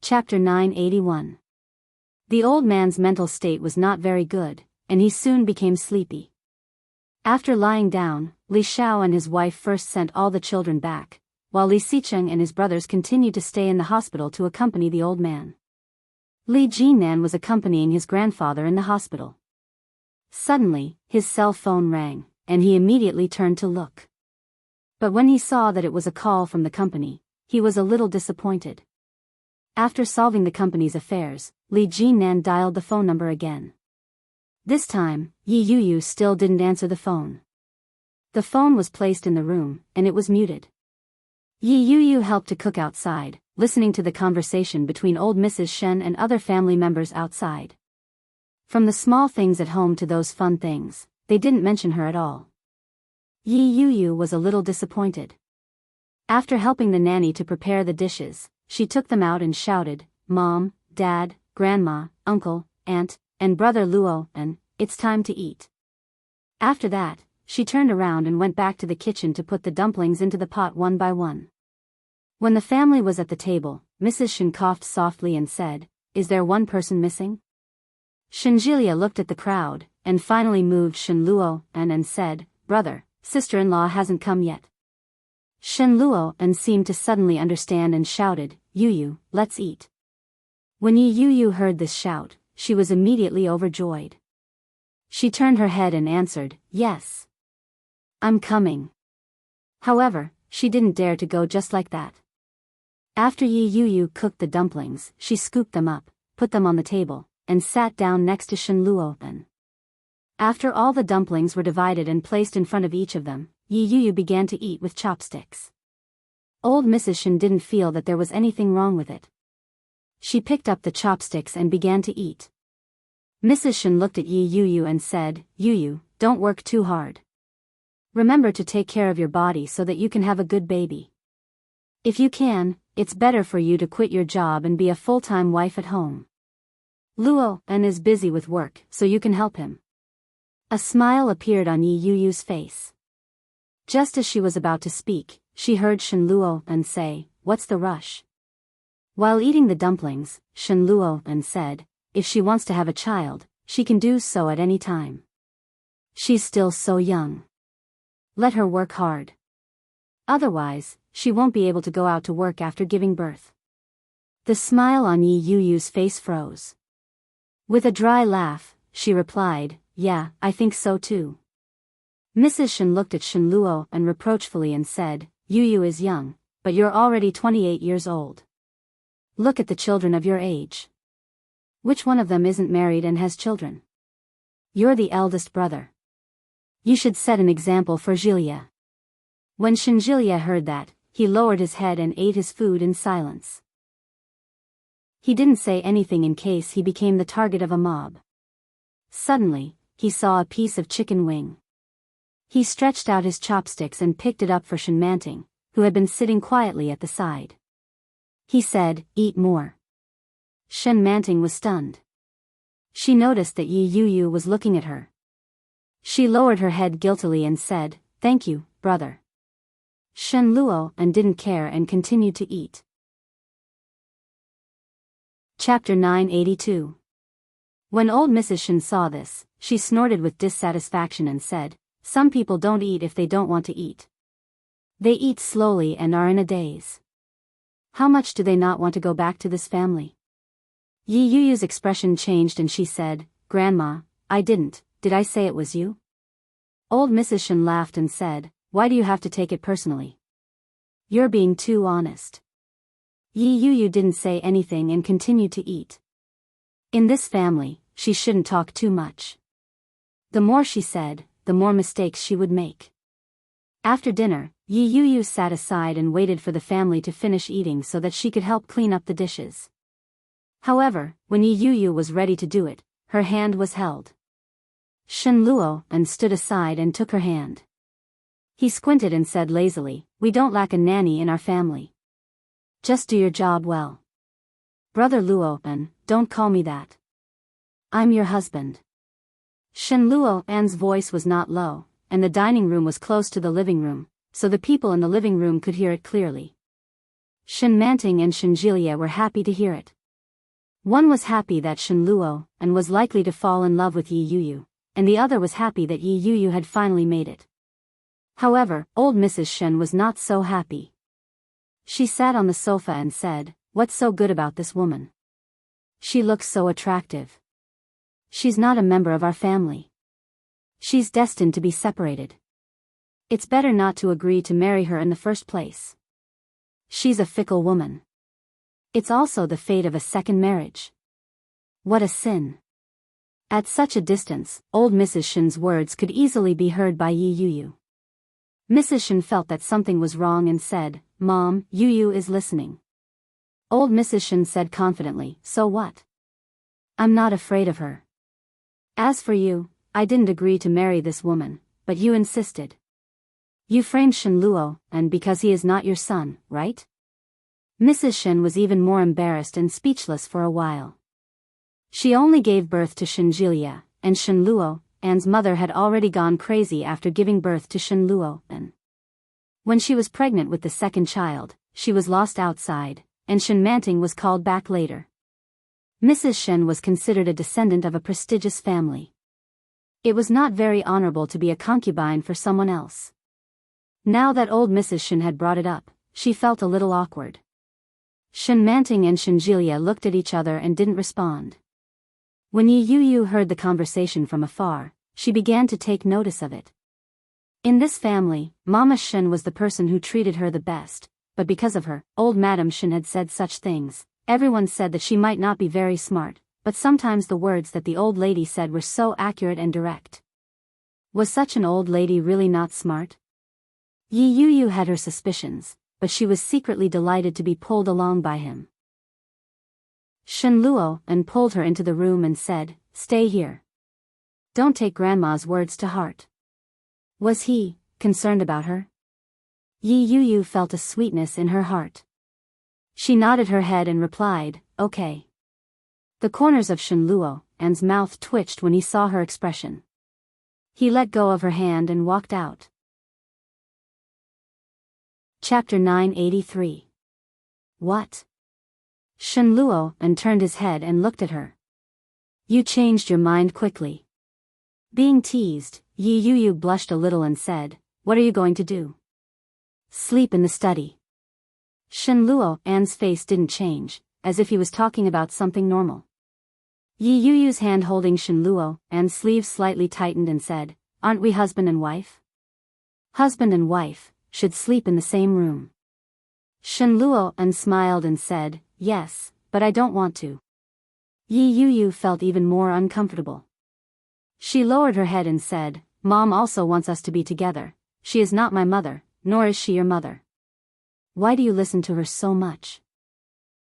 Chapter 981. The old man's mental state was not very good, and he soon became sleepy. After lying down, Li Xiao and his wife first sent all the children back, while Li Xicheng and his brothers continued to stay in the hospital to accompany the old man. Li Jinan was accompanying his grandfather in the hospital. Suddenly, his cell phone rang, and he immediately turned to look. But when he saw that it was a call from the company, he was a little disappointed. After solving the company's affairs, Li Jinan dialed the phone number again. This time, Yi Yuyu still didn't answer the phone. The phone was placed in the room, and it was muted. Yi Yuyu helped to cook outside, listening to the conversation between old Mrs. Shen and other family members outside. From the small things at home to those fun things, they didn't mention her at all. Yi Yuyu was a little disappointed. After helping the nanny to prepare the dishes, she took them out and shouted, "Mom, Dad, Grandma, Uncle, Aunt, and Brother Luo, and it's time to eat." After that, she turned around and went back to the kitchen to put the dumplings into the pot one by one. When the family was at the table, Mrs. Shen coughed softly and said, "Is there one person missing?" Shenjilia looked at the crowd, and finally moved Shen Luo and said, "Brother, sister-in-law hasn't come yet." Shen Luo seemed to suddenly understand and shouted, "Yuyu, let's eat." When Yi Yuyu heard this shout, she was immediately overjoyed. She turned her head and answered, "Yes. I'm coming." However, she didn't dare to go just like that. After Yi Yuyu cooked the dumplings, she scooped them up, put them on the table, and sat down next to Shen Luo. After all the dumplings were divided and placed in front of each of them, Yi Yuyu began to eat with chopsticks. Old Mrs. Shen didn't feel that there was anything wrong with it. She picked up the chopsticks and began to eat. Mrs. Shen looked at Yi Yuyu and said, "Yuyu, don't work too hard. Remember to take care of your body so that you can have a good baby. If you can, it's better for you to quit your job and be a full-time wife at home. Luo is busy with work, so you can help him." A smile appeared on Yi Yuyu's face. Just as she was about to speak, she heard Shen Luo say, "What's the rush?" While eating the dumplings, Shen Luo said, "If she wants to have a child, she can do so at any time. She's still so young. Let her work hard. Otherwise, she won't be able to go out to work after giving birth." The smile on Yi Yuyu's face froze. With a dry laugh, she replied, "Yeah, I think so too." Mrs. Shen looked at Shen Luo reproachfully and said, "Yuyu is young, but you're already 28 years old. Look at the children of your age. Which one of them isn't married and has children? You're the eldest brother. You should set an example for Jilia." When Shenjilia heard that, he lowered his head and ate his food in silence. He didn't say anything in case he became the target of a mob. Suddenly, he saw a piece of chicken wing. He stretched out his chopsticks and picked it up for Shen Manting, who had been sitting quietly at the side. He said, "Eat more." Shen Manting was stunned. She noticed that Yi Yuyu was looking at her. She lowered her head guiltily and said, "Thank you, brother." Shen Luo didn't care and continued to eat. Chapter 982. When old Mrs. Shen saw this, she snorted with dissatisfaction and said, "Some people don't eat if they don't want to eat. They eat slowly and are in a daze. How much do they not want to go back to this family?" Yi Yuyu's expression changed and she said, "Grandma, I didn't, did I say it was you?" Old Mrs. Shen laughed and said, "Why do you have to take it personally? You're being too honest." Yi Yuyu didn't say anything and continued to eat. In this family, she shouldn't talk too much. The more she said, the more mistakes she would make. After dinner, Yi Yuyu sat aside and waited for the family to finish eating so that she could help clean up the dishes. However, when Yi Yuyu was ready to do it, her hand was held. Shen Luo stood aside and took her hand. He squinted and said lazily, "We don't lack a nanny in our family. Just do your job well. Brother Luo, don't call me that. I'm your husband." Shen Luo's voice was not low, and the dining room was close to the living room, so the people in the living room could hear it clearly. Shen Manting and Shenjilia were happy to hear it. One was happy that Shen Luo and was likely to fall in love with Yi Yuyu, and the other was happy that Yi Yuyu had finally made it. However, old Mrs. Shen was not so happy. She sat on the sofa and said, "What's so good about this woman? She looks so attractive. She's not a member of our family. She's destined to be separated. It's better not to agree to marry her in the first place. She's a fickle woman. It's also the fate of a second marriage. What a sin." At such a distance, old Mrs. Shen's words could easily be heard by Yi Yuyu. Mrs. Shen felt that something was wrong and said, "Mom, Yuyu is listening." Old Mrs. Shen said confidently, "So what? I'm not afraid of her. As for you, I didn't agree to marry this woman, but you insisted. You framed Shen Luo, and because he is not your son, right?" Mrs. Shen was even more embarrassed and speechless for a while. She only gave birth to Shen Jilia, and Shen Luo, Anne's mother, had already gone crazy after giving birth to Shen Luo, and when she was pregnant with the second child, she was lost outside, and Shen Manting was called back later. Mrs. Shen was considered a descendant of a prestigious family. It was not very honorable to be a concubine for someone else. Now that old Mrs. Shen had brought it up, she felt a little awkward. Shen Manting and Shen Jilia looked at each other and didn't respond. When Yi Yuyu heard the conversation from afar, she began to take notice of it. In this family, Mama Shen was the person who treated her the best, but because of her, old Madam Shen had said such things. Everyone said that she might not be very smart, but sometimes the words that the old lady said were so accurate and direct. Was such an old lady really not smart? Yi Yuyu had her suspicions, but she was secretly delighted to be pulled along by him. Shen Luo and pulled her into the room and said, "Stay here. Don't take Grandma's words to heart." Was he concerned about her? Yi Yuyu felt a sweetness in her heart. She nodded her head and replied, "Okay." The corners of Shen Luo Anne's mouth twitched when he saw her expression. He let go of her hand and walked out. Chapter 983. What? Shen Luo and turned his head and looked at her. You changed your mind quickly. Being teased, Yi Yuyu blushed a little and said, "What are you going to do?" "Sleep in the study." Shen Luo Anne's face didn't change, as if he was talking about something normal. Yi Yuyu's hand holding Shen Luo Anne's sleeve slightly tightened and said, "Aren't we husband and wife? Husband and wife should sleep in the same room." Shen Luo Anne smiled and said, "Yes, but I don't want to." Yi Yuyu felt even more uncomfortable. She lowered her head and said, "Mom also wants us to be together. She is not my mother, nor is she your mother. Why do you listen to her so much?"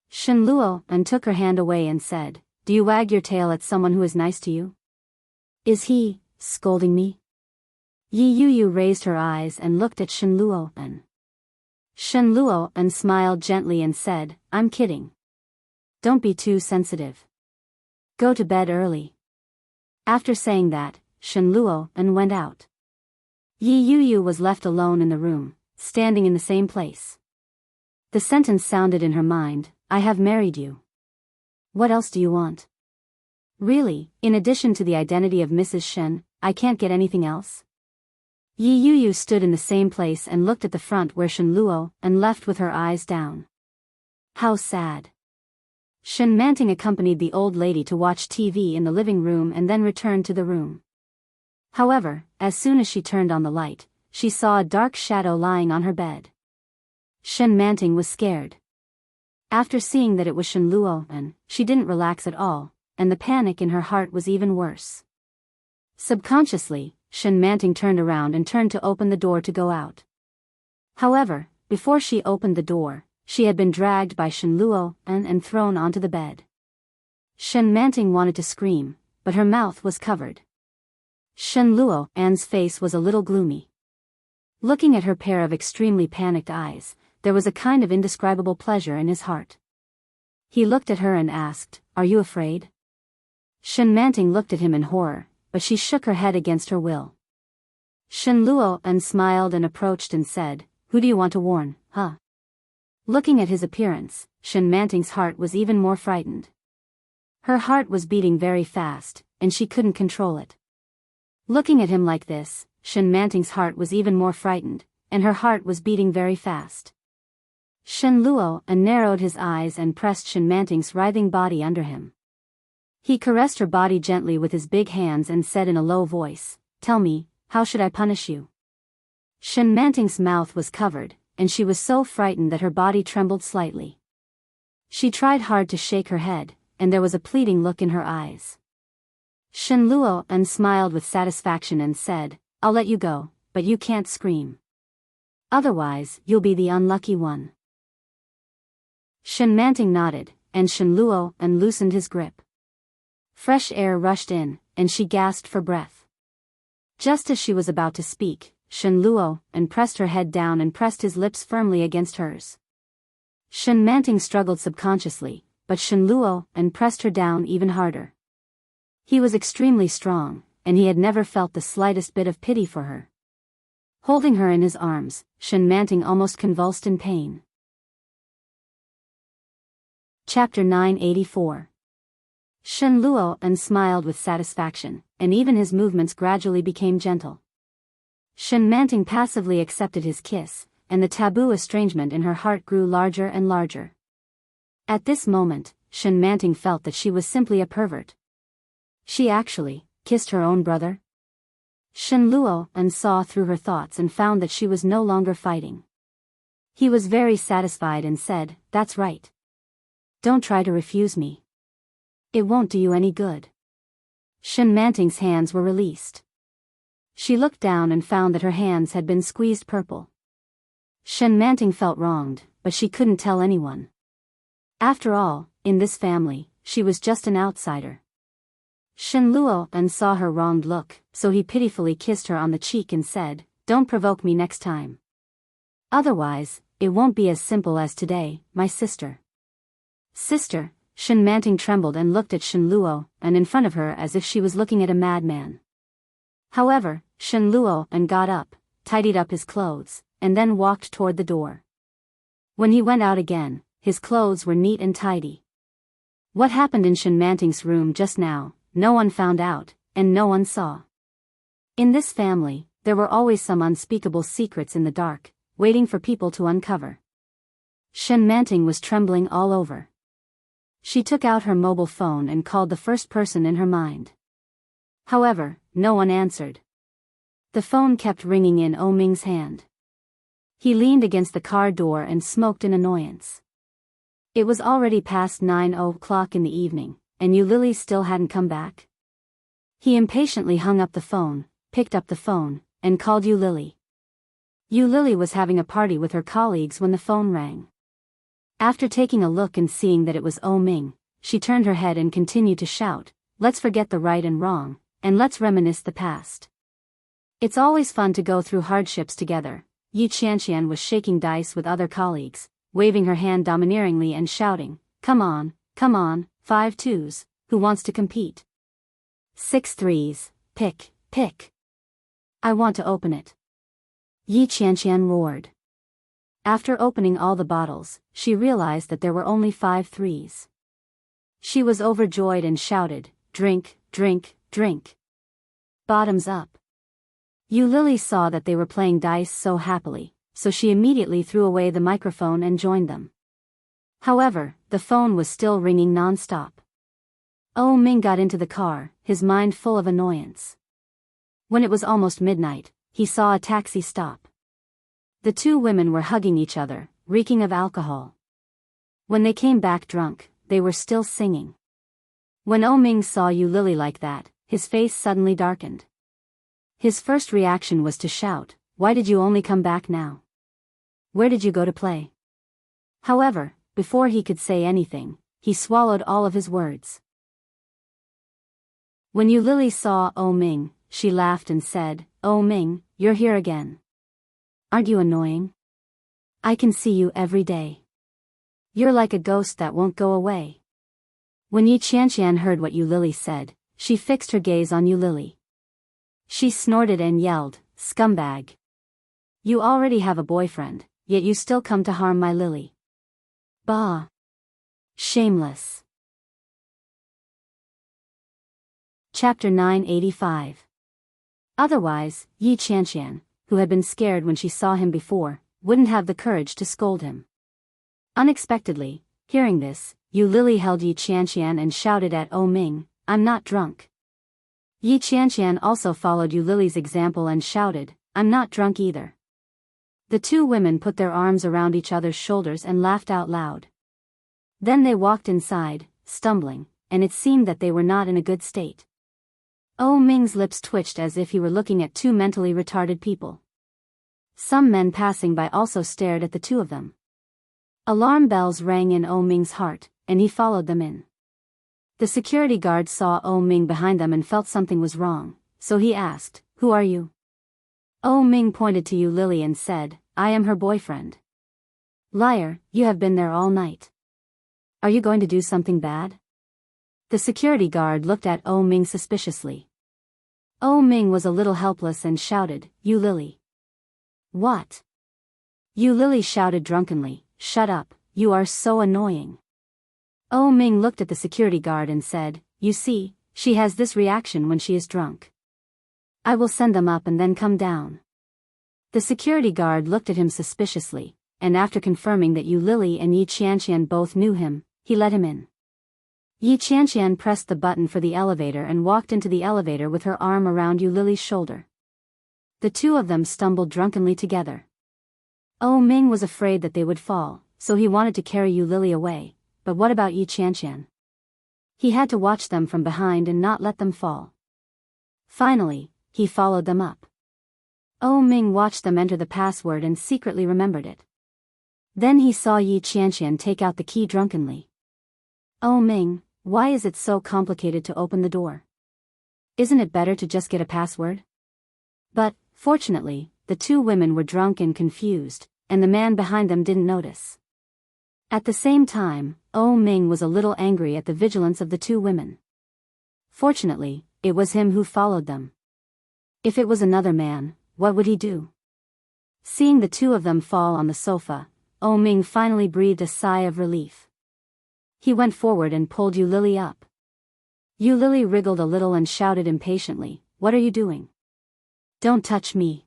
Shen Luo Anne took her hand away and said, "Do you wag your tail at someone who is nice to you? Is he scolding me?" Yi Yuyu raised her eyes and looked at Shen Luo Anne. Shen Luo Anne smiled gently and said, "I'm kidding. Don't be too sensitive. Go to bed early." After saying that, Shen Luo Anne went out. Yi Yuyu was left alone in the room, standing in the same place. The sentence sounded in her mind, "I have married you. What else do you want? Really, in addition to the identity of Mrs. Shen, I can't get anything else?" Yi Yuyu stood in the same place and looked at the front where Shen Luo Anne left with her eyes down. How sad. Shen Manting accompanied the old lady to watch TV in the living room and then returned to the room. However, as soon as she turned on the light, she saw a dark shadow lying on her bed. Shen Manting was scared. After seeing that it was Shen Luo Anne, she didn't relax at all, and the panic in her heart was even worse. Subconsciously, Shen Manting turned around and turned to open the door to go out. However, before she opened the door, she had been dragged by Shen Luo Anne and thrown onto the bed. Shen Manting wanted to scream, but her mouth was covered. Shen Luo Anne's face was a little gloomy. Looking at her pair of extremely panicked eyes, there was a kind of indescribable pleasure in his heart. He looked at her and asked, "Are you afraid?" Shen Manting looked at him in horror, but she shook her head against her will. Shen Luo Anne smiled and approached and said, "Who do you want to warn, huh?" Looking at his appearance, Shen Manting's heart was even more frightened. Her heart was beating very fast, and she couldn't control it. Looking at him like this, Shen Manting's heart was even more frightened, and her heart was beating very fast. Shen Luo narrowed his eyes and pressed Shen Manting's writhing body under him. He caressed her body gently with his big hands and said in a low voice, "Tell me, how should I punish you?" Shen Manting's mouth was covered, and she was so frightened that her body trembled slightly. She tried hard to shake her head, and there was a pleading look in her eyes. Shen Luo smiled with satisfaction and said, "I'll let you go, but you can't scream. Otherwise, you'll be the unlucky one." Shen Manting nodded, and Shen Luo loosened his grip. Fresh air rushed in, and she gasped for breath. Just as she was about to speak, Shen Luo pressed her head down and pressed his lips firmly against hers. Shen Manting struggled subconsciously, but Shen Luo pressed her down even harder. He was extremely strong, and he had never felt the slightest bit of pity for her. Holding her in his arms, Shen Manting almost convulsed in pain. Chapter 984. Shen Luo smiled with satisfaction, and even his movements gradually became gentle. Shen Manting passively accepted his kiss, and the taboo estrangement in her heart grew larger and larger. At this moment, Shen Manting felt that she was simply a pervert. She actually kissed her own brother? Shen Luo saw through her thoughts and found that she was no longer fighting. He was very satisfied and said, "That's right. Don't try to refuse me. It won't do you any good." Shen Manting's hands were released. She looked down and found that her hands had been squeezed purple. Shen Manting felt wronged, but she couldn't tell anyone. After all, in this family, she was just an outsider. Shen Luo saw her wronged look, so he pitifully kissed her on the cheek and said, "Don't provoke me next time. Otherwise, it won't be as simple as today, my sister." "Sister?" Shen Manting trembled and looked at Shen Luo in front of her as if she was looking at a madman. However, Shen Luo got up, tidied up his clothes, and then walked toward the door. When he went out again, his clothes were neat and tidy. What happened in Shen Manting's room just now, no one found out, and no one saw. In this family, there were always some unspeakable secrets in the dark, waiting for people to uncover. Shen Manting was trembling all over. She took out her mobile phone and called the first person in her mind. However, no one answered. The phone kept ringing in Ming's hand. He leaned against the car door and smoked in annoyance. It was already past 9 o'clock in the evening, and Lily still hadn't come back. He impatiently hung up the phone, picked up the phone, and called Lily. Lily was having a party with her colleagues when the phone rang. After taking a look and seeing that it was Ming, she turned her head and continued to shout, "Let's forget the right and wrong, and let's reminisce the past. It's always fun to go through hardships together." Yi Qianqian was shaking dice with other colleagues, waving her hand domineeringly and shouting, come on, 5 twos, who wants to compete? 6 threes, pick, pick. I want to open it." Yi Qianqian roared. After opening all the bottles, she realized that there were only 5 threes. She was overjoyed and shouted, "Drink, drink, drink. Bottoms up." Lily saw that they were playing dice so happily, so she immediately threw away the microphone and joined them. However, the phone was still ringing non-stop. Ming got into the car, his mind full of annoyance. When it was almost midnight, he saw a taxi stop. The 2 women were hugging each other, reeking of alcohol. When they came back drunk, they were still singing. When Ming saw Lily like that, his face suddenly darkened. His first reaction was to shout, "Why did you only come back now? Where did you go to play?" However, before he could say anything, he swallowed all of his words. When Lily saw Ming, she laughed and said, "Ming, you're here again. Aren't you annoying? I can see you every day. You're like a ghost that won't go away." When Yi Qianqian heard what Lily said, she fixed her gaze on Lily. She snorted and yelled, "Scumbag! You already have a boyfriend, yet you still come to harm my Lily. Bah! Shameless!" Chapter 985. Otherwise, Yi Qianqian, who had been scared when she saw him before, wouldn't have the courage to scold him. Unexpectedly, hearing this, Yu Lili held Yi Qianqian and shouted at Oh Ming, "I'm not drunk." Yi Qianqian also followed Yu Lili's example and shouted, "I'm not drunk either." The two women put their arms around each other's shoulders and laughed out loud. Then they walked inside, stumbling, and it seemed that they were not in a good state. Oh Ming's lips twitched as if he were looking at two mentally retarded people. Some men passing by also stared at the two of them. Alarm bells rang in Oh Ming's heart, and he followed them in. The security guard saw Oh Ming behind them and felt something was wrong, so he asked, "Who are you?" Oh Ming pointed to Yu Lili and said, "I am her boyfriend." "Liar, you have been there all night. Are you going to do something bad?" The security guard looked at Oh Ming suspiciously. Oh Ming was a little helpless and shouted, "Yu Lili." "What?" Yu Lili shouted drunkenly, "Shut up, you are so annoying." Oh Ming looked at the security guard and said, "You see, she has this reaction when she is drunk. I will send them up and then come down." The security guard looked at him suspiciously, and after confirming that Yu Lili and Yi Qianqian both knew him, he let him in. Yi Qianqian pressed the button for the elevator and walked into the elevator with her arm around Yu Lili's shoulder. The two of them stumbled drunkenly together. Oh Ming was afraid that they would fall, so he wanted to carry Yu Lili away, but what about Yi Qianqian? He had to watch them from behind and not let them fall. Finally, he followed them up. Oh Ming watched them enter the password and secretly remembered it. Then he saw Yi Qianqian take out the key drunkenly. "Oh Ming, why is it so complicated to open the door? Isn't it better to just get a password?" But, fortunately, the two women were drunk and confused, and the man behind them didn't notice. At the same time, Oh Ming was a little angry at the vigilance of the two women. Fortunately, it was him who followed them. If it was another man, what would he do? Seeing the two of them fall on the sofa, Oh Ming finally breathed a sigh of relief. He went forward and pulled Yu Lili up. Yu Lili wriggled a little and shouted impatiently, "What are you doing? Don't touch me."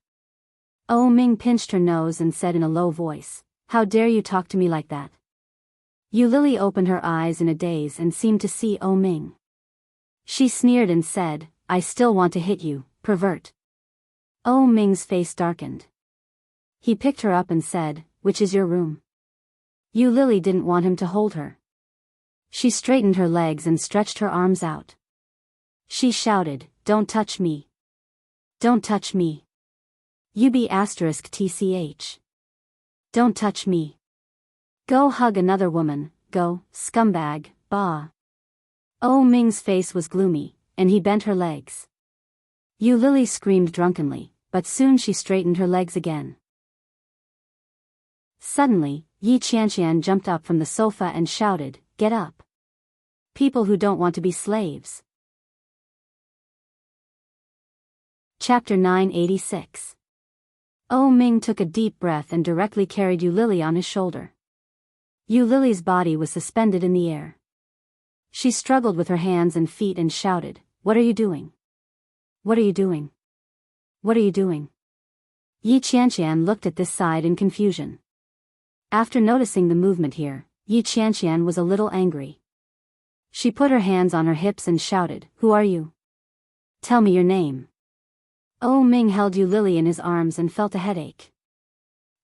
Oh Ming pinched her nose and said in a low voice, "How dare you talk to me like that?" Yu Lili opened her eyes in a daze and seemed to see Oh Ming. She sneered and said, "I still want to hit you, pervert." Oh Ming's face darkened. He picked her up and said, "Which is your room?" Yu Lili didn't want him to hold her. She straightened her legs and stretched her arms out. She shouted, "Don't touch me. Don't touch me. UB*TCH. Don't touch me. Go hug another woman, go, scumbag, bah." Oh Ming's face was gloomy, and he bent her legs. Yu Lili screamed drunkenly, but soon she straightened her legs again. Suddenly, Yi Qianqian jumped up from the sofa and shouted, "Get up. People who don't want to be slaves." Chapter 986. Oh Ming took a deep breath and directly carried Yu Lili on his shoulder. Yu Lili's body was suspended in the air. She struggled with her hands and feet and shouted, "What are you doing? What are you doing? What are you doing?" Yi Qianqian looked at this side in confusion. After noticing the movement here, Yi Qianqian was a little angry. She put her hands on her hips and shouted, "Who are you? Tell me your name." Oh Ming held Yu Lili in his arms and felt a headache.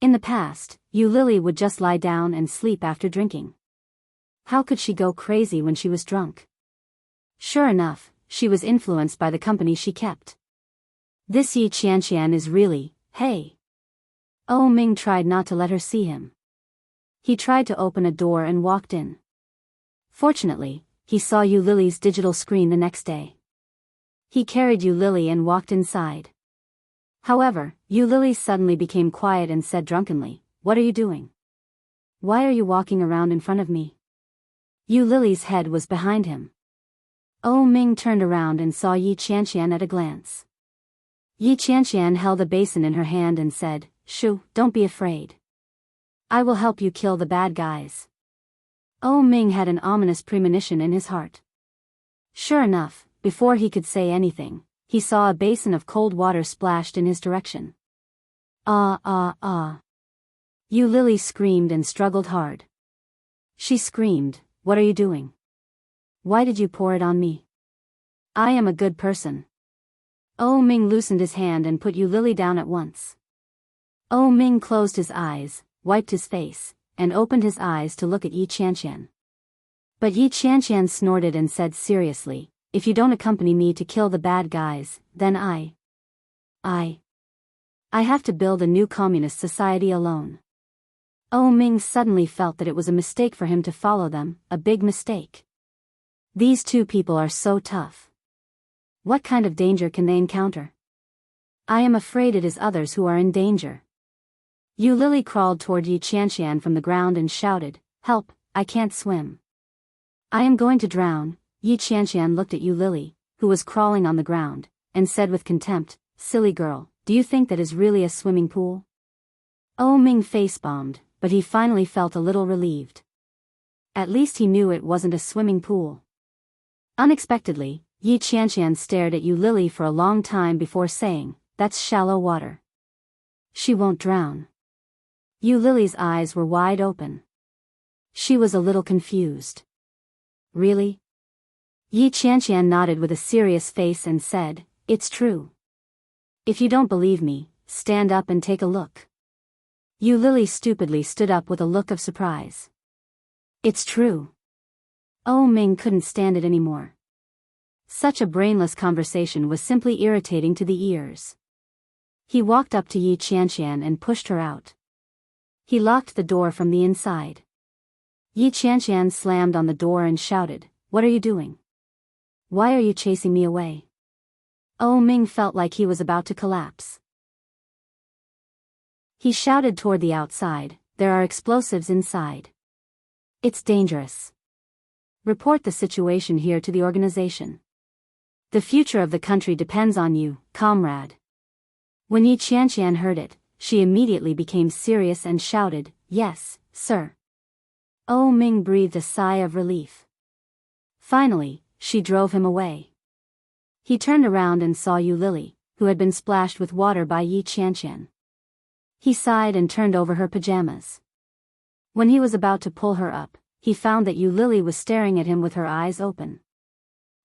In the past, Yu Lili would just lie down and sleep after drinking. How could she go crazy when she was drunk? Sure enough, she was influenced by the company she kept. This Yi Qianqian is really, hey. Oh Ming tried not to let her see him. He tried to open a door and walked in. Fortunately, he saw Yu Lili's digital screen the next day. He carried Yu Lili and walked inside. However, Yu Lili suddenly became quiet and said drunkenly, "What are you doing? Why are you walking around in front of me?" Yu Lili's head was behind him. Oh Ming turned around and saw Yi Qianqian at a glance. Yi Qianqian held a basin in her hand and said, "Shoo, don't be afraid. I will help you kill the bad guys." Oh Ming had an ominous premonition in his heart. Sure enough, before he could say anything, he saw a basin of cold water splashed in his direction. Ah ah ah. Yu Lily screamed and struggled hard. She screamed, "What are you doing? Why did you pour it on me? I am a good person." Oh Ming loosened his hand and put Yu Lily down at once. Oh Ming closed his eyes, wiped his face, and opened his eyes to look at Yi Qianqian. But Yi Qianqian snorted and said seriously, "If you don't accompany me to kill the bad guys, then I have to build a new communist society alone." Oh Ming suddenly felt that it was a mistake for him to follow them, a big mistake. These two people are so tough. What kind of danger can they encounter? I am afraid it is others who are in danger. Yu Lily crawled toward Yi Qianqian from the ground and shouted, "Help, I can't swim. I am going to drown." Yi Qianqian looked at Yu Lily, who was crawling on the ground, and said with contempt, "Silly girl, do you think that is really a swimming pool?" Oh Ming face-bombed, but he finally felt a little relieved. At least he knew it wasn't a swimming pool. Unexpectedly, Yi Qianqian stared at Yu Lily for a long time before saying, "That's shallow water. She won't drown." Yu Lily's eyes were wide open. She was a little confused. "Really?" Yi Qianqian nodded with a serious face and said, "It's true. If you don't believe me, stand up and take a look." Yu Lily stupidly stood up with a look of surprise. "It's true." Oh Ming couldn't stand it anymore. Such a brainless conversation was simply irritating to the ears. He walked up to Yi Qianqian and pushed her out. He locked the door from the inside. Yi Qianqian slammed on the door and shouted, "What are you doing? Why are you chasing me away?" Oh Ming felt like he was about to collapse. He shouted toward the outside, "There are explosives inside. It's dangerous. Report the situation here to the organization. The future of the country depends on you, comrade." When Yi Qianqian heard it, she immediately became serious and shouted, "Yes, sir." Oh Ming breathed a sigh of relief. Finally, she drove him away. He turned around and saw Yu Lily, who had been splashed with water by Yi Qianqian. He sighed and turned over her pajamas. When he was about to pull her up, he found that Yu Lily was staring at him with her eyes open.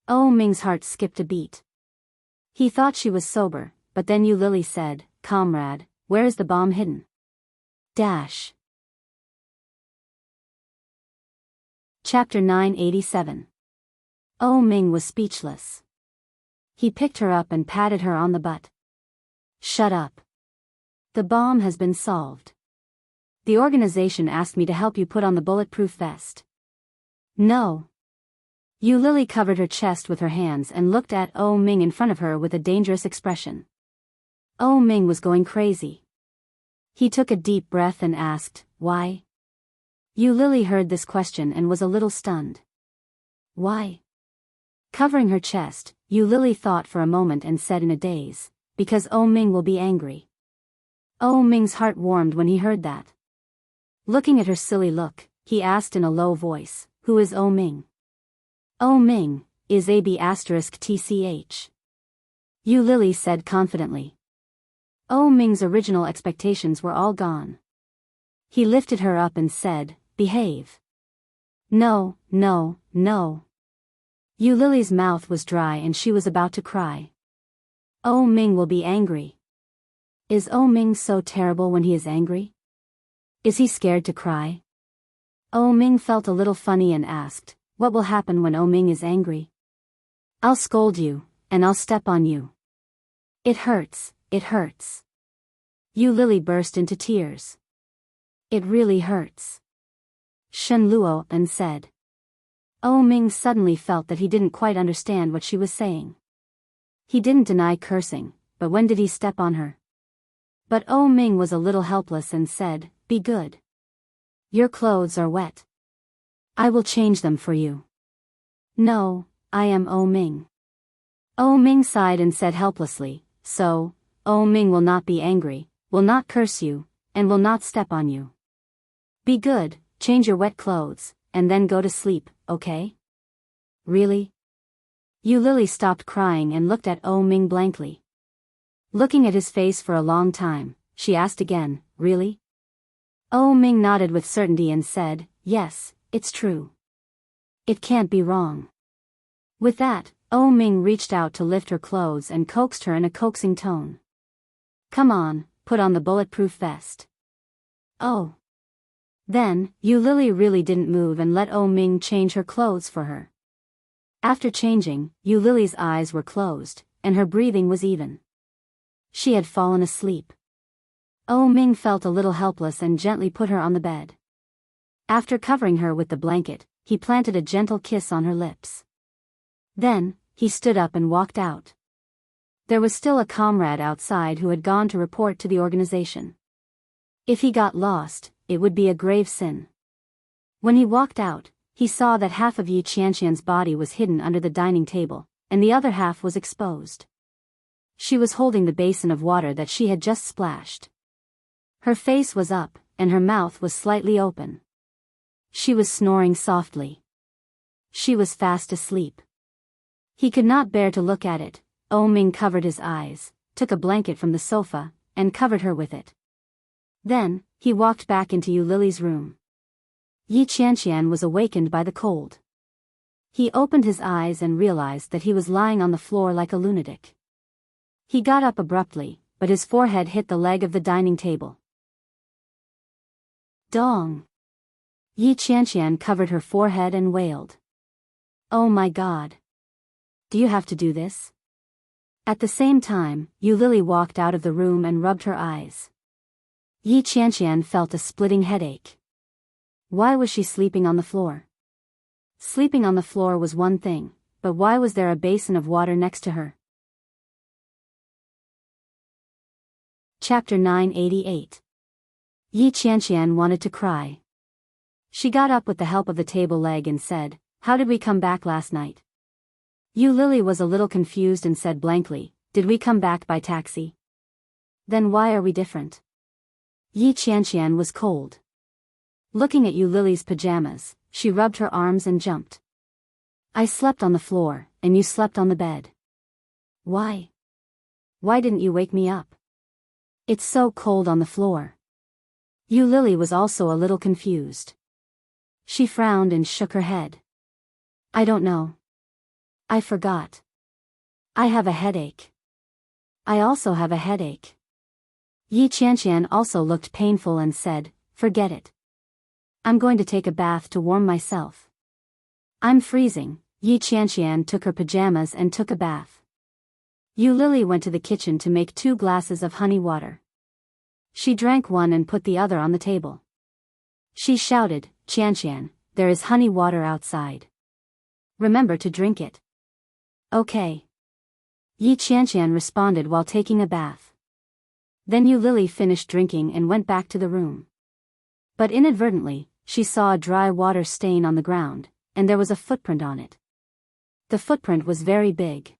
Oh Ming's heart skipped a beat. He thought she was sober, but then Yu Lily said, "Comrade, where is the bomb hidden?" Dash. Chapter 987. Oh Ming was speechless. He picked her up and patted her on the butt. "Shut up. The bomb has been solved. The organization asked me to help you put on the bulletproof vest." "No." Yu Lily covered her chest with her hands and looked at Oh Ming in front of her with a dangerous expression. Oh Ming was going crazy. He took a deep breath and asked, "Why?" Yu Lily heard this question and was a little stunned. "Why?" Covering her chest, Yu Lily thought for a moment and said in a daze, "Because Oh Ming will be angry." Oh Ming's heart warmed when he heard that. Looking at her silly look, he asked in a low voice, "Who is Oh Ming?" "Oh Ming is AB*TCH. Yu Lily said confidently. Oh Ming's original expectations were all gone. He lifted her up and said, "Behave." "No, no, no." Yu Lily's mouth was dry and she was about to cry. Oh Ming will be angry. Is Oh Ming so terrible when he is angry? Is he scared to cry? Oh Ming felt a little funny and asked, "What will happen when Oh Ming is angry?" "I'll scold you, and I'll step on you. It hurts, it hurts." Yu Lily burst into tears. "It really hurts." Shen Luo and said. Oh Ming suddenly felt that he didn't quite understand what she was saying. He didn't deny cursing, but when did he step on her? But Oh Ming was a little helpless and said, "Be good. Your clothes are wet. I will change them for you." "No, I am Oh Ming." Oh Ming sighed and said helplessly, "So, Oh Ming will not be angry, will not curse you, and will not step on you. Be good, change your wet clothes, and then go to sleep, okay?" "Really?" Yu Lily stopped crying and looked at Oh Ming blankly. Looking at his face for a long time, she asked again, really? Oh Ming nodded with certainty and said, yes, it's true. It can't be wrong. With that, Oh Ming reached out to lift her clothes and coaxed her in a coaxing tone. Come on, put on the bulletproof vest. Oh. Then, Yu Lily really didn't move and let Oh Ming change her clothes for her. After changing, Yu Lily's eyes were closed, and her breathing was even. She had fallen asleep. Oh Ming felt a little helpless and gently put her on the bed. After covering her with the blanket, he planted a gentle kiss on her lips. Then, he stood up and walked out. There was still a comrade outside who had gone to report to the organization. If he got lost, it would be a grave sin. When he walked out, he saw that half of Yi Qianqian's body was hidden under the dining table, and the other half was exposed. She was holding the basin of water that she had just splashed. Her face was up, and her mouth was slightly open. She was snoring softly. She was fast asleep. He could not bear to look at it. Oh Ming covered his eyes, took a blanket from the sofa, and covered her with it. Then, he walked back into Yu Lily's room. Yi Qianqian was awakened by the cold. He opened his eyes and realized that he was lying on the floor like a lunatic. He got up abruptly, but his forehead hit the leg of the dining table. Dong! Yi Qianqian covered her forehead and wailed. Oh my God! Do you have to do this? At the same time, Yu Lily walked out of the room and rubbed her eyes. Yi Qianqian felt a splitting headache. Why was she sleeping on the floor? Sleeping on the floor was one thing, but why was there a basin of water next to her? Chapter 988. Yi Qianqian wanted to cry. She got up with the help of the table leg and said, how did we come back last night? Yu Lily was a little confused and said blankly, did we come back by taxi? Then why are we different? Yi Qianqian was cold. Looking at Yu Lily's pajamas, she rubbed her arms and jumped. I slept on the floor, and you slept on the bed. Why? Why didn't you wake me up? It's so cold on the floor. Yu Lily was also a little confused. She frowned and shook her head. I don't know. I forgot. I have a headache. I also have a headache. Yi Qianqian also looked painful and said, forget it. I'm going to take a bath to warm myself. I'm freezing. Yi Qianqian took her pajamas and took a bath. Yu Lily went to the kitchen to make 2 glasses of honey water. She drank one and put the other on the table. She shouted, Qianqian, there is honey water outside. Remember to drink it. Okay. Yi Qianqian responded while taking a bath. Then Yu Lily finished drinking and went back to the room. But inadvertently, she saw a dry water stain on the ground, and there was a footprint on it. The footprint was very big.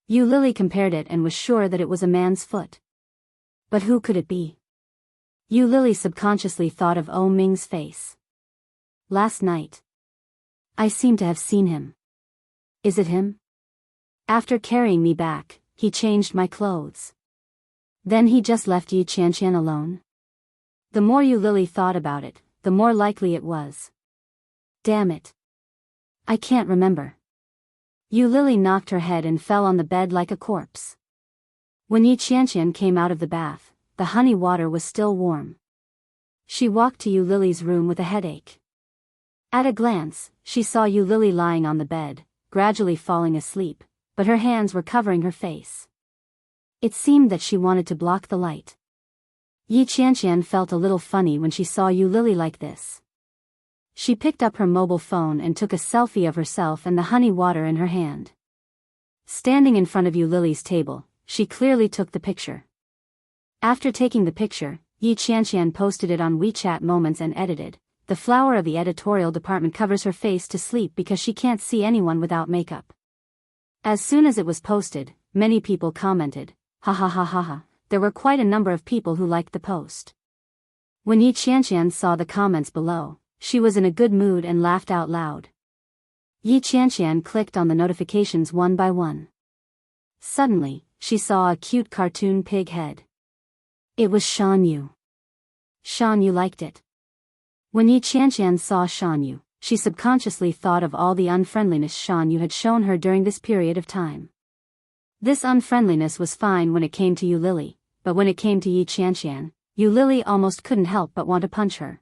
Yu Lily compared it and was sure that it was a man's foot. But who could it be? Yu Lily subconsciously thought of Oh Ming's face. Last night. I seem to have seen him. Is it him? After carrying me back, he changed my clothes. Then he just left Yi Qianqian alone? The more Yu Lily thought about it, the more likely it was. Damn it. I can't remember. Yu Lily knocked her head and fell on the bed like a corpse. When Yi Qianqian came out of the bath, the honey water was still warm. She walked to Yu Lily's room with a headache. At a glance, she saw Yu Lily lying on the bed, gradually falling asleep, but her hands were covering her face. It seemed that she wanted to block the light. Yi Qianqian felt a little funny when she saw Yu Lily like this. She picked up her mobile phone and took a selfie of herself and the honey water in her hand. Standing in front of Yu Lily's table, she clearly took the picture. After taking the picture, Yi Qianqian posted it on WeChat Moments and edited, the flower of the editorial department covers her face to sleep because she can't see anyone without makeup. As soon as it was posted, many people commented, ha ha ha ha ha. There were quite a number of people who liked the post. When Yi Qianqian saw the comments below, she was in a good mood and laughed out loud. Yi Qianqian clicked on the notifications one by one. Suddenly, she saw a cute cartoon pig head. It was Shan Yu. Shan Yu liked it. When Yi Qianqian saw Shan Yu, she subconsciously thought of all the unfriendliness Shan Yu had shown her during this period of time. This unfriendliness was fine when it came to Yu Lily, but when it came to Yi Qianqian, Yu Lily almost couldn't help but want to punch her.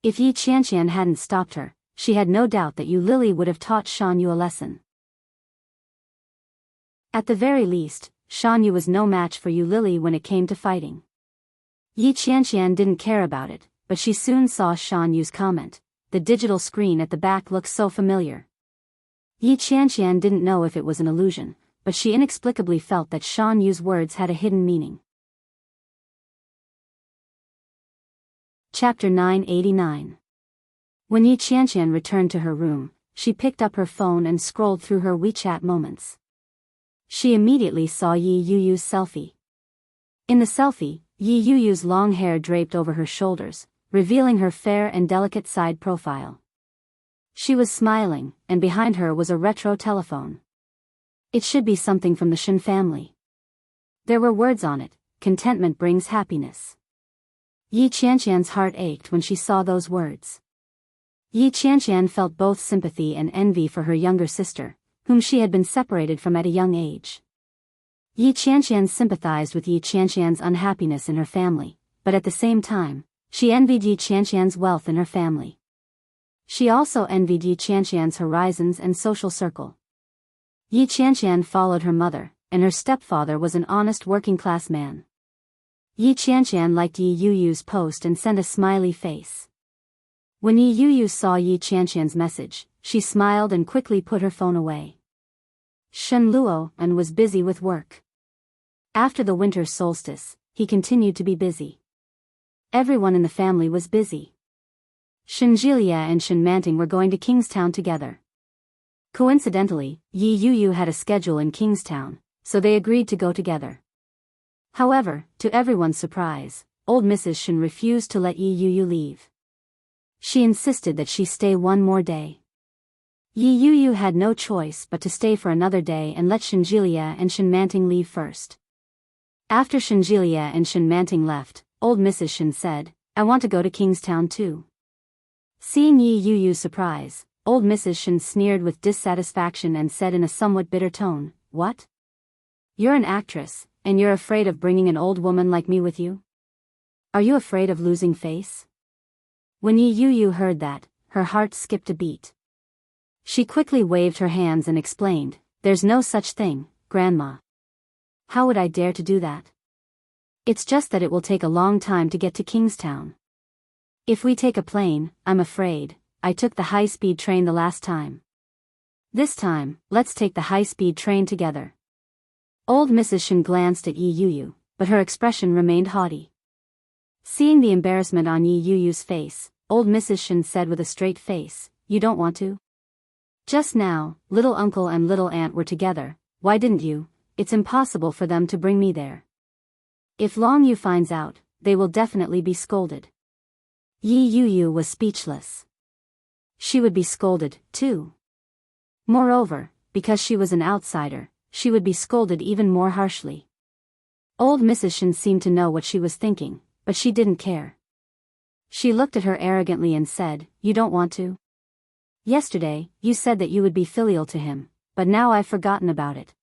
If Yi Qianqian hadn't stopped her, she had no doubt that Yu Lily would have taught Shan Yu a lesson. At the very least, Shan Yu was no match for Yu Lily when it came to fighting. Yi Qianqian didn't care about it, but she soon saw Shan Yu's comment. The digital screen at the back looked so familiar. Yi Qianqian didn't know if it was an illusion, but she inexplicably felt that Shan Yu's words had a hidden meaning. Chapter 989. When Yi Qianqian returned to her room, she picked up her phone and scrolled through her WeChat moments. She immediately saw Yi Yuyu's selfie. In the selfie, Yi Yuyu's long hair draped over her shoulders, revealing her fair and delicate side profile. She was smiling, and behind her was a retro telephone. It should be something from the Shen family. There were words on it: contentment brings happiness. Yi Qianqian's heart ached when she saw those words. Yi Qianqian felt both sympathy and envy for her younger sister, whom she had been separated from at a young age. Yi Qianqian sympathized with Yi Qianqian's unhappiness in her family, but at the same time, she envied Yi Qianqian's wealth in her family. She also envied Yi Qianqian's horizons and social circle. Yi Qianqian followed her mother, and her stepfather was an honest working-class man. Yi Qianqian liked Yi Yuyu's post and sent a smiley face. When Yi Yuyu saw Yi Qianqian's message, she smiled and quickly put her phone away. Shen Luo and was busy with work. After the winter solstice, he continued to be busy. Everyone in the family was busy. Shen Jilia and Shen Manting were going to Kingstown together. Coincidentally, Yi Yuyu had a schedule in Kingstown, so they agreed to go together. However, to everyone's surprise, old Mrs. Shen refused to let Yi Yuyu leave. She insisted that she stay one more day. Yi Yuyu had no choice but to stay for another day and let Shen Jilia and Shen Manting leave first. After Shen Jilia and Shen Manting left, old Mrs. Shen said, "I want to go to Kingstown too." Seeing Yi Yuyu's surprise, old Mrs. Shen sneered with dissatisfaction and said in a somewhat bitter tone, "What? You're an actress, and you're afraid of bringing an old woman like me with you? Are you afraid of losing face?" When Yi Yuyu heard that, her heart skipped a beat. She quickly waved her hands and explained, "There's no such thing, Grandma. How would I dare to do that? It's just that it will take a long time to get to Kingstown. If we take a plane, I'm afraid. I took the high-speed train the last time. This time, let's take the high-speed train together." Old Mrs. Shen glanced at Yi Yuyu, but her expression remained haughty. Seeing the embarrassment on Yi Yuyu's face, old Mrs. Shen said with a straight face, "You don't want to? Just now, little uncle and little aunt were together, why didn't you? It's impossible for them to bring me there. If Long Yu finds out, they will definitely be scolded." Yi Yuyu was speechless. She would be scolded, too. Moreover, because she was an outsider, she would be scolded even more harshly. Old Mrs. Shen seemed to know what she was thinking, but she didn't care. She looked at her arrogantly and said, "You don't want to? Yesterday, you said that you would be filial to him, but now I've forgotten about it.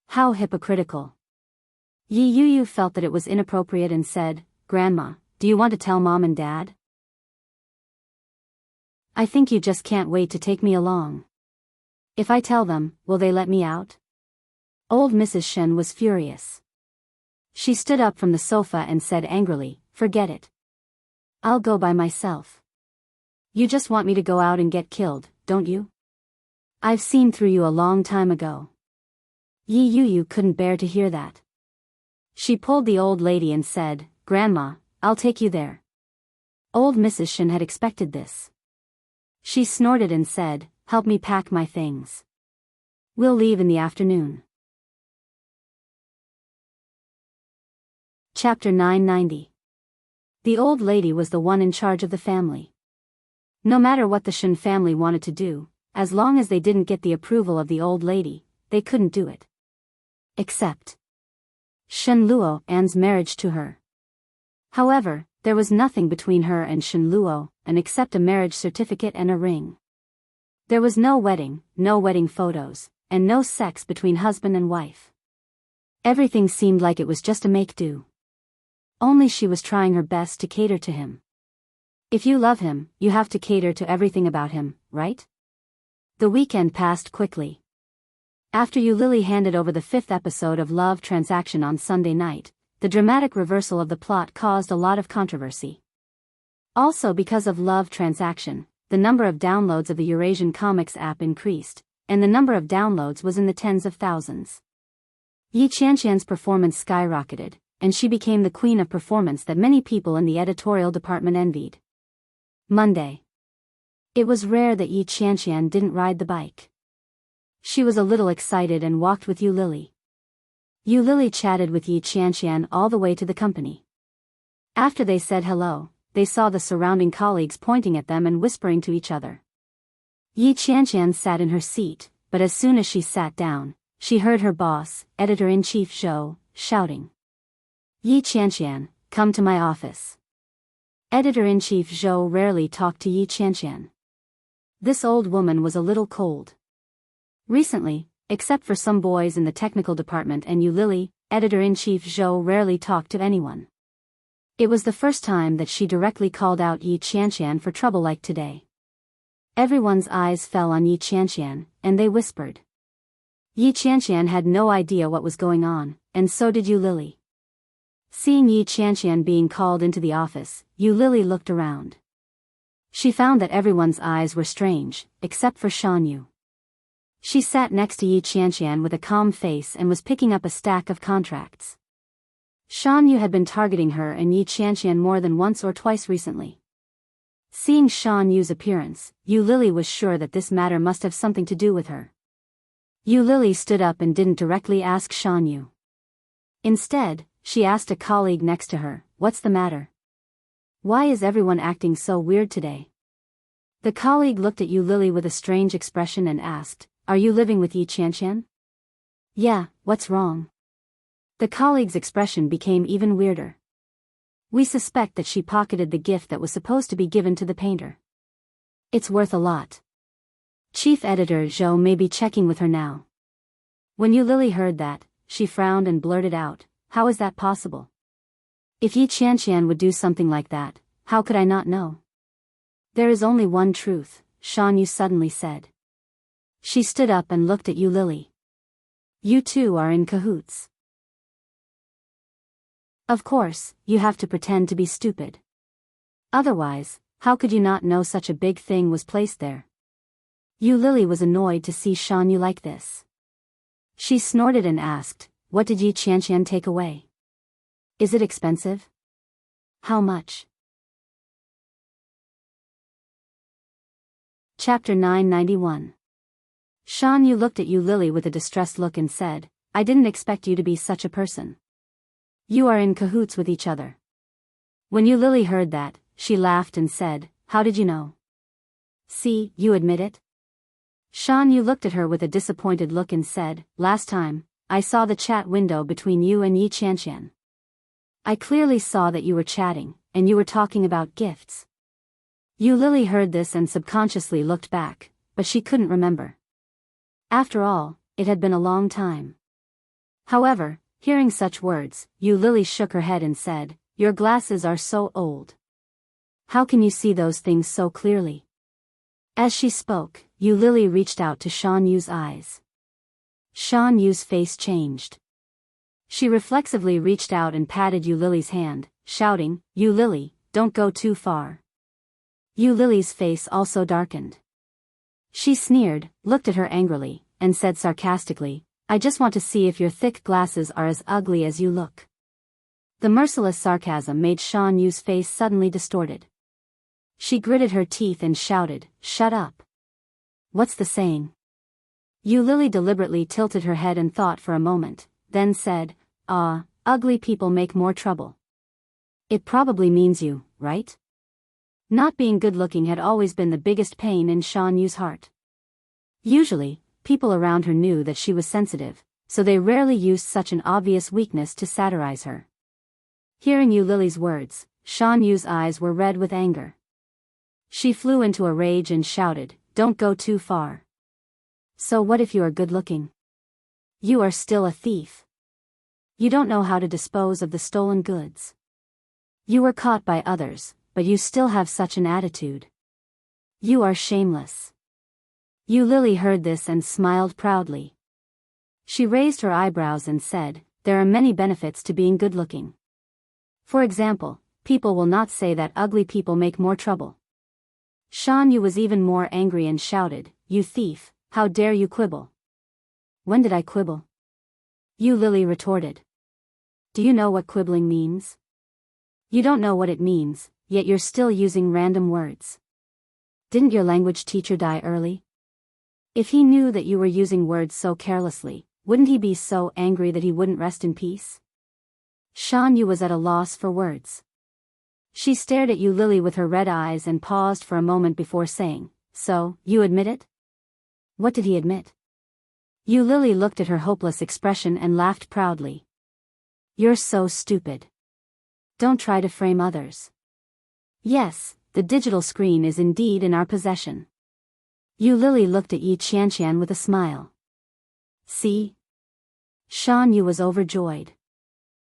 How hypocritical." Yi Yuyu felt that it was inappropriate and said, "Grandma, do you want to tell Mom and Dad? I think you just can't wait to take me along. If I tell them, will they let me out?" Old Mrs. Shen was furious. She stood up from the sofa and said angrily, "Forget it. I'll go by myself. You just want me to go out and get killed, don't you? I've seen through you a long time ago." Yi Yuyu couldn't bear to hear that. She pulled the old lady and said, "Grandma, I'll take you there." Old Mrs. Shen had expected this. She snorted and said, "Help me pack my things. We'll leave in the afternoon." Chapter 990. The old lady was the one in charge of the family. No matter what the Shen family wanted to do, as long as they didn't get the approval of the old lady, they couldn't do it. Except Shen Luo's marriage to her. However, there was nothing between her and Shen Luo, and except a marriage certificate and a ring. There was no wedding photos, and no sex between husband and wife. Everything seemed like it was just a make-do. Only she was trying her best to cater to him. If you love him, you have to cater to everything about him, right? The weekend passed quickly. After Yu Lily handed over the 5th episode of Love Transaction on Sunday night, the dramatic reversal of the plot caused a lot of controversy. Also because of Love Transaction, the number of downloads of the Eurasian Comics app increased, and the number of downloads was in the tens of thousands. Yi Qianqian's performance skyrocketed, and she became the queen of performance that many people in the editorial department envied. Monday. It was rare that Yi Qianqian didn't ride the bike. She was a little excited and walked with Yu Lily. Yu Lily chatted with Yi Qianqian all the way to the company. After they said hello, they saw the surrounding colleagues pointing at them and whispering to each other. Yi Qianqian sat in her seat, but as soon as she sat down, she heard her boss, editor-in-chief Zhou, shouting. Yi Qianqian, come to my office. Editor-in-chief Zhou rarely talked to Yi Qianqian. This old woman was a little cold. Recently, except for some boys in the technical department and Yu Lily, editor-in-chief Zhou rarely talked to anyone. It was the first time that she directly called out Yi Qianqian for trouble like today. Everyone's eyes fell on Yi Qianqian, and they whispered. Yi Qianqian had no idea what was going on, and so did Yu Lily. Seeing Yi Qianqian being called into the office, Yu Lily looked around. She found that everyone's eyes were strange, except for Shan Yu. She sat next to Yi Qianqian with a calm face and was picking up a stack of contracts. Shan Yu had been targeting her and Yi Qianqian more than once or twice recently. Seeing Shan Yu's appearance, Yu Lily was sure that this matter must have something to do with her. Yu Lily stood up and didn't directly ask Shan Yu. Instead, she asked a colleague next to her, "What's the matter? Why is everyone acting so weird today?" The colleague looked at Yu Lily with a strange expression and asked, "Are you living with Yi Qianqian?" "Yeah, what's wrong?" The colleague's expression became even weirder. "We suspect that she pocketed the gift that was supposed to be given to the painter. It's worth a lot. Chief editor Zhou may be checking with her now." When Yu Lily heard that, she frowned and blurted out, "How is that possible? If Yi Qianqian would do something like that, how could I not know?" "There is only one truth," Shan Yu suddenly said. She stood up and looked at Yu Lily. "You two are in cahoots. Of course, you have to pretend to be stupid. Otherwise, how could you not know such a big thing was placed there?" Yu Lily was annoyed to see Shan Yu like this. She snorted and asked, "What did Yi Qianqian take away? Is it expensive? How much?" Chapter 991. Shan Yu looked at Yu Lily with a distressed look and said, "I didn't expect you to be such a person. You are in cahoots with each other." When Yu Lily heard that, she laughed and said, "How did you know? See, you admit it?" Shan Yu looked at her with a disappointed look and said, "Last time, I saw the chat window between you and Yi Qianqian. I clearly saw that you were chatting, and you were talking about gifts." Yu Lily heard this and subconsciously looked back, but she couldn't remember. After all, it had been a long time. However, hearing such words, Yu Lily shook her head and said, "Your glasses are so old. How can you see those things so clearly?" As she spoke, Yu Lily reached out to Shan Yu's eyes. Shan Yu's face changed. She reflexively reached out and patted Yu Lily's hand, shouting, "Yu Lily, don't go too far." Yu Lily's face also darkened. She sneered, looked at her angrily, and said sarcastically, "I just want to see if your thick glasses are as ugly as you look." The merciless sarcasm made Shan Yu's face suddenly distorted. She gritted her teeth and shouted, "Shut up. What's the saying?" Yu Lily deliberately tilted her head and thought for a moment, then said, Ugly people make more trouble." "It probably means you, right?" Not being good-looking had always been the biggest pain in Shan Yu's heart. Usually, people around her knew that she was sensitive, so they rarely used such an obvious weakness to satirize her. Hearing Yu Lily's words, Shan Yu's eyes were red with anger. She flew into a rage and shouted, "Don't go too far. So what if you are good-looking? You are still a thief. You don't know how to dispose of the stolen goods. You were caught by others, but you still have such an attitude. You are shameless." Yu Lily heard this and smiled proudly. She raised her eyebrows and said, "There are many benefits to being good-looking. For example, people will not say that ugly people make more trouble." Shan Yu was even more angry and shouted, "You thief, how dare you quibble?" "When did I quibble?" Yu Lily retorted. "Do you know what quibbling means? You don't know what it means, yet you're still using random words. Didn't your language teacher die early? If he knew that you were using words so carelessly, wouldn't he be so angry that he wouldn't rest in peace?" Shan Yu was at a loss for words. She stared at Yu Lily with her red eyes and paused for a moment before saying, "So, you admit it?" "What did he admit?" Yu Lily looked at her hopeless expression and laughed proudly. "You're so stupid. Don't try to frame others. Yes, the digital screen is indeed in our possession." Yu Lily looked at Yi Qianqian with a smile. "See?" Shan Yu was overjoyed.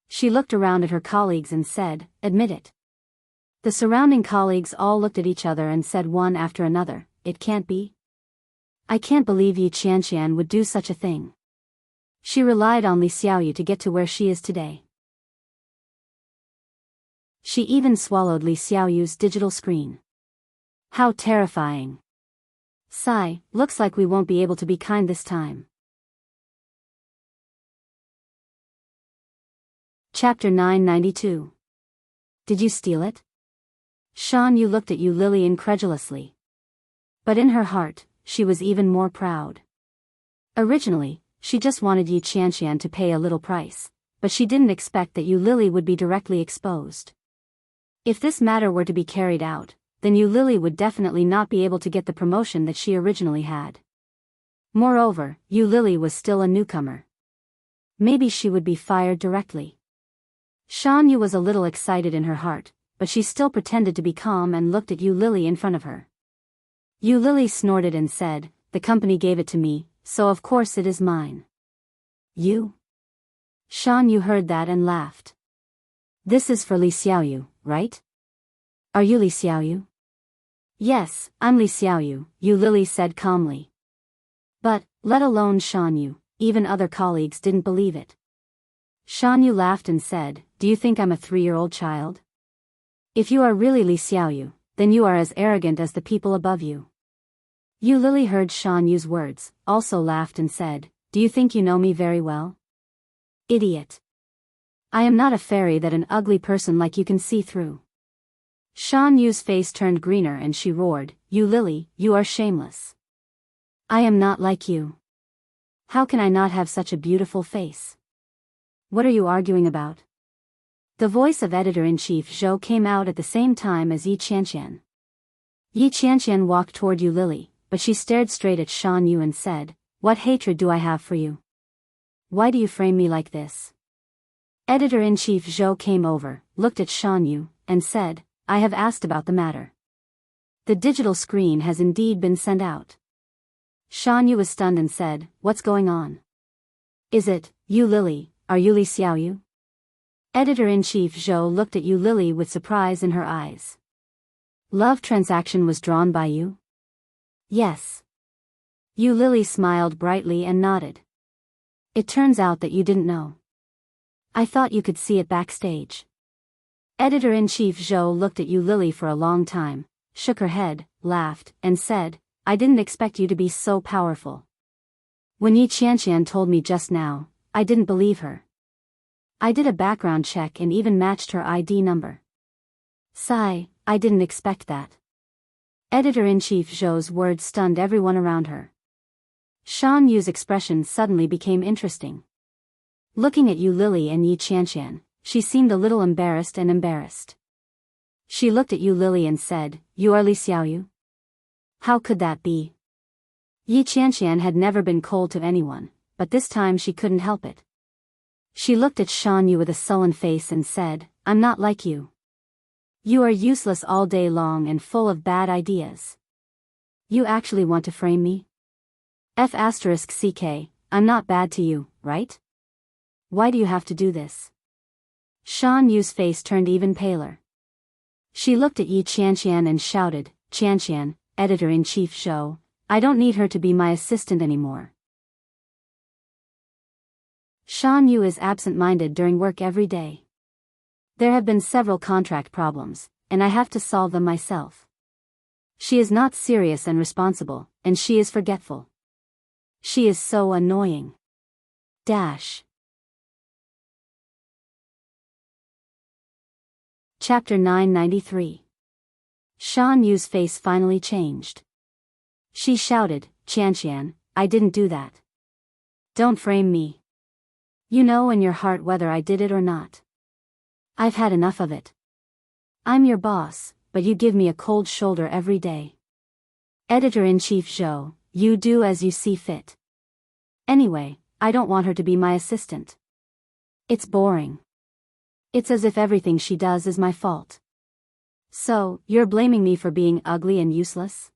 She looked around at her colleagues and said, "Admit it." The surrounding colleagues all looked at each other and said one after another, "It can't be. I can't believe Yi Qianqian would do such a thing. She relied on Li Xiaoyu to get to where she is today. She even swallowed Li Xiaoyu's digital screen. How terrifying. Sigh, looks like we won't be able to be kind this time." Chapter 992. Did you steal it? Shan Yu looked at Yu Lily incredulously. But in her heart, she was even more proud. Originally, she just wanted Yi Qianqian to pay a little price, but she didn't expect that Yu Lily would be directly exposed. If this matter were to be carried out, then Yu Lily would definitely not be able to get the promotion that she originally had. Moreover, Yu Lily was still a newcomer. Maybe she would be fired directly. Shan Yu was a little excited in her heart, but she still pretended to be calm and looked at Yu Lily in front of her. Yu Lily snorted and said, "The company gave it to me, so of course it is mine." "You?" Shan Yu heard that and laughed. "This is for Li Xiaoyu, right? Are you Li Xiaoyu?" "Yes, I'm Li Xiaoyu," Yu Lily said calmly. But, let alone Shan Yu, even other colleagues didn't believe it. Shan Yu laughed and said, "Do you think I'm a 3-year-old child? If you are really Li Xiaoyu, then you are as arrogant as the people above you." Yu Lily heard Shan Yu's words, also laughed and said, "Do you think you know me very well? Idiot. I am not a fairy that an ugly person like you can see through." Shan Yu's face turned greener and she roared, "Yu Lily, you are shameless. I am not like you. How can I not have such a beautiful face? What are you arguing about?" The voice of Editor-in-Chief Zhou came out at the same time as Yi Qianqian. Yi Qianqian walked toward Yu Lily, but she stared straight at Shan Yu and said, "What hatred do I have for you? Why do you frame me like this?" Editor-in-Chief Zhou came over, looked at Shan Yu, and said, "I have asked about the matter. The digital screen has indeed been sent out." Shan Yu was stunned and said, "What's going on? Is it, Yu Lily, are you Li Xiaoyu?" Editor-in-Chief Zhou looked at Yu Lily with surprise in her eyes. "Love transaction was drawn by you?" "Yes." Yu Lily smiled brightly and nodded. "It turns out that you didn't know. I thought you could see it backstage." Editor-in-Chief Zhou looked at Yu Lily for a long time, shook her head, laughed, and said, "I didn't expect you to be so powerful. When Yi Qianqian told me just now, I didn't believe her. I did a background check and even matched her ID number. Sigh, I didn't expect that." Editor-in-Chief Zhou's words stunned everyone around her. Shan Yu's expression suddenly became interesting. Looking at Yu Lily and Yi Qianqian, she seemed a little embarrassed. She looked at Yu Lily and said, "You are Li Xiaoyu? How could that be?" Yi Qianqian had never been cold to anyone, but this time she couldn't help it. She looked at Shan Yu with a sullen face and said, "I'm not like you. You are useless all day long and full of bad ideas. You actually want to frame me? F***ck, I'm not bad to you, right? Why do you have to do this?" Shan Yu's face turned even paler. She looked at Yi Qianqian and shouted, "Qianqian, Editor-in-Chief Zhou, I don't need her to be my assistant anymore." Shan Yu is absent-minded during work every day. There have been several contract problems, and I have to solve them myself. She is not serious and responsible, and she is forgetful. She is so annoying. Chapter 993. Shan Yu's face finally changed. She shouted, "Qianqian, I didn't do that. Don't frame me. You know in your heart whether I did it or not. I've had enough of it. I'm your boss, but you give me a cold shoulder every day. Editor-in-Chief Zhou, you do as you see fit. Anyway, I don't want her to be my assistant. It's boring. It's as if everything she does is my fault. So, you're blaming me for being ugly and useless?"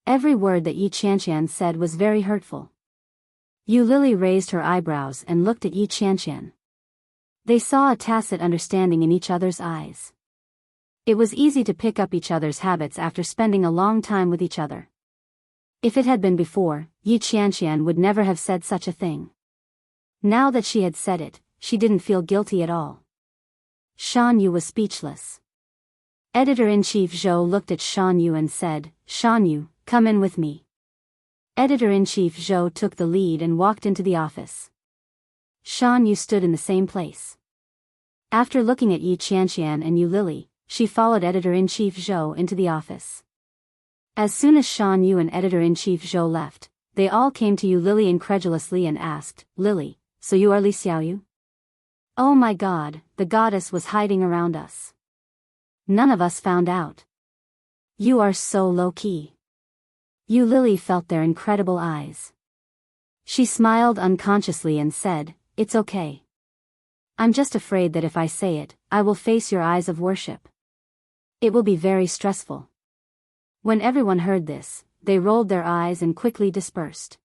Every word that Yi Qianqian said was very hurtful. Yu Lily raised her eyebrows and looked at Yi Qianqian. They saw a tacit understanding in each other's eyes. It was easy to pick up each other's habits after spending a long time with each other. If it had been before, Yi Qianqian would never have said such a thing. Now that she had said it, she didn't feel guilty at all. Shan Yu was speechless. Editor-in-Chief Zhou looked at Shan Yu and said, "Shan Yu, come in with me." Editor-in-Chief Zhou took the lead and walked into the office. Shan Yu stood in the same place. After looking at Yi Qianqian and Yu Lily, she followed Editor-in-Chief Zhou into the office. As soon as Shan Yu and Editor-in-Chief Zhou left, they all came to Yu Lily incredulously and asked, "Lily, so you are Li Xiaoyu?" "Oh my god, the goddess was hiding around us. None of us found out. You are so low-key." Yu Lily felt their incredible eyes. She smiled unconsciously and said, "It's okay. I'm just afraid that if I say it, I will face your eyes of worship. It will be very stressful." When everyone heard this, they rolled their eyes and quickly dispersed.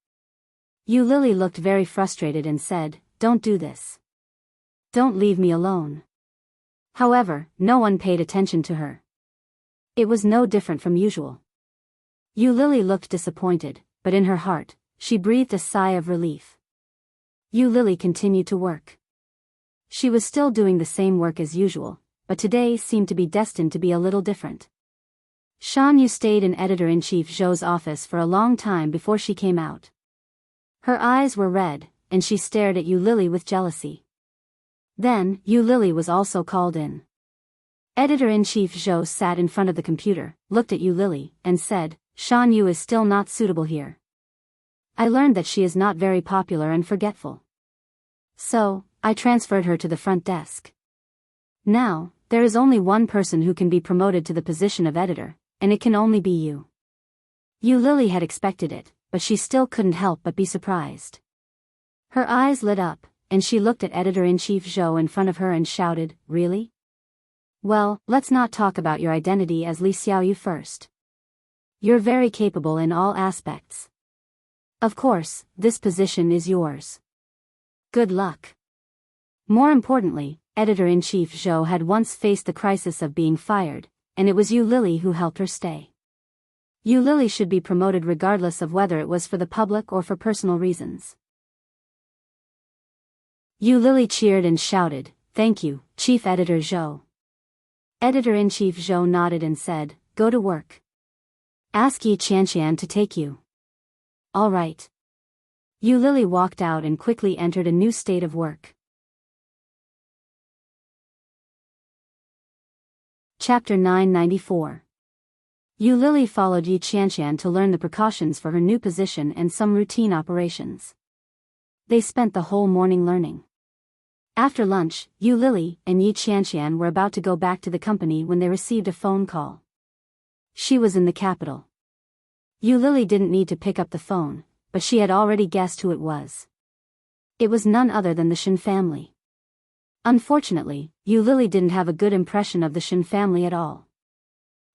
Yu Lily looked very frustrated and said, "Don't do this. Don't leave me alone." However, no one paid attention to her. It was no different from usual. Yu Lily looked disappointed, but in her heart, she breathed a sigh of relief. Yu Lily continued to work. She was still doing the same work as usual, but today seemed to be destined to be a little different. Shan Yu stayed in Editor-in-Chief Zhou's office for a long time before she came out. Her eyes were red, and she stared at Yu Lily with jealousy. Then, Yu Lily was also called in. Editor-in-Chief Zhou sat in front of the computer, looked at Yu Lily, and said, "Shan Yu is still not suitable here. I learned that she is not very popular and forgetful. So, I transferred her to the front desk. Now, there is only one person who can be promoted to the position of editor, and it can only be you." Yu Lily had expected it, but she still couldn't help but be surprised. Her eyes lit up, and she looked at Editor-in-Chief Zhou in front of her and shouted, "Really? Well, let's not talk about your identity as Li Xiaoyu first. You're very capable in all aspects. Of course, this position is yours. Good luck." More importantly, Editor-in-Chief Zhou had once faced the crisis of being fired, and it was Yu Lily who helped her stay. Yu Lily should be promoted regardless of whether it was for the public or for personal reasons. Yu Lily cheered and shouted, "Thank you, Chief Editor Zhou." Editor-in-Chief Zhou nodded and said, "Go to work. Ask Yi Qianqian to take you." "All right." Yu Lily walked out and quickly entered a new state of work. Chapter 994. Yu Lily followed Yi Qianqian to learn the precautions for her new position and some routine operations. They spent the whole morning learning. After lunch, Yu Lily and Yi Qianqian were about to go back to the company when they received a phone call. She was in the capital. Yu Lily didn't need to pick up the phone, but she had already guessed who it was. It was none other than the Shin family. Unfortunately, Yu Lily didn't have a good impression of the Shin family at all.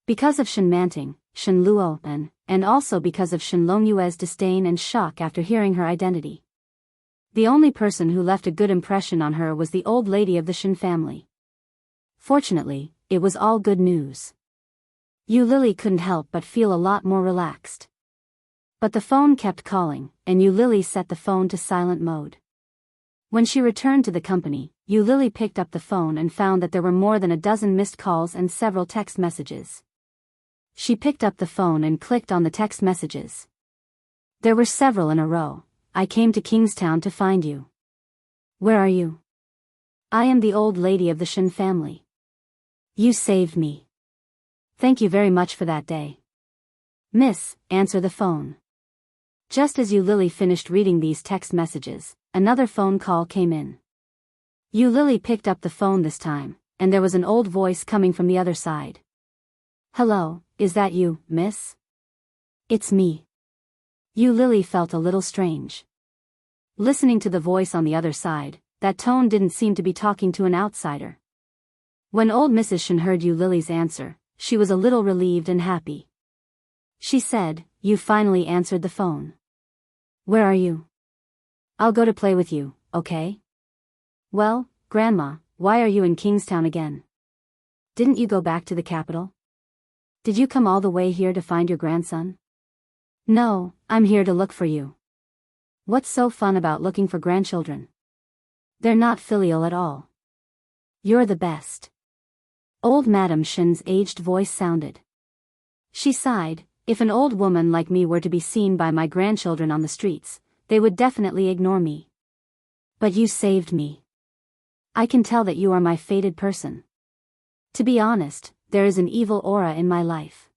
Because of Shin Manting, Shin Luo, and also because of Shin Longyue's disdain and shock after hearing her identity. The only person who left a good impression on her was the old lady of the Shin family. Fortunately, it was all good news. Yu Lily couldn't help but feel a lot more relaxed. But the phone kept calling, and Yu Lily set the phone to silent mode. When she returned to the company, Yu Lily picked up the phone and found that there were more than a dozen missed calls and several text messages. She picked up the phone and clicked on the text messages. There were several in a row. I came to Kingstown to find you. Where are you? I am the old lady of the Shin family. You saved me. Thank you very much for that day. Miss, answer the phone. Just as Yu Lily finished reading these text messages, another phone call came in. Yu Lily picked up the phone this time, and there was an old voice coming from the other side. Hello, is that you, miss? It's me. Yu Lily felt a little strange. Listening to the voice on the other side, that tone didn't seem to be talking to an outsider. When old Mrs. Shin heard Yu Lily's answer, she was a little relieved and happy. She said, You finally answered the phone. Where are you? I'll go to play with you, okay? Well, Grandma, why are you in Kingstown again? Didn't you go back to the capital? Did you come all the way here to find your grandson? No, I'm here to look for you. What's so fun about looking for grandchildren? They're not filial at all. You're the best. Old Madam Shin's aged voice sounded. She sighed. If an old woman like me were to be seen by my grandchildren on the streets, they would definitely ignore me. But you saved me. I can tell that you are my fated person. To be honest, there is an evil aura in my life.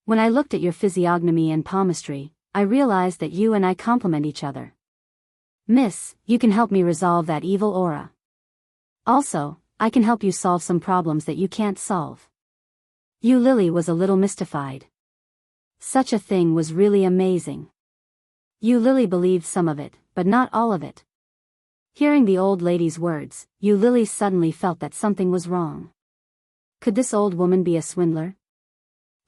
When I looked at your physiognomy and palmistry, I realized that you and I complement each other. Miss, you can help me resolve that evil aura. Also, I can help you solve some problems that you can't solve. Yu Lily was a little mystified. Such a thing was really amazing. Yu Lily believed some of it, but not all of it. Hearing the old lady's words, Yu Lily suddenly felt that something was wrong. Could this old woman be a swindler?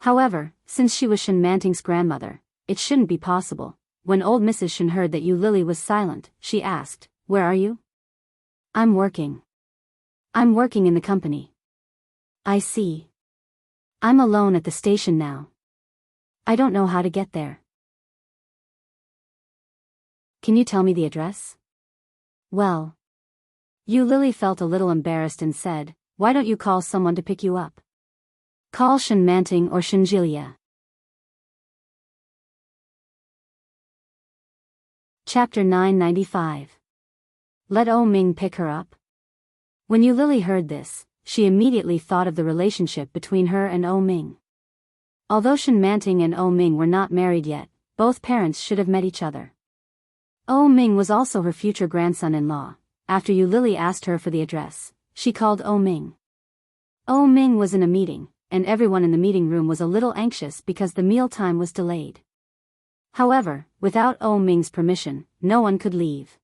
However, since she was Shin Manting's grandmother, it shouldn't be possible. When old Mrs. Shin heard that Yu Lily was silent, she asked, Where are you? I'm working. I'm working in the company. I see. I'm alone at the station now. I don't know how to get there. Can you tell me the address? Well. Yu Lily felt a little embarrassed and said, Why don't you call someone to pick you up? Call Shin Manting or Shin Jilya. Chapter 995. Let O Ming pick her up. When Yu Lily heard this, she immediately thought of the relationship between her and O Ming. Although Shin Manting and O Ming were not married yet, both parents should have met each other. O Ming was also her future grandson-in-law. After Yu Lily asked her for the address, she called O Ming. O Ming was in a meeting, and everyone in the meeting room was a little anxious because the mealtime was delayed. However, without O Ming's permission, no one could leave.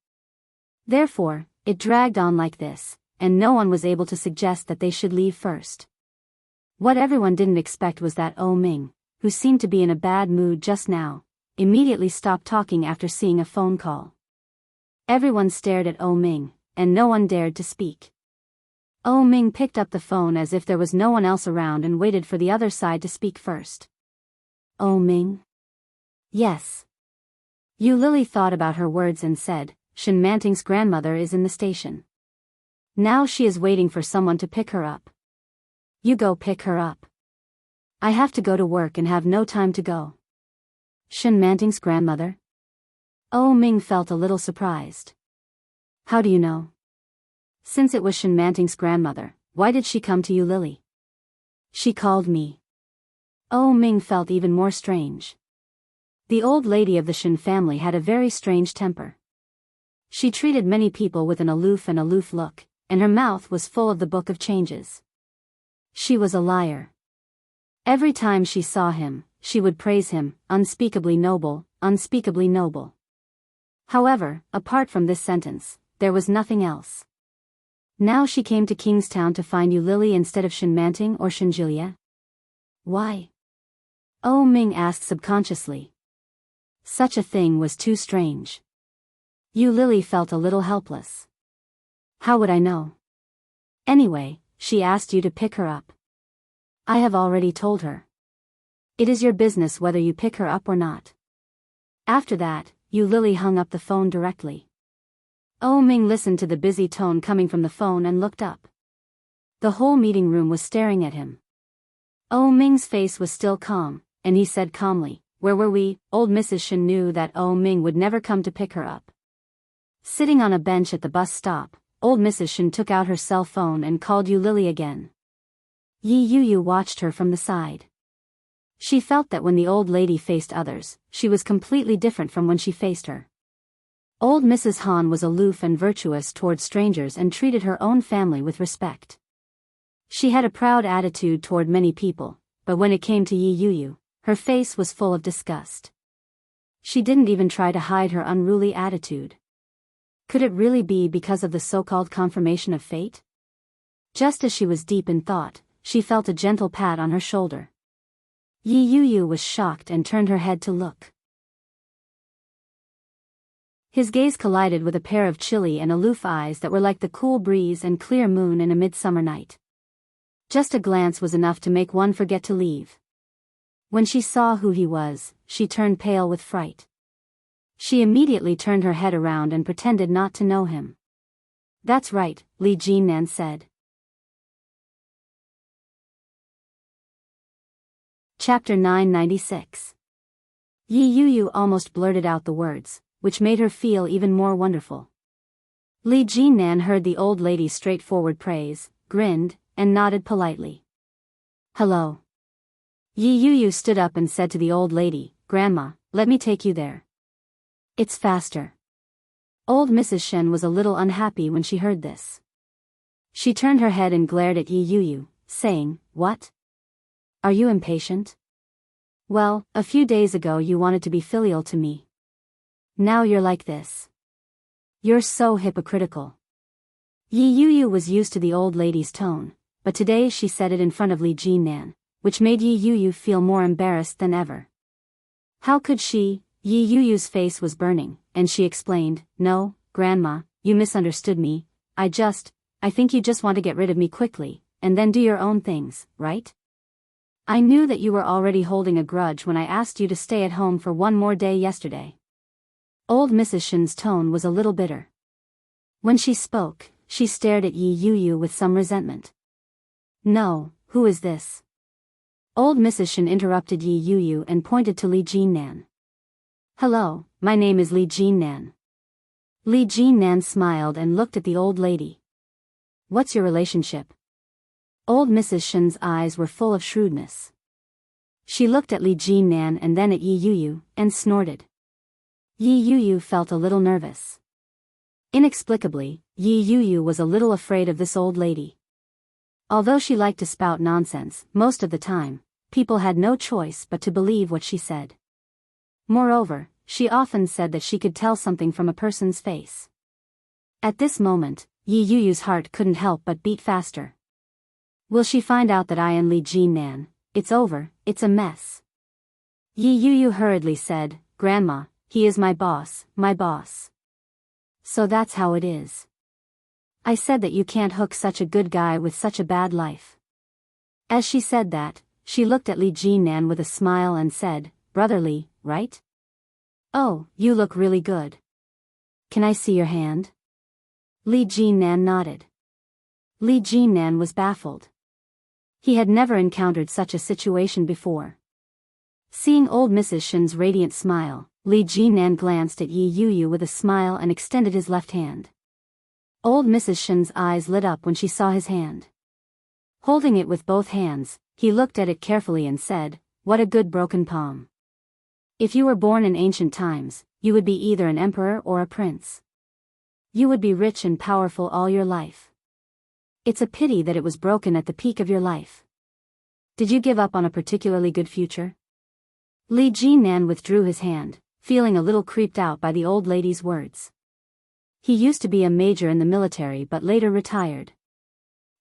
Therefore, it dragged on like this, and no one was able to suggest that they should leave first. What everyone didn't expect was that O Ming, who seemed to be in a bad mood just now, immediately stopped talking after seeing a phone call. Everyone stared at O Ming, and no one dared to speak. O Ming picked up the phone as if there was no one else around and waited for the other side to speak first. O Ming? Yes. Yu Lily thought about her words and said, Shin Manting's grandmother is in the station. Now she is waiting for someone to pick her up. You go pick her up. I have to go to work and have no time to go. Shin Manting's grandmother? O Ming felt a little surprised. How do you know? Since it was Shin Manting's grandmother, why did she come to Yu Lily? She called me. O Ming felt even more strange. The old lady of the Shin family had a very strange temper. She treated many people with an aloof look, and her mouth was full of the book of changes. She was a liar. Every time she saw him, she would praise him, unspeakably noble, unspeakably noble. However, apart from this sentence, there was nothing else. Now she came to Kingstown to find you Lily instead of Shinmanting or Shinjilia? Why? Oh Ming asked subconsciously. Such a thing was too strange. You Lily felt a little helpless. How would I know? Anyway, she asked you to pick her up. I have already told her. It is your business whether you pick her up or not. After that, you Lily hung up the phone directly. Oh Ming listened to the busy tone coming from the phone and looked up. The whole meeting room was staring at him. Oh Ming's face was still calm, and he said calmly, "Where were we?" Old Mrs. Shin knew that Oh Ming would never come to pick her up. Sitting on a bench at the bus stop, old Mrs. Shin took out her cell phone and called you Lily again. Yi Yu watched her from the side. She felt that when the old lady faced others, she was completely different from when she faced her. Old Mrs. Han was aloof and virtuous toward strangers and treated her own family with respect. She had a proud attitude toward many people, but when it came to Yi Yu, her face was full of disgust. She didn't even try to hide her unruly attitude. Could it really be because of the so-called confirmation of fate? Just as she was deep in thought, she felt a gentle pat on her shoulder. Yi Yu was shocked and turned her head to look. His gaze collided with a pair of chilly and aloof eyes that were like the cool breeze and clear moon in a midsummer night. Just a glance was enough to make one forget to leave. When she saw who he was, she turned pale with fright. She immediately turned her head around and pretended not to know him. "That's right," Li Jinnan said. Chapter 996. Yi Yu almost blurted out the words, which made her feel even more wonderful. Li Jinnan heard the old lady's straightforward praise, grinned, and nodded politely. "Hello." Yi Yu stood up and said to the old lady, "Grandma, let me take you there. It's faster." Old Mrs. Shen was a little unhappy when she heard this. She turned her head and glared at Yi Yu, saying, "What? Are you impatient? Well, a few days ago you wanted to be filial to me. Now you're like this. You're so hypocritical." Yi Yu was used to the old lady's tone, but today she said it in front of Li Jinnan, which made Yi Yu feel more embarrassed than ever. How could she? Yi Yu's face was burning, and she explained, "No, Grandma, you misunderstood me. I think you just want to get rid of me quickly, and then do your own things, right? I knew that you were already holding a grudge when I asked you to stay at home for one more day yesterday." Old Mrs. Shin's tone was a little bitter. When she spoke, she stared at Yi Yu with some resentment. "No, who is this?" Old Mrs. Shin interrupted Yi Yu and pointed to Li Jinnan. "Hello, my name is Li Jinnan." Li Jinnan smiled and looked at the old lady. "What's your relationship?" Old Mrs. Shin's eyes were full of shrewdness. She looked at Li Jinnan and then at Yi Yu, and snorted. Yi Yu felt a little nervous. Inexplicably, Yi Yu was a little afraid of this old lady. Although she liked to spout nonsense, most of the time, people had no choice but to believe what she said. Moreover, she often said that she could tell something from a person's face. At this moment, Yi Yu's heart couldn't help but beat faster. Will she find out that I am Li Jinnan? It's over, it's a mess. Yi Yu hurriedly said, "Grandma, he is my boss, my boss. So that's how it is. I said that you can't hook such a good guy with such a bad life." As she said that, she looked at Li Jinnan with a smile and said, "Brotherly, right? Oh, you look really good. Can I see your hand?" Li Jinnan nodded. Li Jinnan was baffled. He had never encountered such a situation before. Seeing old Mrs. Shin's radiant smile, Li Jinnan glanced at Yi Yu with a smile and extended his left hand. Old Mrs. Shin's eyes lit up when she saw his hand. Holding it with both hands, he looked at it carefully and said, "What a good broken palm. If you were born in ancient times, you would be either an emperor or a prince. You would be rich and powerful all your life. It's a pity that it was broken at the peak of your life. Did you give up on a particularly good future?" Li Jinan withdrew his hand, feeling a little creeped out by the old lady's words. He used to be a major in the military but later retired.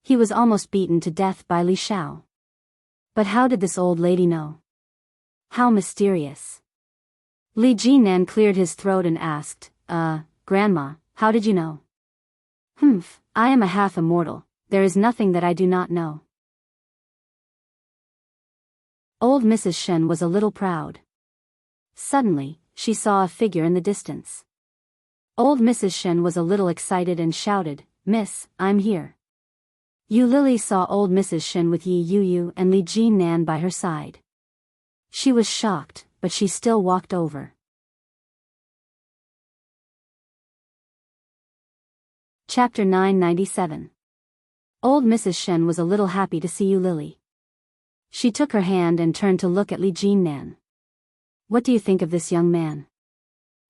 He was almost beaten to death by Li Xiao. But how did this old lady know? How mysterious. Li Jinan cleared his throat and asked, Grandma, how did you know? Humph, I am a half immortal, there is nothing that I do not know. Old Mrs. Shen was a little proud. Suddenly, she saw a figure in the distance. Old Mrs. Shen was a little excited and shouted, Miss, I'm here. Yu Lily saw old Mrs. Shen with Yi Yu and Li Jinan by her side. She was shocked, but she still walked over. Chapter 997. Old Mrs. Shen was a little happy to see Yu Lily. She took her hand and turned to look at Li Jinan. What do you think of this young man?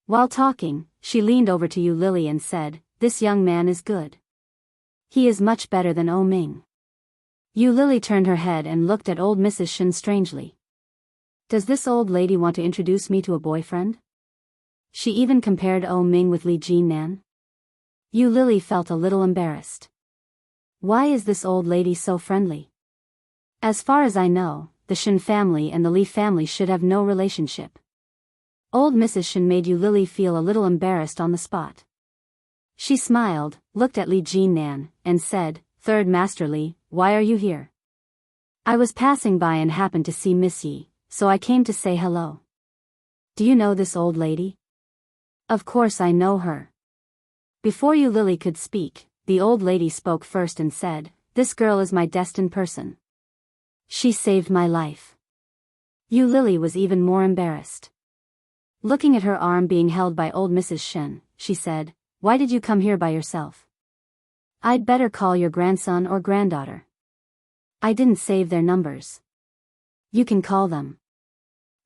While talking, she leaned over to Yu Lily and said, This young man is good. He is much better than O Ming. Yu Lily turned her head and looked at old Mrs. Shen strangely. Does this old lady want to introduce me to a boyfriend? She even compared O Ming with Li Jinan. Yu Lily felt a little embarrassed. Why is this old lady so friendly? As far as I know, the Shen family and the Li family should have no relationship. Old Mrs. Shen made Yu Lily feel a little embarrassed on the spot. She smiled, looked at Li Jinan, and said, Third Master Li, why are you here? I was passing by and happened to see Miss Yi, so I came to say hello. Do you know this old lady? Of course I know her. Before Yu Lily could speak, the old lady spoke first and said, This girl is my destined person. She saved my life. Yu Lily was even more embarrassed. Looking at her arm being held by old Mrs. Shen, she said, Why did you come here by yourself? I'd better call your grandson or granddaughter. I didn't save their numbers. You can call them.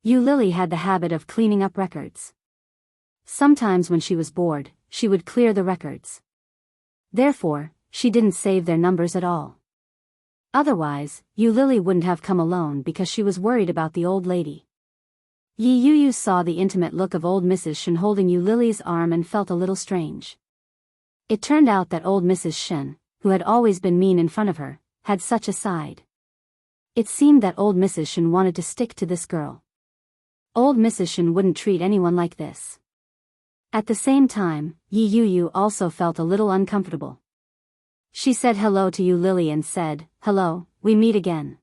Yu Lily had the habit of cleaning up records. Sometimes when she was bored, she would clear the records. Therefore, she didn't save their numbers at all. Otherwise, Yu Lily wouldn't have come alone because she was worried about the old lady. Yi Yu saw the intimate look of old Mrs. Shen holding Yu Lily's arm and felt a little strange. It turned out that old Mrs. Shen, who had always been mean in front of her, had such a side. It seemed that old Mrs. Shen wanted to stick to this girl. Old Mrs. Shen wouldn't treat anyone like this. At the same time, Yi Yu also felt a little uncomfortable. She said hello to Yu Lily and said, Hello, we meet again.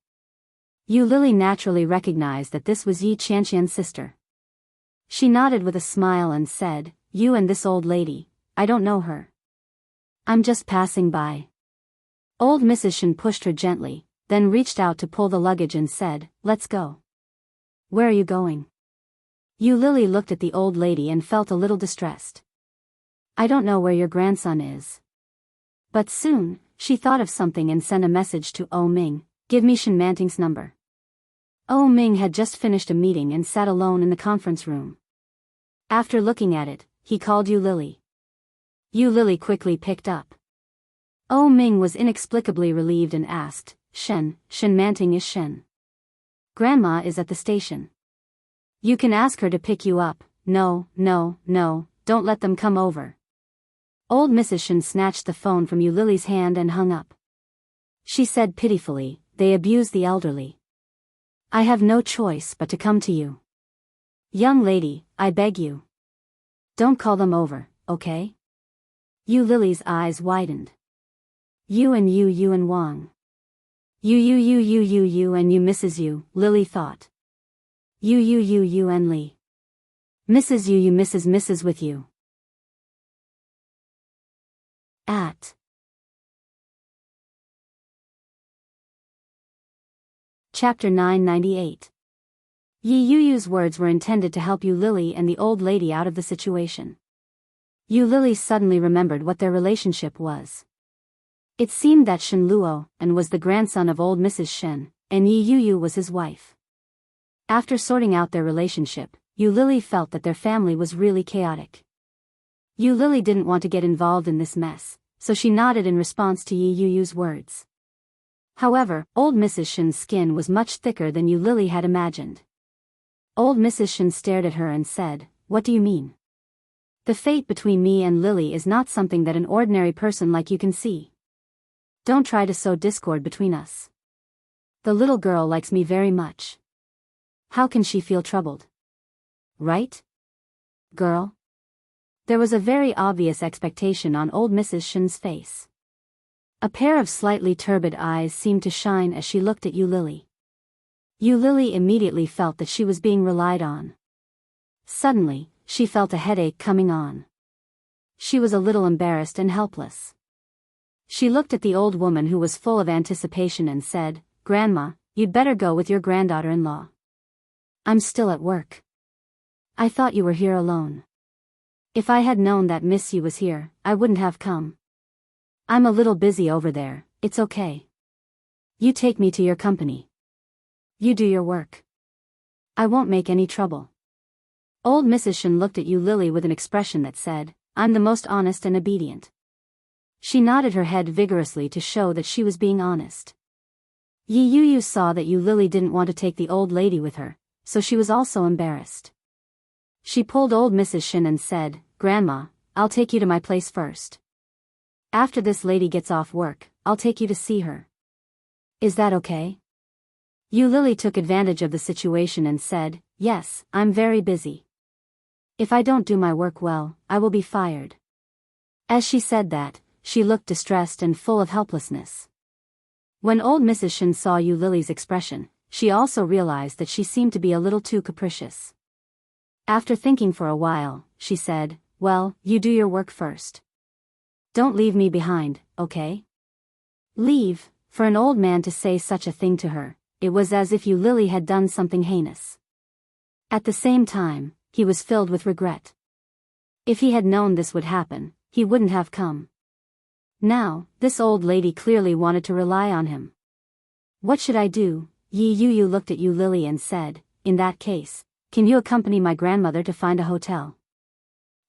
Yu Lily naturally recognized that this was Yi Qianqian's sister. She nodded with a smile and said, You and this old lady, I don't know her. I'm just passing by. Old Mrs. Shen pushed her gently, then reached out to pull the luggage and said, Let's go. Where are you going? Yu Lily looked at the old lady and felt a little distressed. I don't know where your grandson is. But soon, she thought of something and sent a message to O Ming, Give me Shen Manting's number. O Ming had just finished a meeting and sat alone in the conference room. After looking at it, he called Yu Lily. Yu Lily quickly picked up. O Ming was inexplicably relieved and asked, Shen Manting is Shen. Grandma is at the station. You can ask her to pick you up. No, don't let them come over. Old Mrs. Shen snatched the phone from Yu Lily's hand and hung up. She said pitifully, They abuse the elderly. I have no choice but to come to you. Young lady, I beg you. Don't call them over, okay? Yu Lily's eyes widened. You and Wang. You and you Mrs. Yu, Lily thought. You and Li. Mrs. You Mrs. with you. At. Chapter 998. Yi Yu's words were intended to help Yu Lily and the old lady out of the situation. Yu Lily suddenly remembered what their relationship was. It seemed that Shen Luo and was the grandson of old Mrs. Shen, and Yi Yu was his wife. After sorting out their relationship, Yu Lily felt that their family was really chaotic. Yu Lily didn't want to get involved in this mess, so she nodded in response to Yi Yu's words. However, old Mrs. Shen's skin was much thicker than Yu Lily had imagined. Old Mrs. Shen stared at her and said, "What do you mean? The fate between me and Lily is not something that an ordinary person like you can see. Don't try to sow discord between us. The little girl likes me very much. How can she feel troubled? Right? Girl?" There was a very obvious expectation on old Mrs. Shen's face. A pair of slightly turbid eyes seemed to shine as she looked at Yu Lily. Yu Lily immediately felt that she was being relied on. Suddenly, she felt a headache coming on. She was a little embarrassed and helpless. She looked at the old woman who was full of anticipation and said, "Grandma, you'd better go with your granddaughter-in-law. I'm still at work. I thought you were here alone. If I had known that Miss Yu was here, I wouldn't have come. I'm a little busy over there, it's okay. You take me to your company. You do your work. I won't make any trouble." Old Mrs. Shen looked at Yu Lily with an expression that said, "I'm the most honest and obedient." She nodded her head vigorously to show that she was being honest. Yi Yu saw that Yu Lily didn't want to take the old lady with her, so she was also embarrassed. She pulled old Mrs. Shen and said, "Grandma, I'll take you to my place first. After this lady gets off work, I'll take you to see her. Is that okay?" Yu Lily took advantage of the situation and said, "Yes, I'm very busy. If I don't do my work well, I will be fired." As she said that, she looked distressed and full of helplessness. When old Mrs. Shen saw Yu Lily's expression, she also realized that she seemed to be a little too capricious. After thinking for a while, she said, "Well, you do your work first. Don't leave me behind, okay?" Leave? For an old man to say such a thing to her, it was as if Yu Lily had done something heinous. At the same time, he was filled with regret. If he had known this would happen, he wouldn't have come. Now, this old lady clearly wanted to rely on him. "What should I do?" Yi Yu looked at Yu Lily and said, "In that case, can you accompany my grandmother to find a hotel?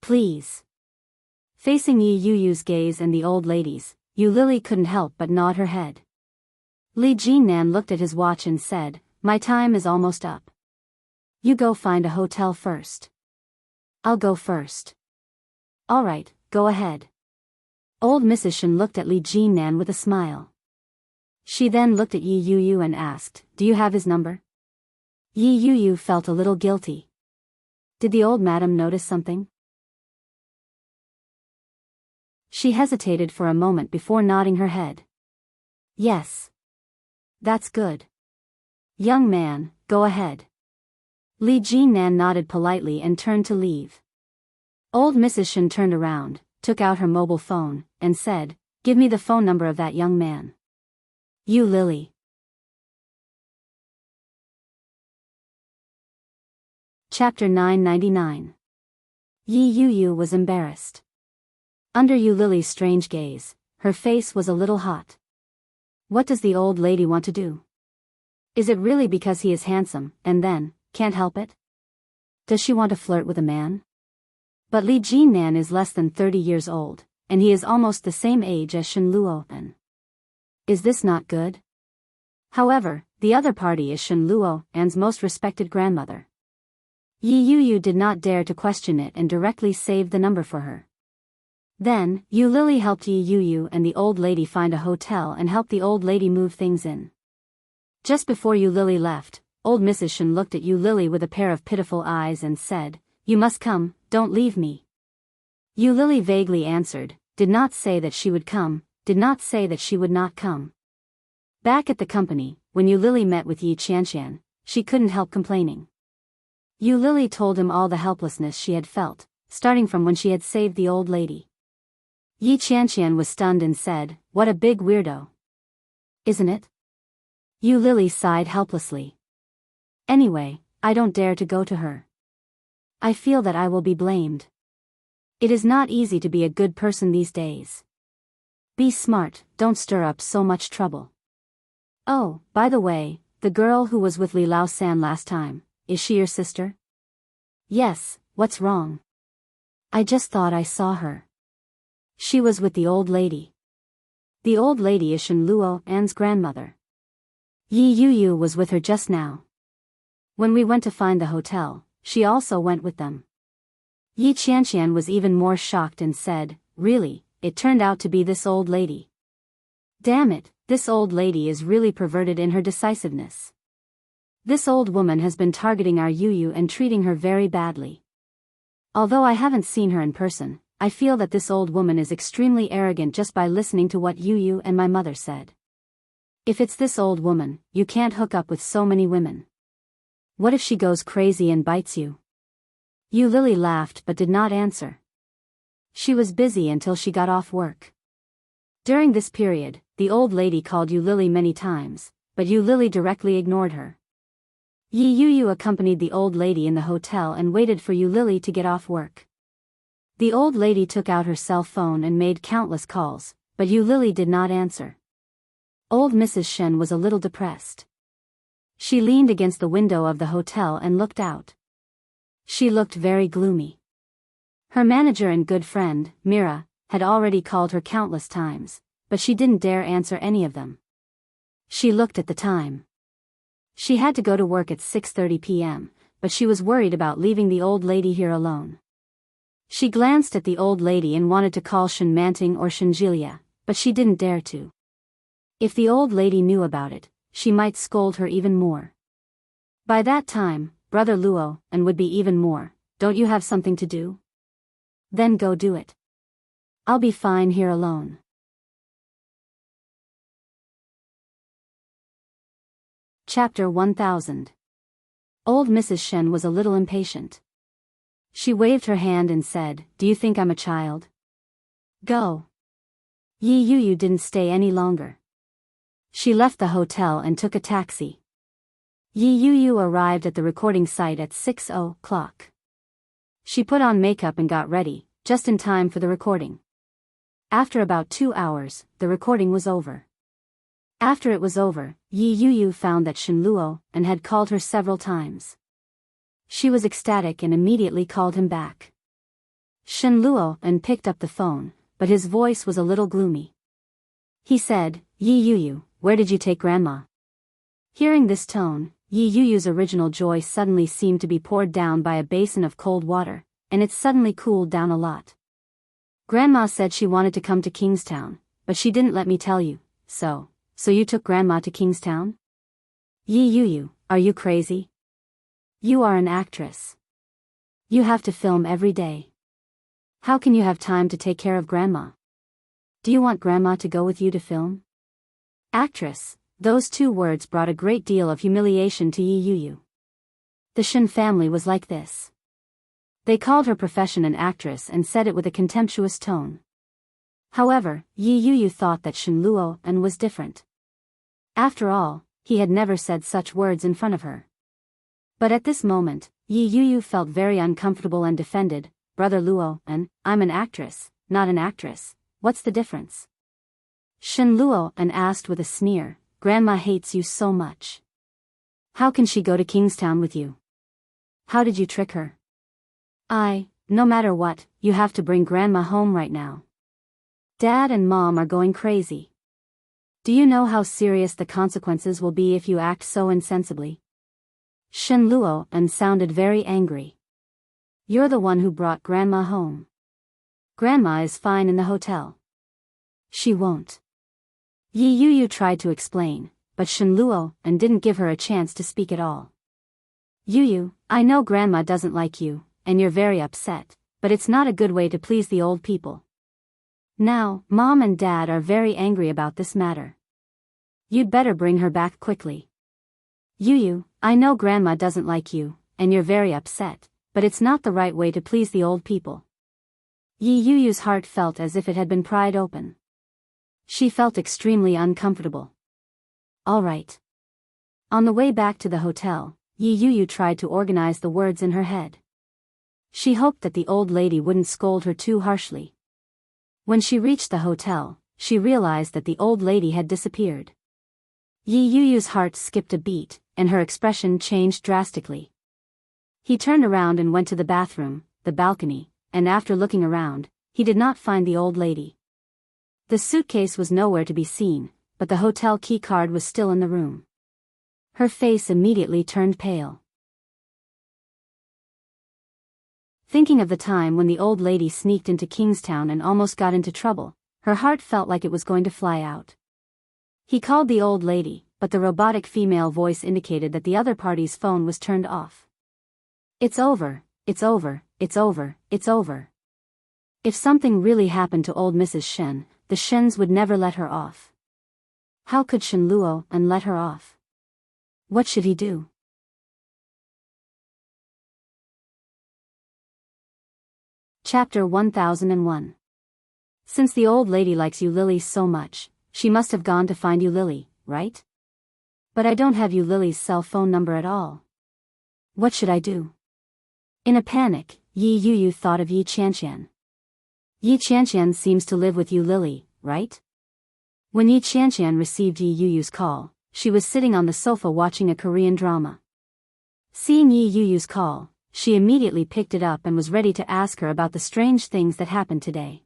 Please." Facing Yi Yu's gaze and the old lady's, Yu Lily couldn't help but nod her head. Li Jinnan looked at his watch and said, "My time is almost up. You go find a hotel first. I'll go first." "All right, go ahead." Old Mrs. Shen looked at Li Jinnan with a smile. She then looked at Yi Yu and asked, "Do you have his number?" Yi Yu felt a little guilty. Did the old madam notice something? She hesitated for a moment before nodding her head. "Yes. That's good. Young man, go ahead." Li Jinnan nodded politely and turned to leave. Old Mrs. Shen turned around, took out her mobile phone, and said, "Give me the phone number of that young man." Yu Lily. Chapter 999. Yi Yu was embarrassed. Under Yu Lily's strange gaze, her face was a little hot. What does the old lady want to do? Is it really because he is handsome, and then, can't help it? Does she want to flirt with a man? But Li Jinnan is less than 30 years old, and he is almost the same age as Shen Luoan. Is this not good? However, the other party is Shen Luoan's most respected grandmother. Yi Yu did not dare to question it and directly saved the number for her. Then, Yu Lily helped Yi Yu and the old lady find a hotel and helped the old lady move things in. Just before Yu Lily left, old Mrs. Shen looked at Yu Lily with a pair of pitiful eyes and said, "You must come, don't leave me." Yu Lily vaguely answered, did not say that she would come, did not say that she would not come. Back at the company, when Yu Lily met with Yi Qianqian, she couldn't help complaining. Yu Lily told him all the helplessness she had felt, starting from when she had saved the old lady. Yi Qianqian was stunned and said, "What a big weirdo. Isn't it?" Yu Lily sighed helplessly. "Anyway, I don't dare to go to her. I feel that I will be blamed. It is not easy to be a good person these days. Be smart, don't stir up so much trouble. Oh, by the way, the girl who was with Li Lao San last time, is she your sister?" "Yes, what's wrong?" "I just thought I saw her. She was with the old lady." "The old lady is Shen Luoan's grandmother. Yi Yu was with her just now." When we went to find the hotel, she also went with them. Yi Qianqian was even more shocked and said, "Really, it turned out to be this old lady. Damn it, this old lady is really perverted in her decisiveness. This old woman has been targeting our Yu and treating her very badly. Although I haven't seen her in person, I feel that this old woman is extremely arrogant just by listening to what Yu and my mother said. If it's this old woman, you can't hook up with so many women. What if she goes crazy and bites you?" Yu Lily laughed but did not answer. She was busy until she got off work. During this period, the old lady called Yu Lily many times, but Yu Lily directly ignored her. Yi Yu accompanied the old lady in the hotel and waited for Yu Lily to get off work. The old lady took out her cell phone and made countless calls, but Yu Lily did not answer. Old Mrs. Shen was a little depressed. She leaned against the window of the hotel and looked out. She looked very gloomy. Her manager and good friend, Mira, had already called her countless times, but she didn't dare answer any of them. She looked at the time. She had to go to work at 6:30 p.m., but she was worried about leaving the old lady here alone. She glanced at the old lady and wanted to call Shen Manting or Shen Jilia, but she didn't dare to. If the old lady knew about it, she might scold her even more. By that time, Brother Luo, and would be even more, "Don't you have something to do? Then go do it. I'll be fine here alone." Chapter 1000. Old Mrs. Shen was a little impatient. She waved her hand and said, "Do you think I'm a child? Go." Yi Yu didn't stay any longer. She left the hotel and took a taxi. Yi Yu arrived at the recording site at 6:00. She put on makeup and got ready, just in time for the recording. After about 2 hours, the recording was over. After it was over, Yi Yu found that Shen Luo and had called her several times. She was ecstatic and immediately called him back. Shen Luo and picked up the phone, but his voice was a little gloomy. He said, "Yi Yu, where did you take Grandma?" Hearing this tone, Yi Yu's original joy suddenly seemed to be poured down by a basin of cold water, and it suddenly cooled down a lot. "Grandma said she wanted to come to Kingstown, but she didn't let me tell you, so you took Grandma to Kingstown? Yi Yu, are you crazy? You are an actress. You have to film every day. How can you have time to take care of Grandma? Do you want Grandma to go with you to film?" Actress, those two words brought a great deal of humiliation to Yi Yu. The Shen family was like this. They called her profession an actress and said it with a contemptuous tone. However, Yi Yu thought that Shen Luo and was different. After all, he had never said such words in front of her. But at this moment, Yi Yu felt very uncomfortable and defended. "Brother Luo, and I'm an actress, not an actress. What's the difference?" Shen Luo and asked with a sneer, "Grandma hates you so much. How can she go to Kingstown with you? How did you trick her?" No matter what, you have to bring Grandma home right now. Dad and Mom are going crazy. Do you know how serious the consequences will be if you act so insensibly?" Shen Luo and sounded very angry. "You're the one who brought Grandma home. Grandma is fine in the hotel. She won't." Yi Yu tried to explain, but Shen Luo and didn't give her a chance to speak at all. "Yu, I know Grandma doesn't like you, and you're very upset, but it's not a good way to please the old people. Now, Mom and Dad are very angry about this matter. You'd better bring her back quickly. Yu, I know Grandma doesn't like you, and you're very upset, but it's not the right way to please the old people." Yi Yu's heart felt as if it had been pried open. She felt extremely uncomfortable. All right. On the way back to the hotel, Yi Yu tried to organize the words in her head. She hoped that the old lady wouldn't scold her too harshly. When she reached the hotel, she realized that the old lady had disappeared. Yi Yu's heart skipped a beat, and her expression changed drastically. He turned around and went to the bathroom, the balcony, and after looking around, he did not find the old lady. The suitcase was nowhere to be seen, but the hotel key card was still in the room. Her face immediately turned pale. Thinking of the time when the old lady sneaked into Kingstown and almost got into trouble, her heart felt like it was going to fly out. He called the old lady, but the robotic female voice indicated that the other party's phone was turned off. It's over, it's over, it's over, it's over. If something really happened to old Mrs. Shen, the Shens would never let her off. How could Shen Luo and let her off? What should he do? Chapter 1001. Since the old lady likes you Lily so much, she must have gone to find you Lily, right? But I don't have you Lily's cell phone number at all. What should I do? In a panic, Yi Yuyu thought of Yi Qianqian. Yi Qianqian seems to live with you Lily, right? When Yi Qianqian received Yi Yuyu's call, she was sitting on the sofa watching a Korean drama. Seeing Yi Yuyu's call, she immediately picked it up and was ready to ask her about the strange things that happened today.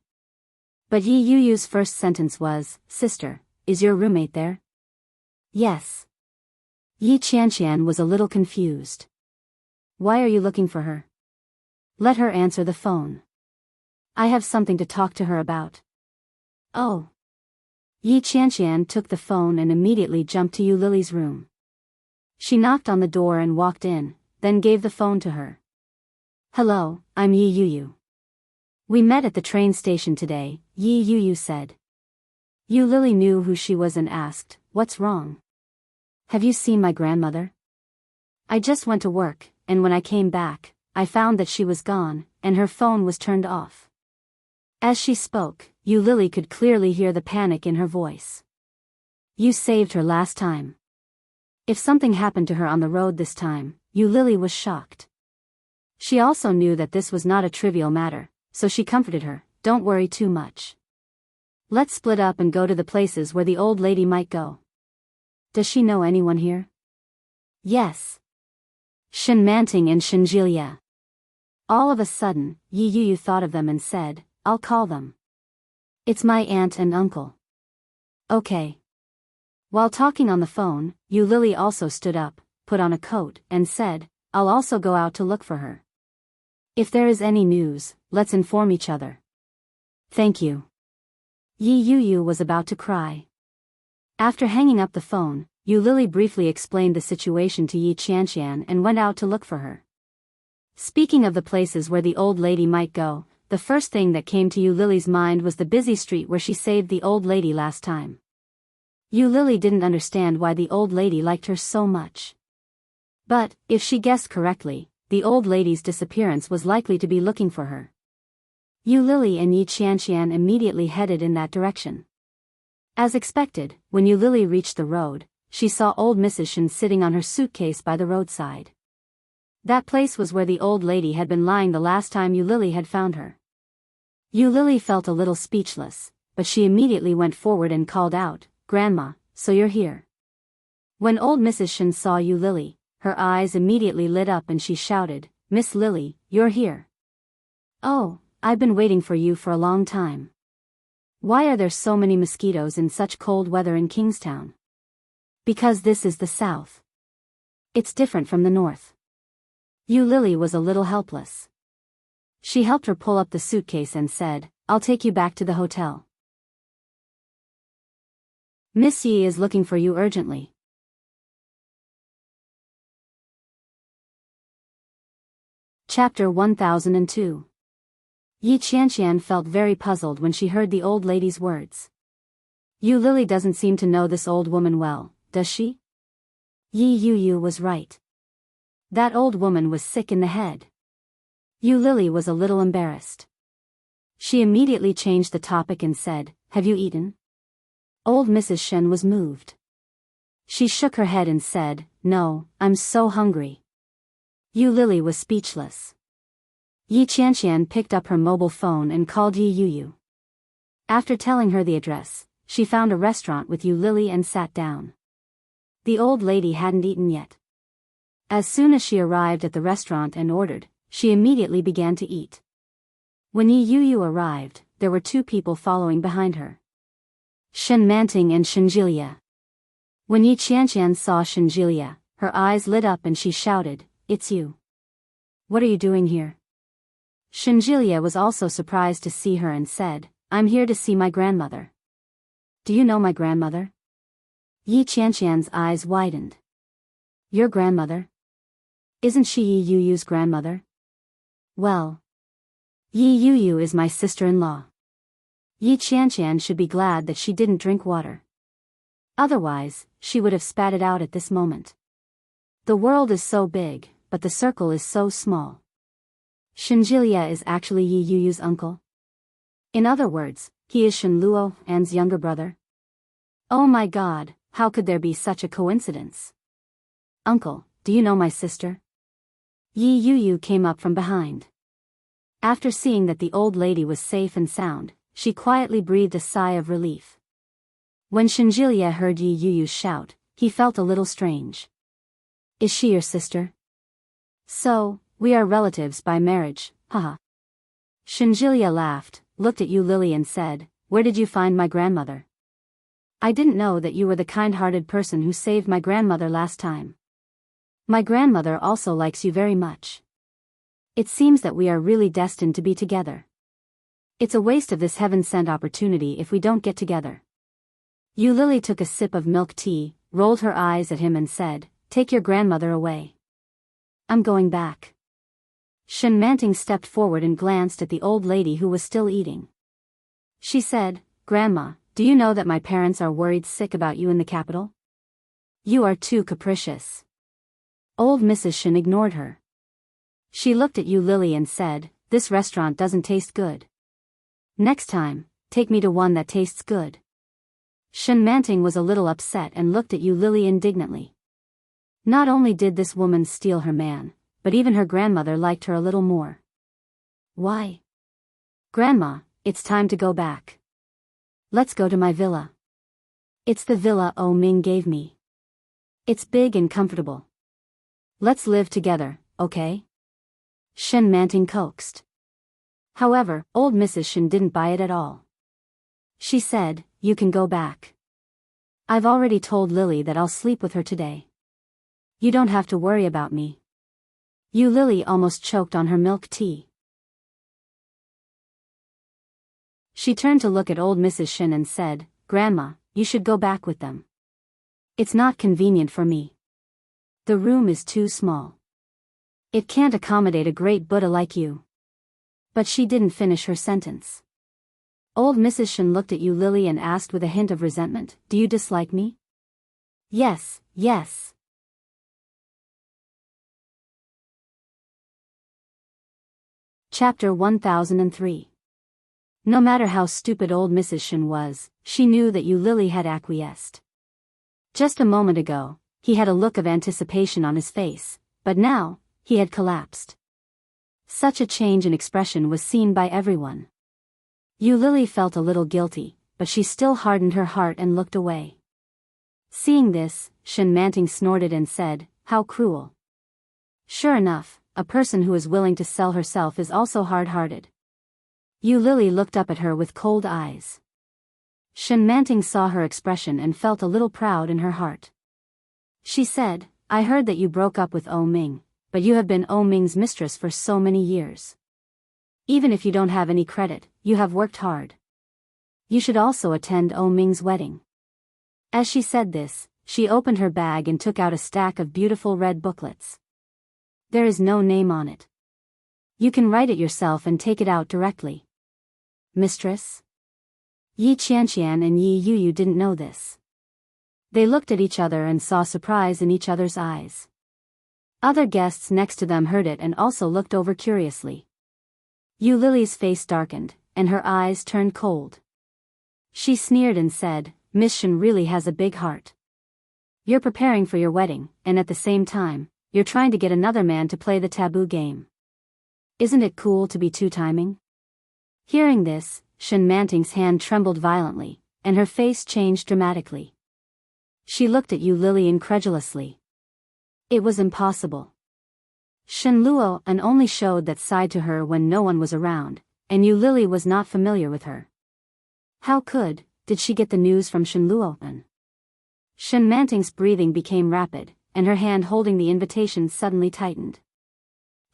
But Yi Yuyu's first sentence was, "Sister, is your roommate there?" "Yes." Yi Qianqian was a little confused. "Why are you looking for her?" "Let her answer the phone. I have something to talk to her about." "Oh." Yi Qianqian took the phone and immediately jumped to Yu Lily's room. She knocked on the door and walked in, then gave the phone to her. "Hello, I'm Yi Yuyu. We met at the train station today," Yi Yuyu said. Yu Lily knew who she was and asked, "What's wrong? Have you seen my grandmother?" "I just went to work, and when I came back, I found that she was gone, and her phone was turned off." As she spoke, Yu Lily could clearly hear the panic in her voice. "You saved her last time. If something happened to her on the road this time," Yu Lily was shocked. She also knew that this was not a trivial matter, so she comforted her, "Don't worry too much. Let's split up and go to the places where the old lady might go." "Does she know anyone here?" "Yes. Shen Manting and Shen Jilia." All of a sudden, Yi Yuyu thought of them and said, "I'll call them. It's my aunt and uncle." "Okay." While talking on the phone, Yu Lily also stood up, put on a coat, and said, "I'll also go out to look for her. If there is any news, let's inform each other." "Thank you." Yi Yuyu was about to cry. After hanging up the phone, Yu Lily briefly explained the situation to Yi Qianqian and went out to look for her. Speaking of the places where the old lady might go, the first thing that came to Yu Lily's mind was the busy street where she saved the old lady last time. Yu Lily didn't understand why the old lady liked her so much. But, if she guessed correctly, the old lady's disappearance was likely to be looking for her. Yu Lily and Yi Qianqian immediately headed in that direction. As expected, when Yu Lily reached the road, she saw old Mrs. Shen sitting on her suitcase by the roadside. That place was where the old lady had been lying the last time Yu Lily had found her. Yu Lily felt a little speechless, but she immediately went forward and called out, "Grandma, so you're here." When old Mrs. Shen saw Yu Lily, her eyes immediately lit up and she shouted, "Miss Lily, you're here. Oh, I've been waiting for you for a long time. Why are there so many mosquitoes in such cold weather in Kingstown?" "Because this is the south. It's different from the north." Yu Lily was a little helpless. She helped her pull up the suitcase and said, "I'll take you back to the hotel. Miss Yi is looking for you urgently." Chapter 1002. Yi Qianqian felt very puzzled when she heard the old lady's words. Yu Lily doesn't seem to know this old woman well, does she? Yi Yuyu was right. That old woman was sick in the head. Yu Lily was a little embarrassed. She immediately changed the topic and said, "Have you eaten?" Old Mrs. Shen was moved. She shook her head and said, "No, I'm so hungry." Yu Lily was speechless. Yi Qianqian picked up her mobile phone and called Yi Yuyu. After telling her the address, she found a restaurant with Yu Lily and sat down. The old lady hadn't eaten yet. As soon as she arrived at the restaurant and ordered, she immediately began to eat. When Yi Yuyu arrived, there were two people following behind her. Shen Manting and Shen Jilia. When Yi Qianqian saw Shen Jilia, her eyes lit up and she shouted, "It's you. What are you doing here?" Shinjilia was also surprised to see her and said, I'm here to see my grandmother. Do you know my grandmother? Yi Qianqian's eyes widened. Your grandmother? Isn't she Yi Yuyu's grandmother? Well, Yi Yuyu is my sister-in-law. Yi Qianqian should be glad that she didn't drink water. Otherwise, she would have spat it out at this moment. The world is so big, but the circle is so small. Shinjilia is actually Yi Yuyu's uncle. In other words, he is Shenluo An's younger brother. Oh my god, how could there be such a coincidence? Uncle, do you know my sister? Yi Yuyu came up from behind. After seeing that the old lady was safe and sound, she quietly breathed a sigh of relief. When Shinjilia heard Yi Yuyu shout, he felt a little strange. Is she your sister? So, we are relatives by marriage, haha. Shinjilia laughed, looked at Yu Lily and said, Where did you find my grandmother? I didn't know that you were the kind-hearted person who saved my grandmother last time. My grandmother also likes you very much. It seems that we are really destined to be together. It's a waste of this heaven-sent opportunity if we don't get together. Yu Lily took a sip of milk tea, rolled her eyes at him and said, Take your grandmother away. I'm going back. Shen Manting stepped forward and glanced at the old lady who was still eating. She said, Grandma, do you know that my parents are worried sick about you in the capital? You are too capricious. Old Mrs. Shen ignored her. She looked at Yu Lily and said, This restaurant doesn't taste good. Next time, take me to one that tastes good. Shen Manting was a little upset and looked at Yu Lily indignantly. Not only did this woman steal her man, but even her grandmother liked her a little more. Why? Grandma, it's time to go back. Let's go to my villa. It's the villa O Ming gave me. It's big and comfortable. Let's live together, okay? Shen Manting coaxed. However, old Mrs. Shen didn't buy it at all. She said, You can go back. I've already told Lily that I'll sleep with her today. You don't have to worry about me. Yu Lily almost choked on her milk tea. She turned to look at old Mrs. Shen and said, Grandma, you should go back with them. It's not convenient for me. The room is too small. It can't accommodate a great Buddha like you. But she didn't finish her sentence. Old Mrs. Shen looked at Yu Lily and asked with a hint of resentment, Do you dislike me? Yes, yes. Chapter 1003. No matter how stupid old Mrs. Shen was, she knew that Yu Lily had acquiesced. Just a moment ago, he had a look of anticipation on his face, but now, he had collapsed. Such a change in expression was seen by everyone. Yu Lily felt a little guilty, but she still hardened her heart and looked away. Seeing this, Shen Manting snorted and said, How cruel. Sure enough, a person who is willing to sell herself is also hard-hearted. Yu Lily looked up at her with cold eyes. Shen Manting saw her expression and felt a little proud in her heart. She said, I heard that you broke up with O Ming, but you have been O Ming's mistress for so many years. Even if you don't have any credit, you have worked hard. You should also attend O Ming's wedding. As she said this, she opened her bag and took out a stack of beautiful red booklets. There is no name on it. You can write it yourself and take it out directly. Mistress? Yi Qianqian and Yi Yuyu didn't know this. They looked at each other and saw surprise in each other's eyes. Other guests next to them heard it and also looked over curiously. Yu Lily's face darkened, and her eyes turned cold. She sneered and said, Miss Shen really has a big heart. You're preparing for your wedding, and at the same time, you're trying to get another man to play the taboo game. Isn't it cool to be two-timing? Hearing this, Shen Manting's hand trembled violently, and her face changed dramatically. She looked at Yu Lily incredulously. It was impossible. Shen Luo and only showed that side to her when no one was around, and Yu Lily was not familiar with her. How did she get the news from Shen Luo? Shen Manting's breathing became rapid, and her hand holding the invitation suddenly tightened.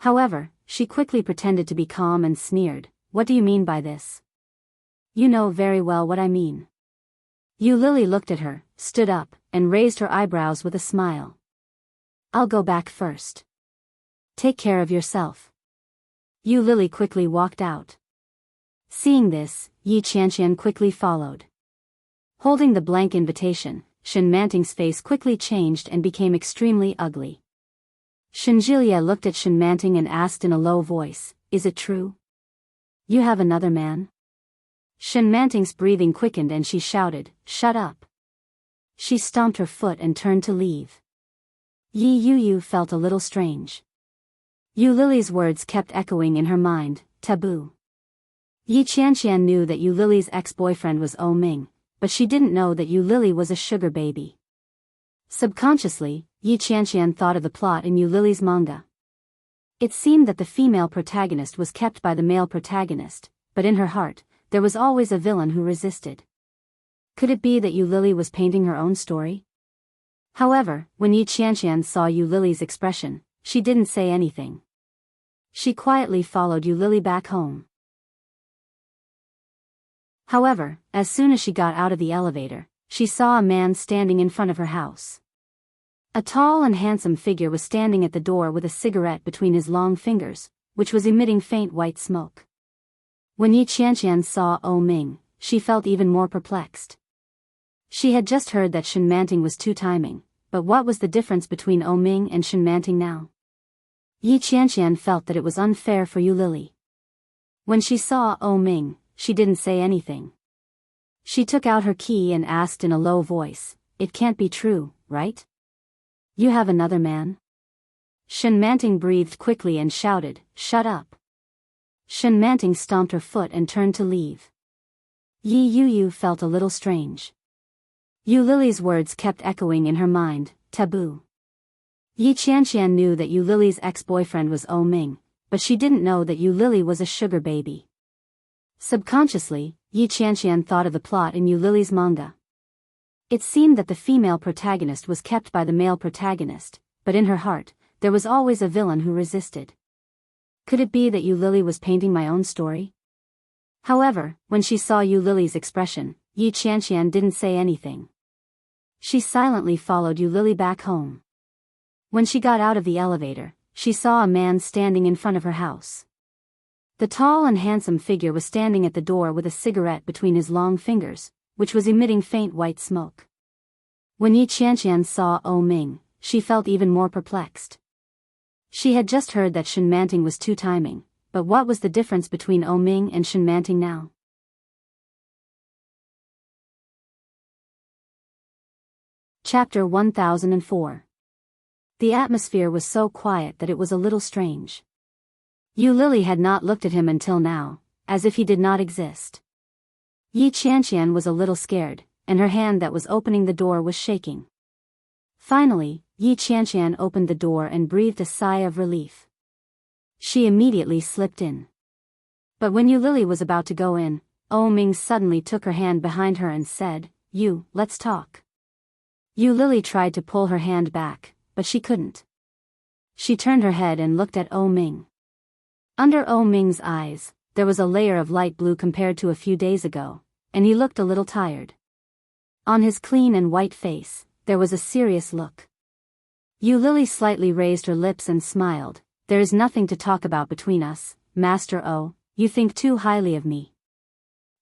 However, she quickly pretended to be calm and sneered, "What do you mean by this?" "You know very well what I mean." Yu Lily looked at her, stood up, and raised her eyebrows with a smile. "I'll go back first. Take care of yourself." Yu Lily quickly walked out. Seeing this, Yi Qianqian quickly followed. Holding the blank invitation, Shen Manting's face quickly changed and became extremely ugly. Shen Jilie looked at Shen Manting and asked in a low voice, "Is it true? You have another man?" Shen Manting's breathing quickened and she shouted, "Shut up." She stomped her foot and turned to leave. Yi Yu felt a little strange. Yu Lily's words kept echoing in her mind, taboo. Yi Qianqian knew that Yu Lily's ex-boyfriend was O Ming, but she didn't know that Yu Lily was a sugar baby. Subconsciously, Yi Qianqian thought of the plot in Yu Lily's manga. It seemed that the female protagonist was kept by the male protagonist, but in her heart, there was always a villain who resisted. Could it be that Yu Lily was painting her own story? However, when Yi Qianqian saw Yu Lily's expression, she didn't say anything. She quietly followed Yu Lily back home. However, as soon as she got out of the elevator, she saw a man standing in front of her house. A tall and handsome figure was standing at the door with a cigarette between his long fingers, which was emitting faint white smoke. When Yi Qianqian saw O Ming, she felt even more perplexed. She had just heard that Shen Manting was two-timing, but what was the difference between O Ming and Shen Manting now? Yi Qianqian felt that it was unfair for Yu Lily. When she saw O Ming, she didn't say anything. She took out her key and asked in a low voice, "It can't be true, right? You have another man?" Shen Manting breathed quickly and shouted, "Shut up." Shen Manting stomped her foot and turned to leave. Yi Yu felt a little strange. Yu Lily's words kept echoing in her mind, taboo. Yi Qianqian knew that Yu Lily's ex-boyfriend was O Ming, but she didn't know that Yu Lily was a sugar baby. Subconsciously, Yi Qianqian thought of the plot in Yu Lily's manga. It seemed that the female protagonist was kept by the male protagonist, but in her heart, there was always a villain who resisted. Could it be that Yu Lily was painting my own story? However, when she saw Yu Lily's expression, Yi Qianqian didn't say anything. She silently followed Yu Lily back home. When she got out of the elevator, she saw a man standing in front of her house. The tall and handsome figure was standing at the door with a cigarette between his long fingers, which was emitting faint white smoke. When Yi Qianqian saw O Ming, she felt even more perplexed. She had just heard that Shen Manting was two-timing, but what was the difference between O Ming and Shen Manting now? Chapter 1004. The atmosphere was so quiet that it was a little strange. Yu Lily had not looked at him until now, as if he did not exist. Yi Qianqian was a little scared, and her hand that was opening the door was shaking. Finally, Yi Qianqian opened the door and breathed a sigh of relief. She immediately slipped in. But when Yu Lily was about to go in, O Ming suddenly took her hand behind her and said, Let's talk." Yu Lily tried to pull her hand back, but she couldn't. She turned her head and looked at O Ming. Under O Ming's eyes, there was a layer of light blue compared to a few days ago, and he looked a little tired. On his clean and white face, there was a serious look. Yu Lily slightly raised her lips and smiled. "There is nothing to talk about between us, Master O, you think too highly of me."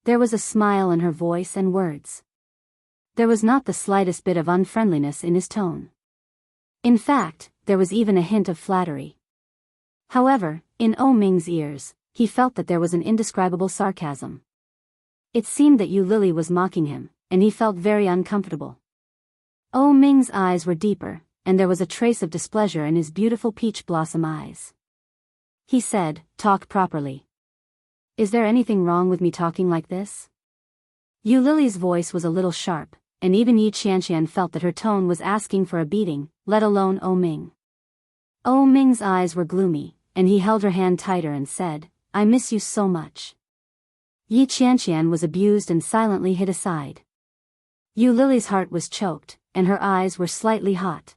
There was a smile in her voice and words. There was not the slightest bit of unfriendliness in his tone. In fact, there was even a hint of flattery. However, in O Ming's ears, he felt that there was an indescribable sarcasm. It seemed that Yu Lily was mocking him, and he felt very uncomfortable. O Ming's eyes were deeper, and there was a trace of displeasure in his beautiful peach blossom eyes. He said, "Talk properly. Is there anything wrong with me talking like this?" Yu Lily's voice was a little sharp, and even Yi Qianqian felt that her tone was asking for a beating, let alone O Ming. O Ming's eyes were gloomy, and he held her hand tighter and said, "I miss you so much." Yi Qianqian was abused and silently hid aside. Yu Lily's heart was choked, and her eyes were slightly hot.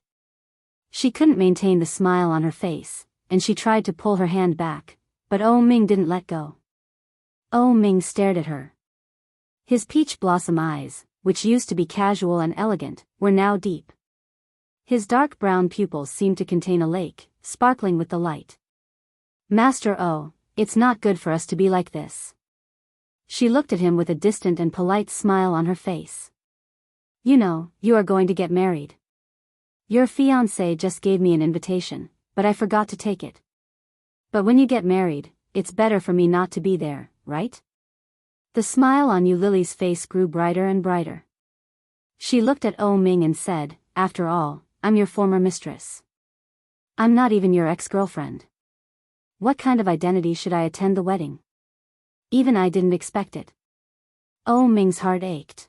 She couldn't maintain the smile on her face, and she tried to pull her hand back, but Oh Ming didn't let go. Oh Ming stared at her. His peach blossom eyes, which used to be casual and elegant, were now deep. His dark brown pupils seemed to contain a lake, sparkling with the light. Master Oh, it's not good for us to be like this. She looked at him with a distant and polite smile on her face. You know, you are going to get married. Your fiancé just gave me an invitation, but I forgot to take it. But when you get married, it's better for me not to be there, right? The smile on Yu Lily's face grew brighter and brighter. She looked at Oh Ming and said, after all, I'm your former mistress. I'm not even your ex-girlfriend. What kind of identity should I attend the wedding? Even I didn't expect it. Oh Ming's heart ached.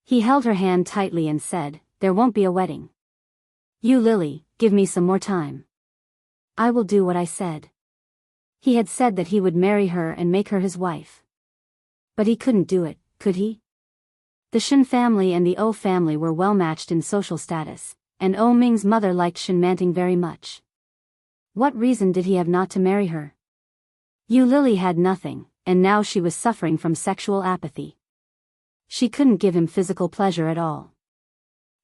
He held her hand tightly and said, there won't be a wedding. You Lily, give me some more time. I will do what I said. He had said that he would marry her and make her his wife. But he couldn't do it, could he? The Shen family and the O family were well matched in social status, and Oh Ming's mother liked Shen Manting very much. What reason did he have not to marry her? Yu Lily had nothing, and now she was suffering from sexual apathy. She couldn't give him physical pleasure at all.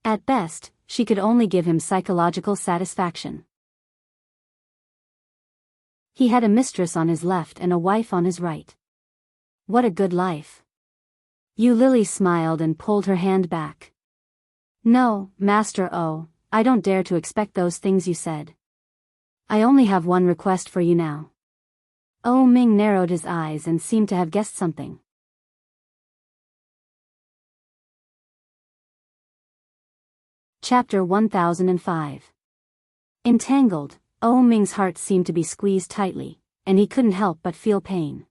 At best, she could only give him psychological satisfaction. He had a mistress on his left and a wife on his right. What a good life. Yu Lily smiled and pulled her hand back. No, Master O, I don't dare to expect those things you said. I only have one request for you now. Oh Ming narrowed his eyes and seemed to have guessed something. Chapter 1005. Entangled, Oh Ming's heart seemed to be squeezed tightly, and he couldn't help but feel pain.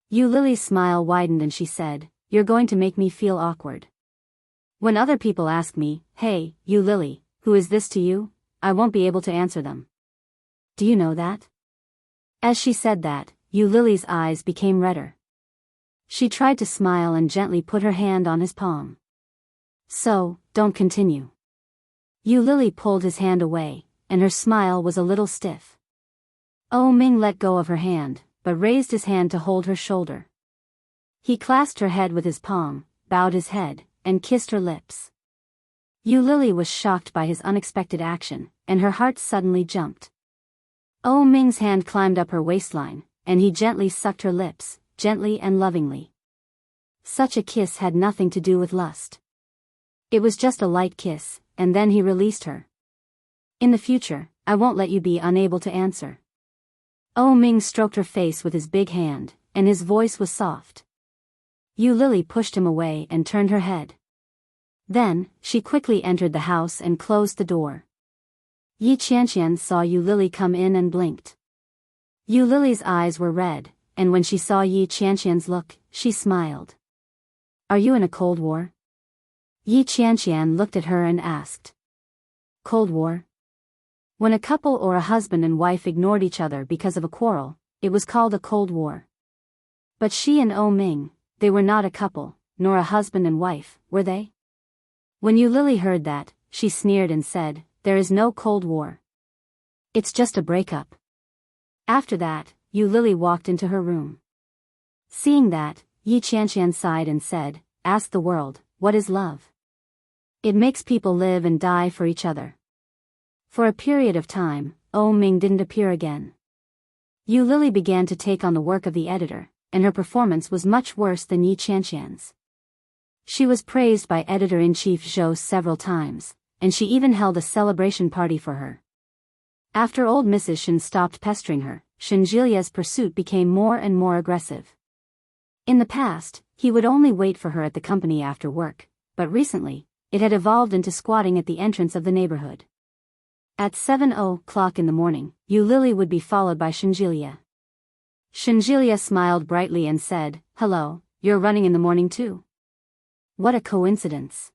Yu Lily's smile widened and she said, you're going to make me feel awkward. When other people ask me, hey, Yu Lily, who is this to you? I won't be able to answer them. Do you know that? As she said that, Yu Lily's eyes became redder. She tried to smile and gently put her hand on his palm. So, don't continue. Yu Lily pulled his hand away, and her smile was a little stiff. Oh Ming let go of her hand, but raised his hand to hold her shoulder. He clasped her head with his palm, bowed his head, and kissed her lips. Yu Lily was shocked by his unexpected action, and her heart suddenly jumped. Oh Ming's hand climbed up her waistline, and he gently sucked her lips, gently and lovingly. Such a kiss had nothing to do with lust. It was just a light kiss, and then he released her. In the future, I won't let you be unable to answer. Oh Ming stroked her face with his big hand, and his voice was soft. Yu Lily pushed him away and turned her head. Then, she quickly entered the house and closed the door. Yi Qianqian saw Yu Lily come in and blinked. Yu Lily's eyes were red, and when she saw Yi Qianqian's look, she smiled. Are you in a cold war? Yi Qianqian looked at her and asked. Cold war? When a couple or a husband and wife ignored each other because of a quarrel, it was called a cold war. But she and Oh Ming, they were not a couple, nor a husband and wife, were they? When Yu Lily heard that, she sneered and said, there is no cold war. It's just a breakup. After that, Yu Lily walked into her room. Seeing that, Yi Qianqian sighed and said, ask the world, what is love? It makes people live and die for each other. For a period of time, Oh Ming didn't appear again. Yu Lily began to take on the work of the editor, and her performance was much worse than Yi Qianqian's. She was praised by editor-in-chief Zhou several times, and she even held a celebration party for her. After old Mrs. Shen stopped pestering her, Shen Jilia's pursuit became more and more aggressive. In the past, he would only wait for her at the company after work, but recently, it had evolved into squatting at the entrance of the neighborhood. At 7:00 in the morning, Yu Lily would be followed by Shen Jilia. Shen Jilia smiled brightly and said, hello, you're running in the morning too? What a coincidence.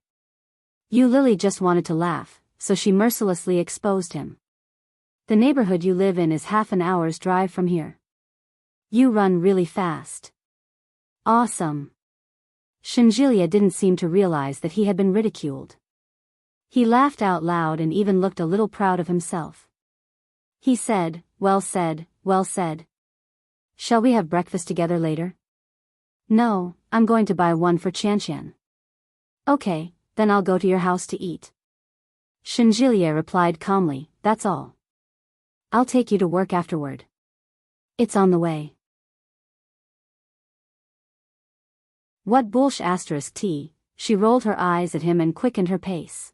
Yu Lily just wanted to laugh, so she mercilessly exposed him. The neighborhood you live in is half an hour's drive from here. You run really fast. Awesome. Shinjilia didn't seem to realize that he had been ridiculed. He laughed out loud and even looked a little proud of himself. He said, well said, well said. Shall we have breakfast together later? No, I'm going to buy one for Qianqian. Okay, then I'll go to your house to eat. Shenjilie replied calmly, that's all. I'll take you to work afterward. It's on the way. What bullsh asterisk t, she rolled her eyes at him and quickened her pace.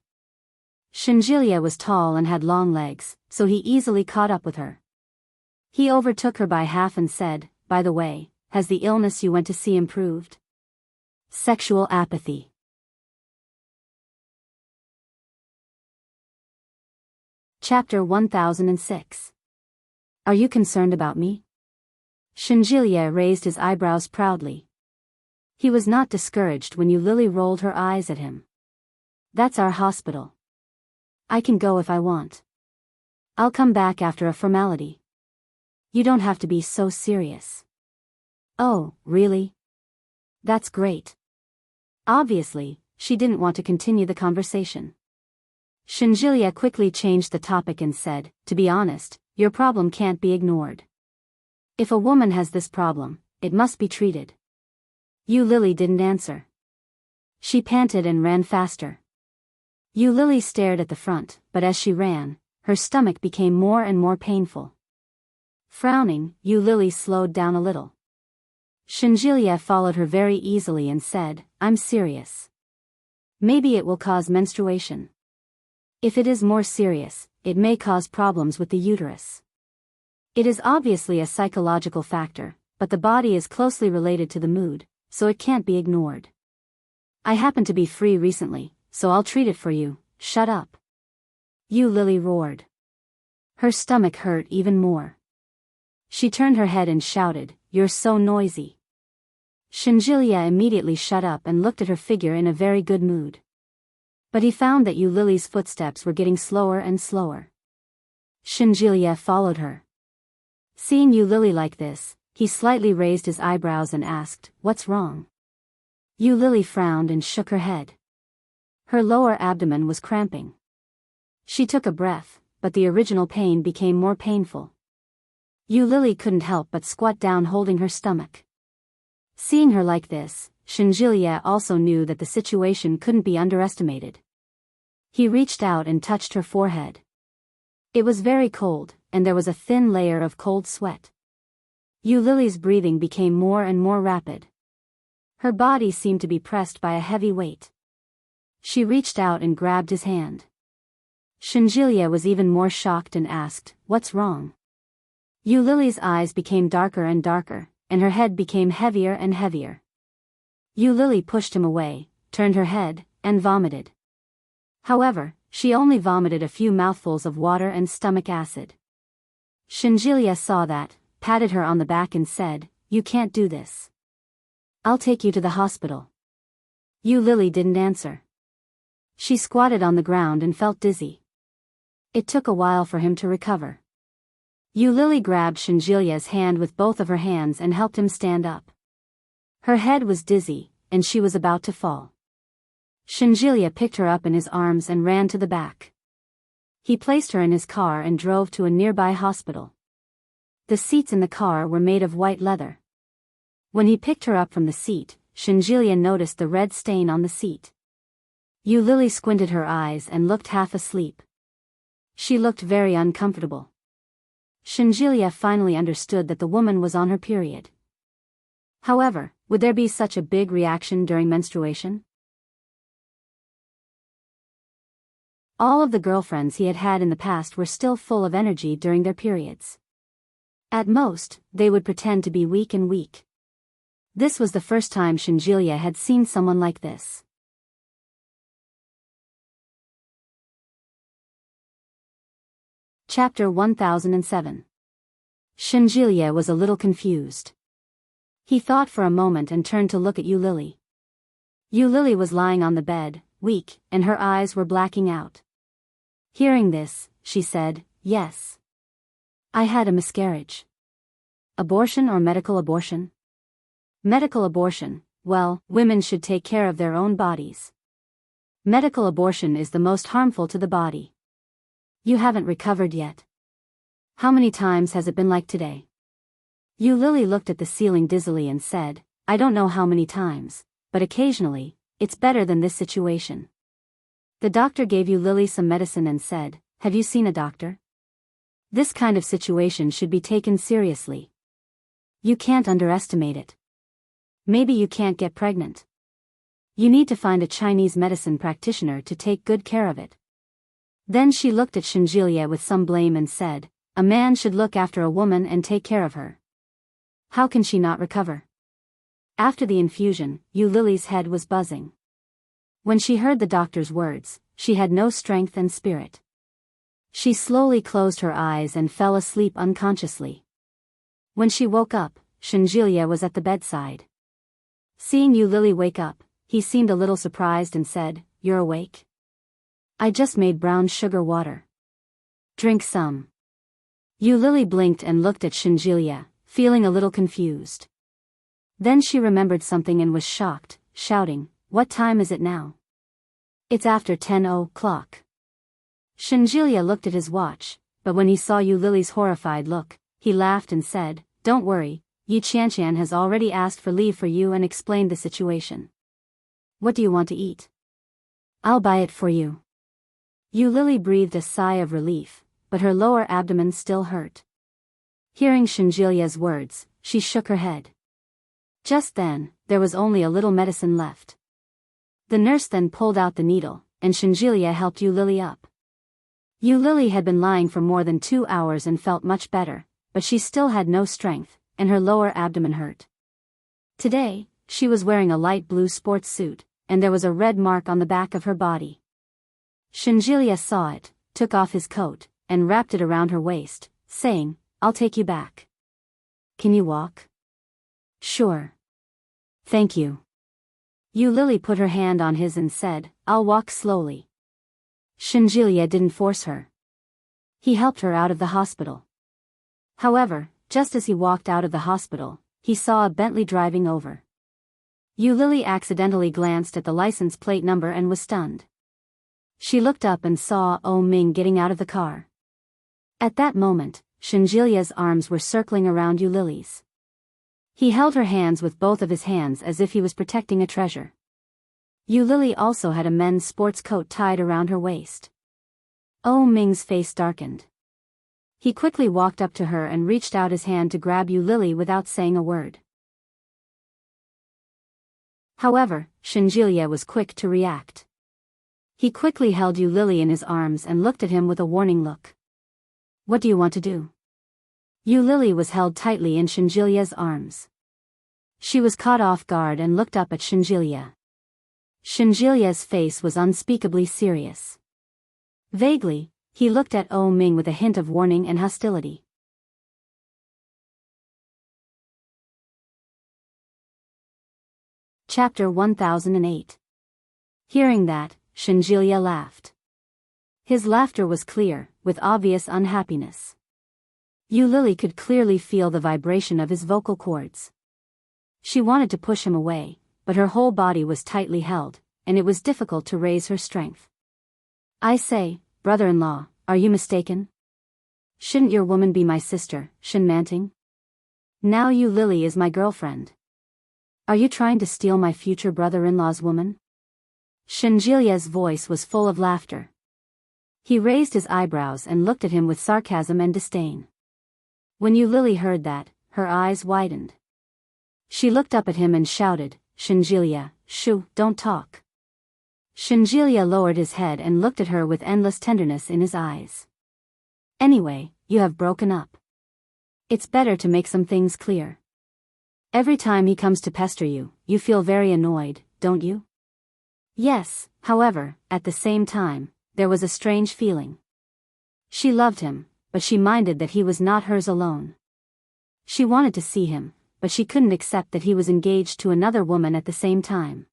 Shenjilie was tall and had long legs, so he easily caught up with her. He overtook her by half and said, by the way, has the illness you went to see improved? Sexual apathy. Chapter 1006. Are you concerned about me? Shenjilie raised his eyebrows proudly. He was not discouraged when Yu Lily rolled her eyes at him. That's our hospital. I can go if I want. I'll come back after a formality. You don't have to be so serious. Oh, really? That's great. Obviously, she didn't want to continue the conversation. Shenjilie quickly changed the topic and said, to be honest, your problem can't be ignored. If a woman has this problem, it must be treated. Yu Lily didn't answer. She panted and ran faster. Yu Lily stared at the front, but as she ran, her stomach became more and more painful. Frowning, Yu Lily slowed down a little. Shenjilie followed her very easily and said, I'm serious. Maybe it will cause menstruation. If it is more serious, it may cause problems with the uterus. It is obviously a psychological factor, but the body is closely related to the mood, so it can't be ignored. I happen to be free recently, so I'll treat it for you. Shut up. Yu Lily roared. Her stomach hurt even more. She turned her head and shouted, you're so noisy. Shenjilie immediately shut up and looked at her figure in a very good mood. But he found that Yu Lily's footsteps were getting slower and slower. Shenjilie followed her. Seeing Yu Lily like this, he slightly raised his eyebrows and asked, what's wrong? Yu Lily frowned and shook her head. Her lower abdomen was cramping. She took a breath, but the original pain became more painful. Yu Lily couldn't help but squat down holding her stomach. Seeing her like this, Shenjilie also knew that the situation couldn't be underestimated. He reached out and touched her forehead. It was very cold, and there was a thin layer of cold sweat. Yu Lily's breathing became more and more rapid. Her body seemed to be pressed by a heavy weight. She reached out and grabbed his hand. Shenjilie was even more shocked and asked, what's wrong? Yu Lily's eyes became darker and darker, and her head became heavier and heavier. Yu Lily pushed him away, turned her head, and vomited. However, she only vomited a few mouthfuls of water and stomach acid. Shenjilie saw that, patted her on the back and said, you can't do this. I'll take you to the hospital. Yu Lily didn't answer. She squatted on the ground and felt dizzy. It took a while for him to recover. Yu Lily grabbed Shenjilie's hand with both of her hands and helped him stand up. Her head was dizzy, and she was about to fall. Shenjilie picked her up in his arms and ran to the back. He placed her in his car and drove to a nearby hospital. The seats in the car were made of white leather. When he picked her up from the seat, Shenjilie noticed the red stain on the seat. Yu Lily squinted her eyes and looked half asleep. She looked very uncomfortable. Shenjilie finally understood that the woman was on her period. However, would there be such a big reaction during menstruation? All of the girlfriends he had had in the past were still full of energy during their periods. At most, they would pretend to be weak and weak. This was the first time Shenjilie had seen someone like this. Chapter 1007. Shenjilie was a little confused. He thought for a moment and turned to look at Yu Lily. Yu Lily was lying on the bed, weak, and her eyes were blacking out. Hearing this, she said, yes. I had a miscarriage. Abortion or medical abortion? Medical abortion, well, women should take care of their own bodies. Medical abortion is the most harmful to the body. You haven't recovered yet. How many times has it been like today? Yu Lily looked at the ceiling dizzily and said, I don't know how many times, but occasionally, it's better than this situation. The doctor gave Yu Lily some medicine and said, have you seen a doctor? This kind of situation should be taken seriously. You can't underestimate it. Maybe you can't get pregnant. You need to find a Chinese medicine practitioner to take good care of it. Then she looked at Shenjilia with some blame and said, a man should look after a woman and take care of her. How can she not recover? After the infusion, Yu Lily's head was buzzing. When she heard the doctor's words, she had no strength and spirit. She slowly closed her eyes and fell asleep unconsciously. When she woke up, Shenjilia was at the bedside. Seeing Yu Lily wake up, he seemed a little surprised and said, you're awake? I just made brown sugar water. Drink some. Yu Lily blinked and looked at Shenjilia, feeling a little confused. Then she remembered something and was shocked, shouting, what time is it now? It's after 10 o'clock. Shenjilia looked at his watch, but when he saw Yu Lily's horrified look, he laughed and said, don't worry, Yi Qianqian has already asked for leave for you and explained the situation. What do you want to eat? I'll buy it for you. Yu Lily breathed a sigh of relief, but her lower abdomen still hurt. Hearing Shenjilia's words, she shook her head. Just then, there was only a little medicine left. The nurse then pulled out the needle, and Shenjilia helped Yu Lily up. Yu Lily had been lying for more than 2 hours and felt much better, but she still had no strength, and her lower abdomen hurt. Today, she was wearing a light blue sports suit, and there was a red mark on the back of her body. Shenjilia saw it, took off his coat, and wrapped it around her waist, saying, I'll take you back. Can you walk? Sure. Thank you. Yu Lily put her hand on his and said, I'll walk slowly. Shenjilia didn't force her. He helped her out of the hospital. However, just as he walked out of the hospital, he saw a Bentley driving over. Yu Lily accidentally glanced at the license plate number and was stunned. She looked up and saw Oh Ming getting out of the car. At that moment, Shenjilia's arms were circling around Yu Lily's. He held her hands with both of his hands as if he was protecting a treasure. Yu Lily also had a men's sports coat tied around her waist. Oh Ming's face darkened. He quickly walked up to her and reached out his hand to grab Yu Lily without saying a word. However, Shenjilia was quick to react. He quickly held Yu Lily in his arms and looked at him with a warning look. What do you want to do? Yu Lily was held tightly in Shenjilia's arms. She was caught off guard and looked up at Shenjilia. Shenjilia's face was unspeakably serious. Vaguely, he looked at Oh Ming with a hint of warning and hostility. Chapter 1008. Hearing that, Shenjilia laughed. His laughter was clear, with obvious unhappiness. Yu Lily could clearly feel the vibration of his vocal cords. She wanted to push him away, but her whole body was tightly held, and it was difficult to raise her strength. I say, brother-in-law, are you mistaken? Shouldn't your woman be my sister, Shen Manting? Now Yu Lily is my girlfriend. Are you trying to steal my future brother-in-law's woman? Shenjilia's voice was full of laughter. He raised his eyebrows and looked at him with sarcasm and disdain. When Yu Lily heard that, her eyes widened. She looked up at him and shouted, Shenjilia, shoo, don't talk. Shenjilia lowered his head and looked at her with endless tenderness in his eyes. Anyway, you have broken up. It's better to make some things clear. Every time he comes to pester you, you feel very annoyed, don't you? Yes, however, at the same time, there was a strange feeling. She loved him, but she minded that he was not hers alone. She wanted to see him, but she couldn't accept that he was engaged to another woman at the same time.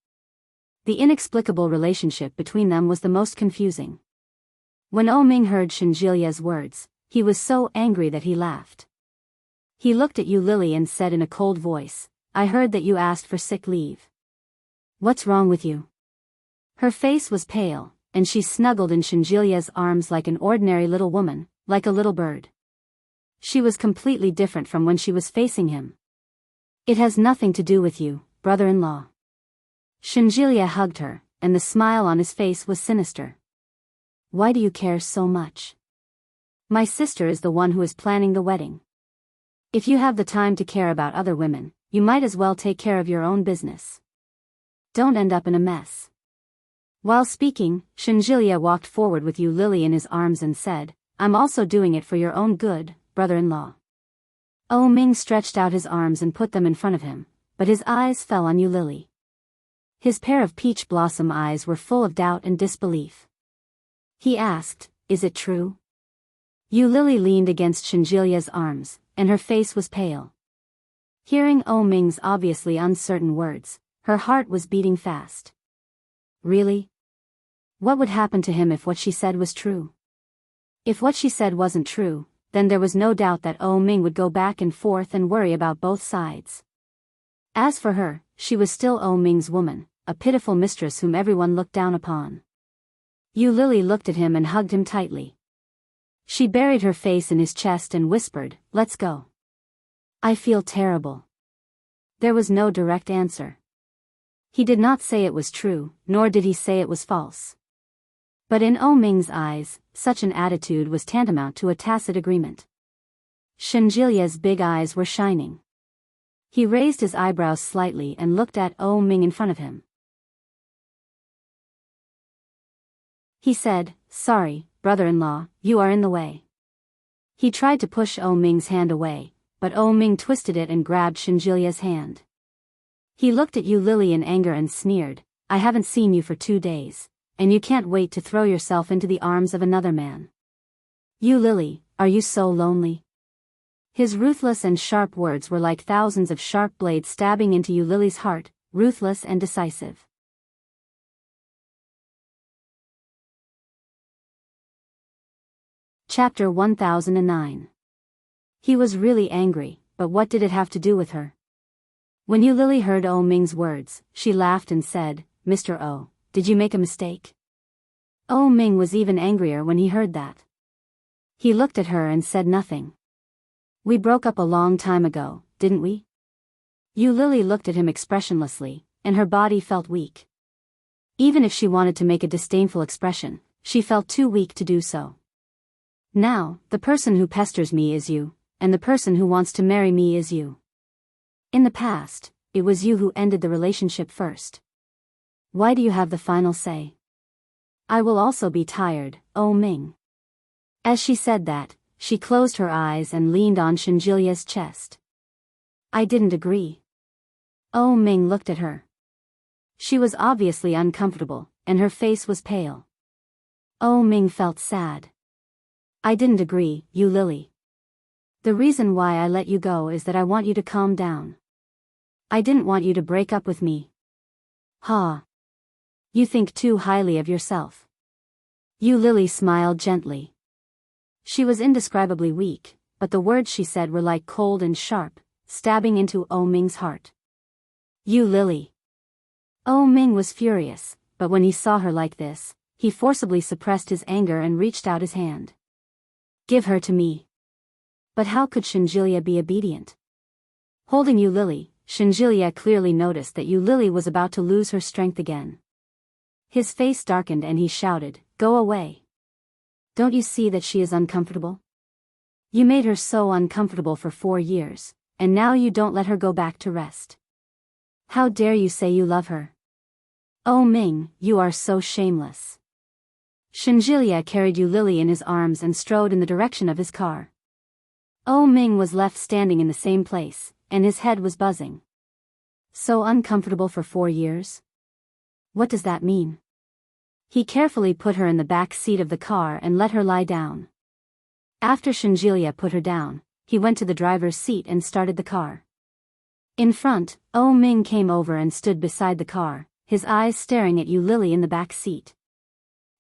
The inexplicable relationship between them was the most confusing. When Oh Ming heard Shenjilia's words, he was so angry that he laughed. He looked at Yu Lily and said in a cold voice, I heard that you asked for sick leave. What's wrong with you? Her face was pale, and she snuggled in Shenjilia's arms like an ordinary little woman, like a little bird. She was completely different from when she was facing him. It has nothing to do with you, brother-in-law. Shenjilia hugged her, and the smile on his face was sinister. Why do you care so much? My sister is the one who is planning the wedding. If you have the time to care about other women, you might as well take care of your own business. Don't end up in a mess. While speaking, Shenjilia walked forward with Yu Lily in his arms and said, I'm also doing it for your own good, brother-in-law. Oh Ming stretched out his arms and put them in front of him, but his eyes fell on Yu Lily. His pair of peach blossom eyes were full of doubt and disbelief. He asked, is it true? Yu Lily leaned against Shenjilia's arms, and her face was pale. Hearing Oh Ming's obviously uncertain words, her heart was beating fast. Really? What would happen to him if what she said was true? If what she said wasn't true, then there was no doubt that Oh Ming would go back and forth and worry about both sides. As for her, she was still Oh Ming's woman, a pitiful mistress whom everyone looked down upon. Yu Lily looked at him and hugged him tightly. She buried her face in his chest and whispered, let's go. I feel terrible. There was no direct answer. He did not say it was true, nor did he say it was false. But in Oh Ming's eyes, such an attitude was tantamount to a tacit agreement. Shenjilia's big eyes were shining. He raised his eyebrows slightly and looked at Oh Ming in front of him. He said, sorry, brother-in-law, you are in the way. He tried to push Oh Ming's hand away, but Oh Ming twisted it and grabbed Shenjilia's hand. He looked at Yu Lily in anger and sneered, I haven't seen you for 2 days, and you can't wait to throw yourself into the arms of another man. Yu Lily, are you so lonely? His ruthless and sharp words were like thousands of sharp blades stabbing into Yu Lily's heart, ruthless and decisive. Chapter 1009. He was really angry, but what did it have to do with her? When Yu Lily heard Oh Ming's words, she laughed and said, Mr. Oh, did you make a mistake? Oh Ming was even angrier when he heard that. He looked at her and said nothing. We broke up a long time ago, didn't we? Yu Lily looked at him expressionlessly, and her body felt weak. Even if she wanted to make a disdainful expression, she felt too weak to do so. Now, the person who pesters me is you, and the person who wants to marry me is you. In the past, it was you who ended the relationship first. Why do you have the final say? I will also be tired, Oh Ming. As she said that, she closed her eyes and leaned on Shenjilia's chest. I didn't agree. Oh Ming looked at her. She was obviously uncomfortable, and her face was pale. Oh Ming felt sad. I didn't agree, Yu Lily. The reason why I let you go is that I want you to calm down. I didn't want you to break up with me. Ha. You think too highly of yourself. Yu Lily smiled gently. She was indescribably weak, but the words she said were like cold and sharp, stabbing into Oh Ming's heart. Yu Lily. Oh Ming was furious, but when he saw her like this, he forcibly suppressed his anger and reached out his hand. Give her to me. But how could Shenjilia be obedient? Holding Yu Lily, Shenjilia clearly noticed that Yu Lily was about to lose her strength again. His face darkened and he shouted, Go away. Don't you see that she is uncomfortable? You made her so uncomfortable for 4 years, and now you don't let her go back to rest. How dare you say you love her? Oh Ming, you are so shameless. Shenjilia carried Yu Lily in his arms and strode in the direction of his car. Oh Ming was left standing in the same place, and his head was buzzing. So uncomfortable for 4 years? What does that mean? He carefully put her in the back seat of the car and let her lie down. After Shenjilia put her down, he went to the driver's seat and started the car. In front, Oh Ming came over and stood beside the car, his eyes staring at Yu Lily in the back seat.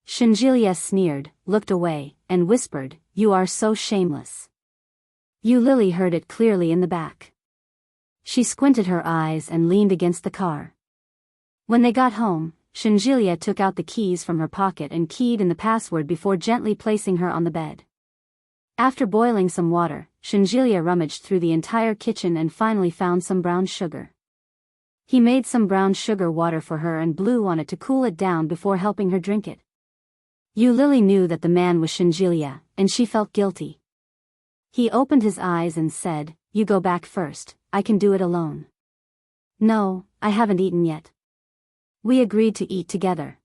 Shenjilia sneered, looked away, and whispered, You are so shameless. Yu Lily heard it clearly in the back. She squinted her eyes and leaned against the car. When they got home, Shenjilia took out the keys from her pocket and keyed in the password before gently placing her on the bed. After boiling some water, Shinjilia rummaged through the entire kitchen and finally found some brown sugar. He made some brown sugar water for her and blew on it to cool it down before helping her drink it. Yu Lily knew that the man was Shinjilia, and she felt guilty. He opened his eyes and said, "You go back first, I can do it alone." "No, I haven't eaten yet. We agreed to eat together."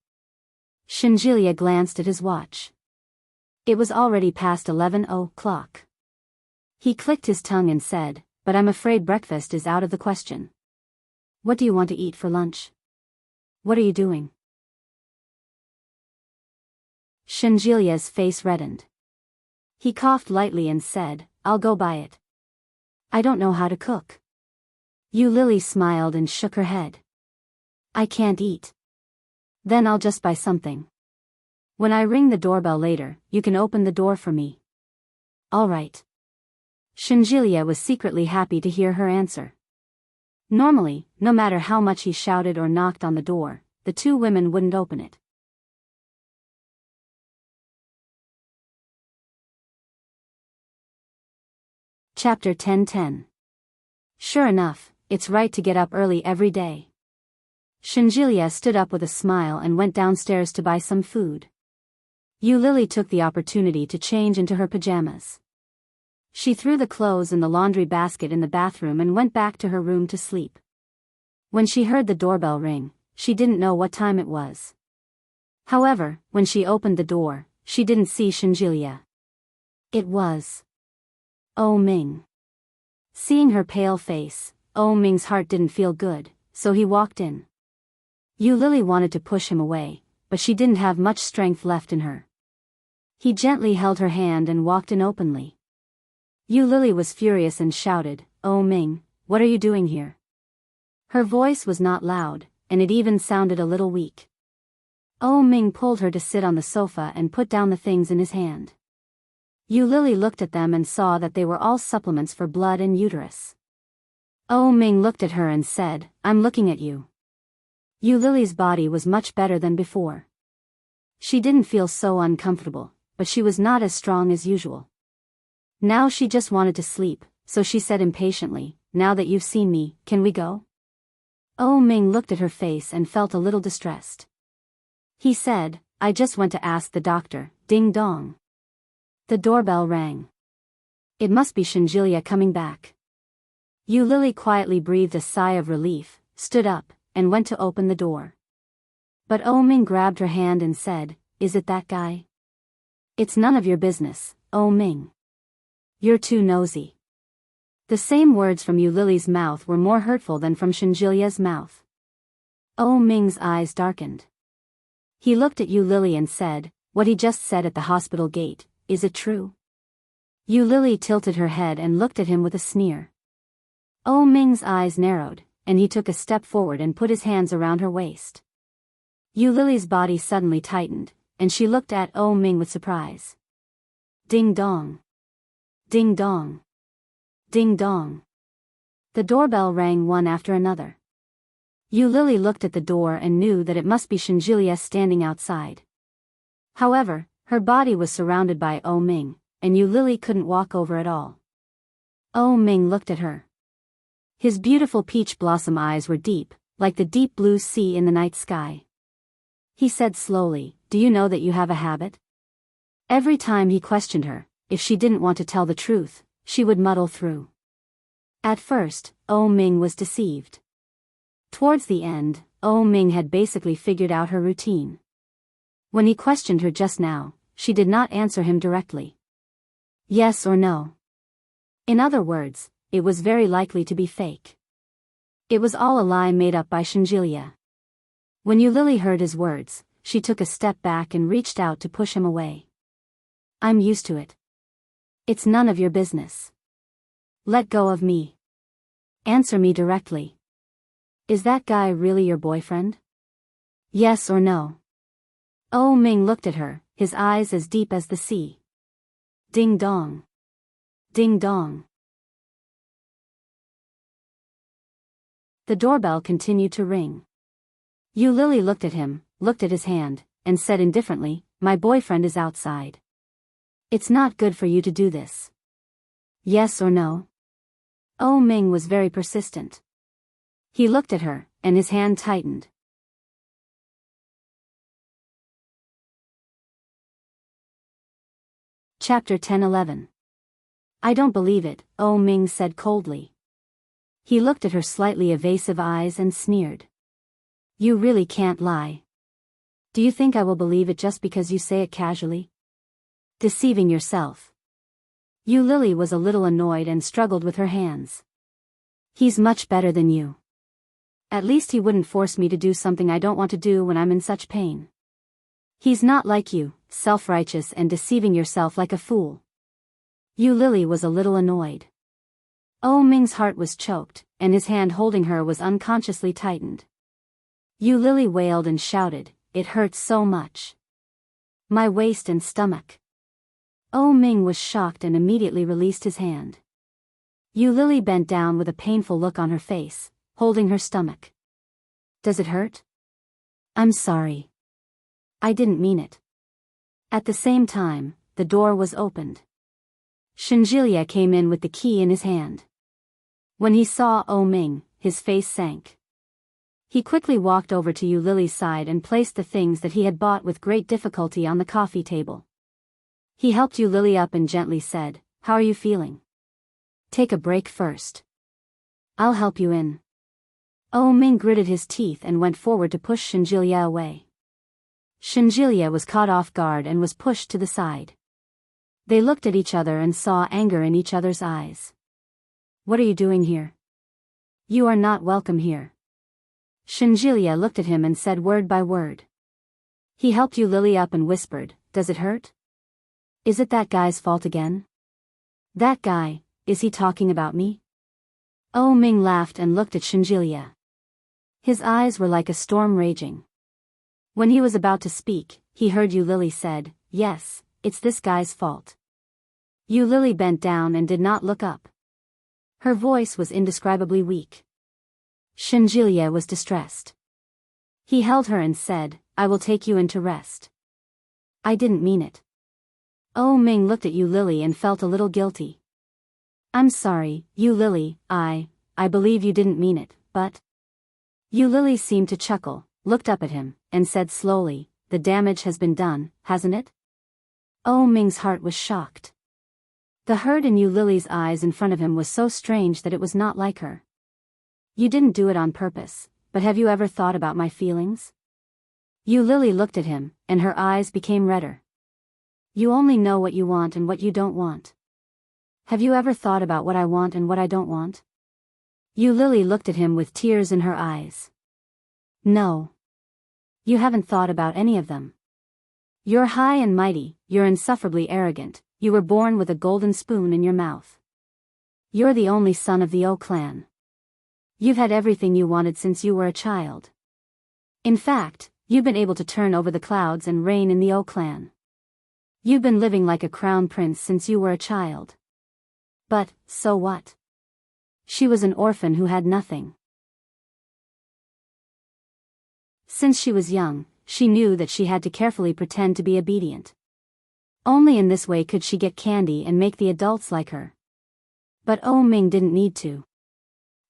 Shinjilia glanced at his watch. It was already past 11 o'clock. He clicked his tongue and said, "But I'm afraid breakfast is out of the question. What do you want to eat for lunch? What are you doing?" Shinjilia's face reddened. He coughed lightly and said, "I'll go buy it. I don't know how to cook." Yu Lily smiled and shook her head. "I can't eat. Then I'll just buy something. When I ring the doorbell later, you can open the door for me." "All right." Shinjilia was secretly happy to hear her answer. Normally, no matter how much he shouted or knocked on the door, the two women wouldn't open it. Chapter 10:10. Sure enough, it's right to get up early every day. Shinjilia stood up with a smile and went downstairs to buy some food. Yu Lily took the opportunity to change into her pajamas. She threw the clothes in the laundry basket in the bathroom and went back to her room to sleep. When she heard the doorbell ring, she didn't know what time it was. However, when she opened the door, she didn't see Shinjilia. It was Oh Ming. Seeing her pale face, Oh Ming's heart didn't feel good, so he walked in. Yu Lily wanted to push him away, but she didn't have much strength left in her. He gently held her hand and walked in openly. Yu Lily was furious and shouted, "Oh Ming, what are you doing here?" Her voice was not loud, and it even sounded a little weak. Oh Ming pulled her to sit on the sofa and put down the things in his hand. Yu Lily looked at them and saw that they were all supplements for blood and uterus. Oh Ming looked at her and said, "I'm looking at you." Yu Lily's body was much better than before. She didn't feel so uncomfortable, but she was not as strong as usual. Now she just wanted to sleep, so she said impatiently, "Now that you've seen me, can we go?" Oh Ming looked at her face and felt a little distressed. He said, "I just went to ask the doctor." Ding dong. The doorbell rang. It must be Shinjilia coming back. Yu Lily quietly breathed a sigh of relief, stood up, and went to open the door. But Oh Ming grabbed her hand and said, "Is it that guy?" "It's none of your business, Oh Ming. You're too nosy." The same words from Yu Lily's mouth were more hurtful than from Shinjilia's mouth. Oh Ming's eyes darkened. He looked at Yu Lily and said, "What he just said at the hospital gate, is it true?" Yu Lily tilted her head and looked at him with a sneer. Oh Ming's eyes narrowed, and he took a step forward and put his hands around her waist. Yu Lily's body suddenly tightened, and she looked at Oh Ming with surprise. Ding dong. Ding dong. Ding dong. The doorbell rang one after another. Yu Lily looked at the door and knew that it must be Shinjilia standing outside. However, her body was surrounded by Oh Ming, and Yu Lily couldn't walk over at all. Oh Ming looked at her. His beautiful peach blossom eyes were deep, like the deep blue sea in the night sky. He said slowly, "Do you know that you have a habit?" Every time he questioned her, if she didn't want to tell the truth, she would muddle through. At first, Oh Ming was deceived. Towards the end, Oh Ming had basically figured out her routine. When he questioned her just now, she did not answer him directly. Yes or no. In other words, it was very likely to be fake. It was all a lie made up by Shinjilia. When Yu Lily heard his words, she took a step back and reached out to push him away. "I'm used to it. It's none of your business. Let go of me. Answer me directly. Is that guy really your boyfriend? Yes or no?" Oh Ming looked at her, his eyes as deep as the sea. Ding dong. Ding dong. The doorbell continued to ring. Yu Lily looked at him, looked at his hand, and said indifferently, "My boyfriend is outside." It's not good for you to do this. Yes or no? Oh Ming was very persistent. He looked at her, and his hand tightened. Chapter 10-11. I don't believe it, Oh Ming said coldly. He looked at her slightly evasive eyes and sneered. You really can't lie. Do you think I will believe it just because you say it casually? Deceiving yourself. Yu Lily was a little annoyed and struggled with her hands. He's much better than you. At least he wouldn't force me to do something I don't want to do when I'm in such pain. He's not like you, self-righteous and deceiving yourself like a fool. Yu Lily was a little annoyed. Oh Ming's heart was choked, and his hand holding her was unconsciously tightened. Yu Lily wailed and shouted, it hurts so much. My waist and stomach. Oh Ming was shocked and immediately released his hand. Yu Lily bent down with a painful look on her face, holding her stomach. Does it hurt? I'm sorry. I didn't mean it. At the same time, the door was opened. Shinjilia came in with the key in his hand. When he saw Oh Ming, his face sank. He quickly walked over to Yu Lily's side and placed the things that he had bought with great difficulty on the coffee table. He helped Yu Lily up and gently said, How are you feeling? Take a break first. I'll help you in. Oh Ming gritted his teeth and went forward to push Shinjilia away. Shinjilia was caught off guard and was pushed to the side. They looked at each other and saw anger in each other's eyes. What are you doing here? You are not welcome here. Shinjilia looked at him and said word by word. He helped Yu Lily up and whispered, Does it hurt? Is it that guy's fault again? That guy, is he talking about me? Oh Ming laughed and looked at Shinjilia. His eyes were like a storm raging. When he was about to speak, he heard Yu Lily said, Yes, it's this guy's fault. Yu Lily bent down and did not look up. Her voice was indescribably weak. Shinjilia was distressed. He held her and said, I will take you in to rest. I didn't mean it. Oh Ming looked at Yu Lily and felt a little guilty. I'm sorry, Yu Lily, I believe you didn't mean it, but... Yu Lily seemed to chuckle, looked up at him, and said slowly, The damage has been done, hasn't it? Oh Ming's heart was shocked. The hurt in Yu Lily's eyes in front of him was so strange that it was not like her. You didn't do it on purpose, but have you ever thought about my feelings? Yu Lily looked at him, and her eyes became redder. You only know what you want and what you don't want. Have you ever thought about what I want and what I don't want? Yu Lily looked at him with tears in her eyes. No. You haven't thought about any of them. You're high and mighty, you're insufferably arrogant, you were born with a golden spoon in your mouth. You're the only son of the O clan. You've had everything you wanted since you were a child. In fact, you've been able to turn over the clouds and reign in the O clan. You've been living like a crown prince since you were a child. But, so what? She was an orphan who had nothing. Since she was young, she knew that she had to carefully pretend to be obedient. Only in this way could she get candy and make the adults like her. But Oh Ming didn't need to.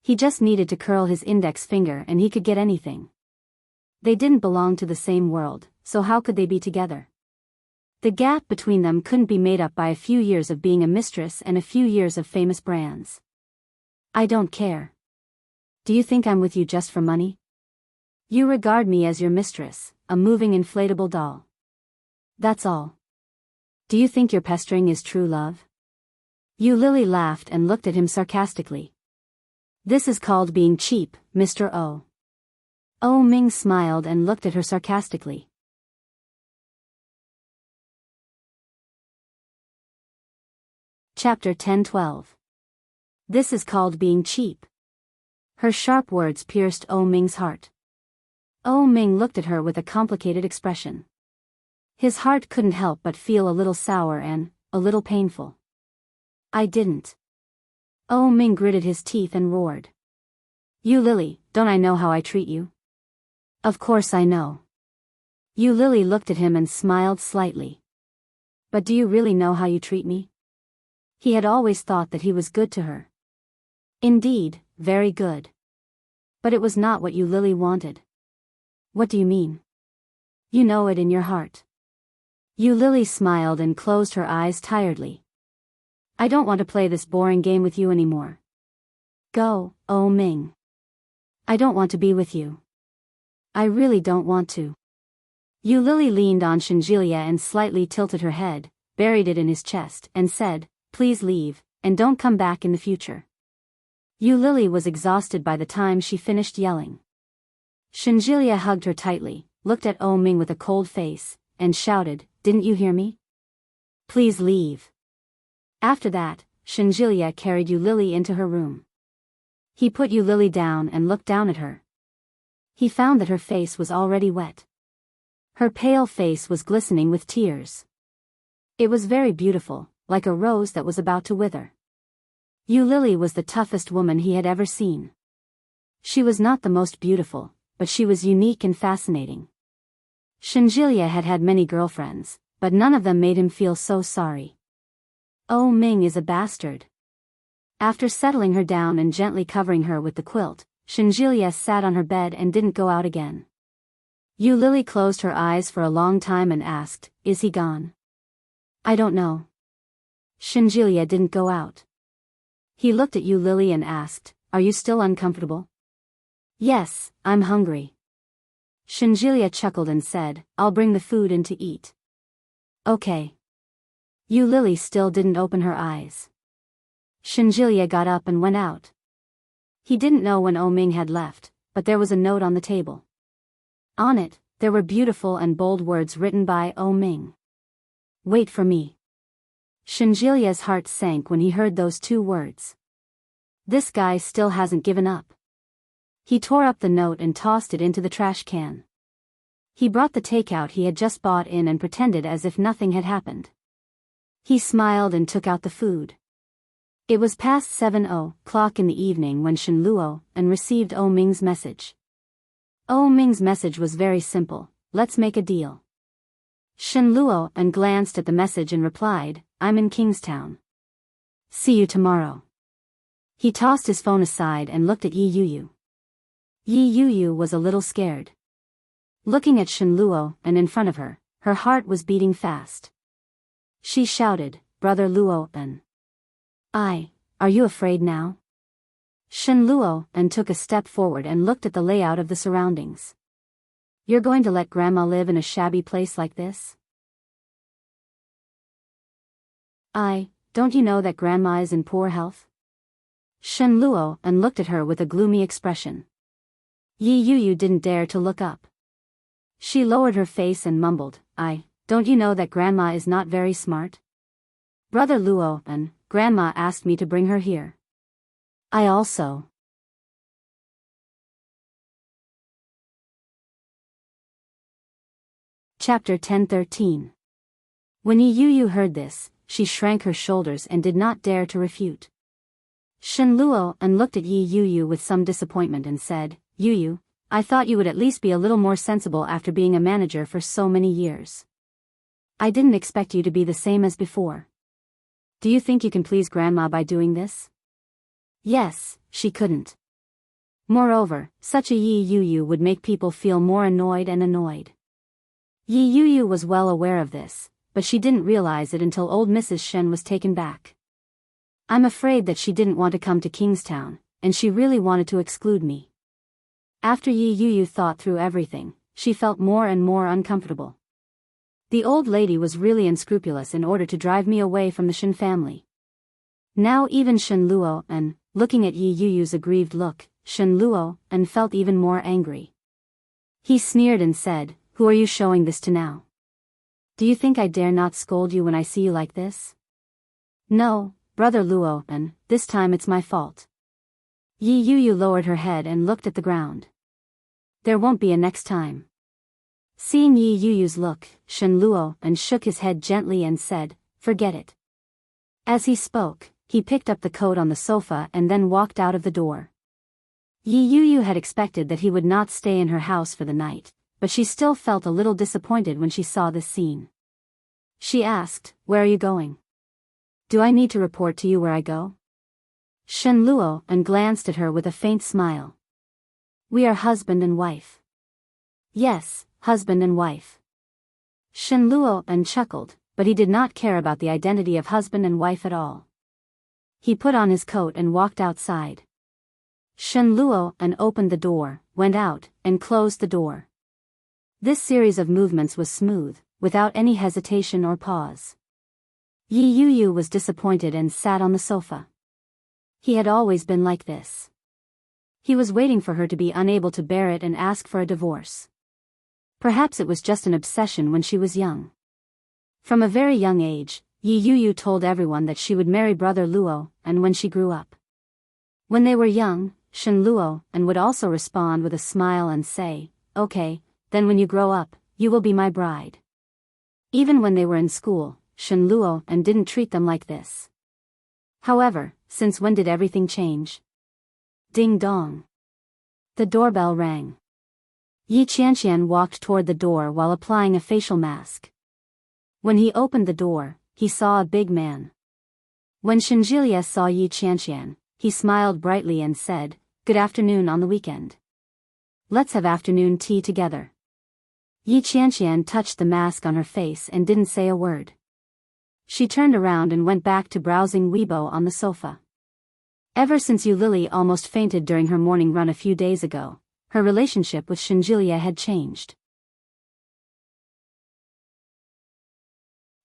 He just needed to curl his index finger and he could get anything. They didn't belong to the same world, so how could they be together? The gap between them couldn't be made up by a few years of being a mistress and a few years of famous brands. I don't care. Do you think I'm with you just for money? You regard me as your mistress, a moving inflatable doll. That's all. Do you think your pestering is true love? Yu Lily laughed and looked at him sarcastically. This is called being cheap, Mr. O. Oh Ming smiled and looked at her sarcastically. Chapter 10-12. This is called being cheap. Her sharp words pierced Oh Ming's heart. Oh Ming looked at her with a complicated expression. His heart couldn't help but feel a little sour and, a little painful. I didn't. Oh Ming gritted his teeth and roared. Yu Lily, don't I know how I treat you? Of course I know. Yu Lily looked at him and smiled slightly. But do you really know how you treat me? He had always thought that he was good to her. Indeed, very good. But it was not what Yu Lily wanted. What do you mean? You know it in your heart. Yu Lily smiled and closed her eyes tiredly. I don't want to play this boring game with you anymore. Go, Oh Ming. I don't want to be with you. I really don't want to. Yu Lily leaned on Shinjilia and slightly tilted her head, buried it in his chest, and said, Please leave, and don't come back in the future. Yu Lily was exhausted by the time she finished yelling. Shinjilia hugged her tightly, looked at Oh Ming with a cold face, and shouted, Didn't you hear me? Please leave. After that, Shinjilia carried Yu Lily into her room. He put Yu Lily down and looked down at her. He found that her face was already wet. Her pale face was glistening with tears. It was very beautiful, like a rose that was about to wither. Yu Lily was the toughest woman he had ever seen. She was not the most beautiful, but she was unique and fascinating. Shinjilia had had many girlfriends, but none of them made him feel so sorry. Oh Ming is a bastard. After settling her down and gently covering her with the quilt, Shinjilia sat on her bed and didn't go out again. Yu Lily closed her eyes for a long time and asked, Is he gone? I don't know. Shinjilia didn't go out. He looked at Yu Lily and asked, Are you still uncomfortable? Yes, I'm hungry. Shinjilia chuckled and said, I'll bring the food in to eat. Okay. Yu Lily still didn't open her eyes. Shinjilia got up and went out. He didn't know when Oh Ming had left, but there was a note on the table. On it, there were beautiful and bold words written by Oh Ming. Wait for me. Shinjilia's heart sank when he heard those 2 words. This guy still hasn't given up. He tore up the note and tossed it into the trash can. He brought the takeout he had just bought in and pretended as if nothing had happened. He smiled and took out the food. It was past 7:00 in the evening when Shen Luo and received Oh Ming's message. Oh Ming's message was very simple, let's make a deal. Shen Luo and glanced at the message and replied, I'm in Kingstown. See you tomorrow. He tossed his phone aside and looked at Yi Yuyu. Yi Yuyu was a little scared. Looking at Shen Luo and in front of her, her heart was beating fast. She shouted, Brother Luo and are you afraid now? Shen Luo and took a step forward and looked at the layout of the surroundings. You're going to let Grandma live in a shabby place like this? Don't you know that Grandma is in poor health? Shen Luo and looked at her with a gloomy expression. Yi Yuyu didn't dare to look up. She lowered her face and mumbled, don't you know that Grandma is not very smart? Brother Luo and Grandma asked me to bring her here. I also. Chapter 10:13. When Yi Yuyu heard this, she shrank her shoulders and did not dare to refute. Shen Luo and looked at Yi Yuyu with some disappointment and said, Yuyu, I thought you would at least be a little more sensible after being a manager for so many years. I didn't expect you to be the same as before. Do you think you can please Grandma by doing this? Yes, she couldn't. Moreover, such a Yi Yuyu would make people feel more annoyed and annoyed. Yi Yuyu was well aware of this, but she didn't realize it until old Mrs. Shen was taken back. I'm afraid that she didn't want to come to Kingstown, and she really wanted to exclude me. After Yi Yuyu thought through everything, she felt more and more uncomfortable. The old lady was really unscrupulous in order to drive me away from the Shen family. Now even Shen Luo and, looking at Yi Yuyu's aggrieved look, Shen Luo and felt even more angry. He sneered and said, Who are you showing this to now? Do you think I dare not scold you when I see you like this? No, Brother Luo and, this time it's my fault. Yi Yuyu lowered her head and looked at the ground. There won't be a next time. Seeing Yi Yuyu's look, Shen Luo and shook his head gently and said, Forget it. As he spoke, he picked up the coat on the sofa and then walked out of the door. Yi Yuyu had expected that he would not stay in her house for the night, but she still felt a little disappointed when she saw this scene. She asked, "Where are you going? Do I need to report to you where I go?" Shen Luo and glanced at her with a faint smile. "We are husband and wife." "Yes, husband and wife." Shen Luo and chuckled, but he did not care about the identity of husband and wife at all. He put on his coat and walked outside. Shen Luo and opened the door, went out, and closed the door. This series of movements was smooth, without any hesitation or pause. Yi Yu was disappointed and sat on the sofa. He had always been like this. He was waiting for her to be unable to bear it and ask for a divorce. Perhaps it was just an obsession when she was young. From a very young age, Yi Yu told everyone that she would marry brother Luo, and when she grew up. When they were young, Shen Luo and would also respond with a smile and say, "Okay, then when you grow up, you will be my bride." Even when they were in school, Shen Luo and didn't treat them like this. However, since when did everything change? Ding dong. The doorbell rang. Yi Qianqian walked toward the door while applying a facial mask. When he opened the door, he saw a big man. When Shenjilia saw Yi Qianqian, he smiled brightly and said, "Good afternoon on the weekend. Let's have afternoon tea together." Yi Qianqian touched the mask on her face and didn't say a word. She turned around and went back to browsing Weibo on the sofa. Ever since Yu Lily almost fainted during her morning run a few days ago, her relationship with Shenjilia had changed.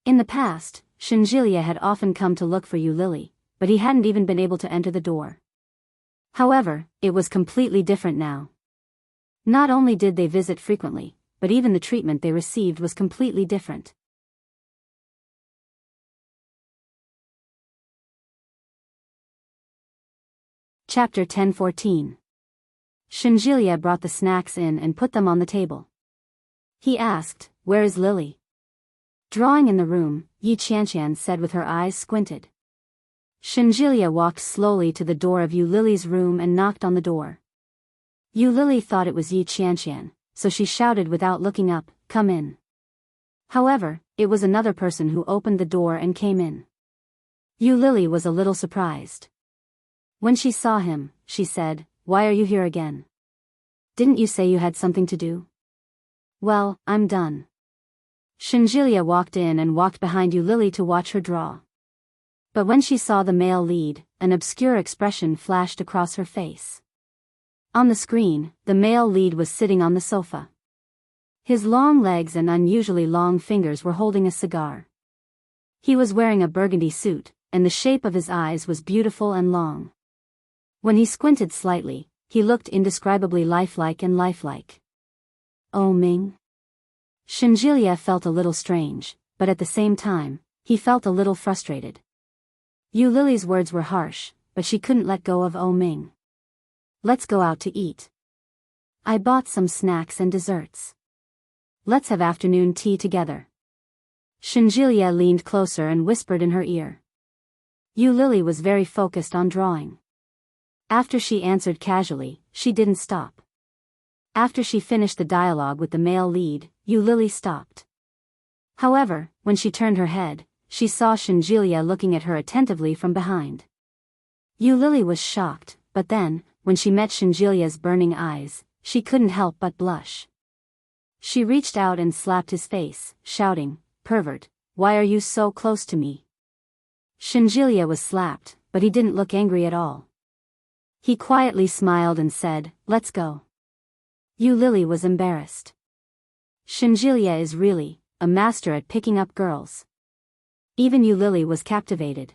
In the past, Shenjilia had often come to look for Yu Lily, but he hadn't even been able to enter the door. However, it was completely different now. Not only did they visit frequently, but even the treatment they received was completely different. Chapter 10:14. Shenjilia brought the snacks in and put them on the table. He asked, "Where is Lily?" Drawing in the room, Yi Qianqian said with her eyes squinted. Shenjilia walked slowly to the door of Yu Lily's room and knocked on the door. Yu Lily thought it was Yi Qianqian, so she shouted without looking up, "Come in." However, it was another person who opened the door and came in. Yu Lily was a little surprised. When she saw him, she said, "Why are you here again? Didn't you say you had something to do?" "Well, I'm done." Shenjilia walked in and walked behind Yu Lily to watch her draw. But when she saw the male lead, an obscure expression flashed across her face. On the screen, the male lead was sitting on the sofa. His long legs and unusually long fingers were holding a cigar. He was wearing a burgundy suit, and the shape of his eyes was beautiful and long. When he squinted slightly, he looked indescribably lifelike and lifelike. "Oh Ming?" Shenjilia felt a little strange, but at the same time, he felt a little frustrated. Yu Lily's words were harsh, but she couldn't let go of Oh Ming. "Let's go out to eat. I bought some snacks and desserts. Let's have afternoon tea together." Shenjilia leaned closer and whispered in her ear. Yu Lily was very focused on drawing. After she answered casually, she didn't stop. After she finished the dialogue with the male lead, Yu Lily stopped. However, when she turned her head, she saw Shenjilia looking at her attentively from behind. Yu Lily was shocked, but then, when she met Shenjilia's burning eyes, she couldn't help but blush. She reached out and slapped his face, shouting, "Pervert, why are you so close to me?" Shenjilia was slapped, but he didn't look angry at all. He quietly smiled and said, "Let's go." Yu Lily was embarrassed. Shenjilia is really a master at picking up girls. Even Yu Lily was captivated.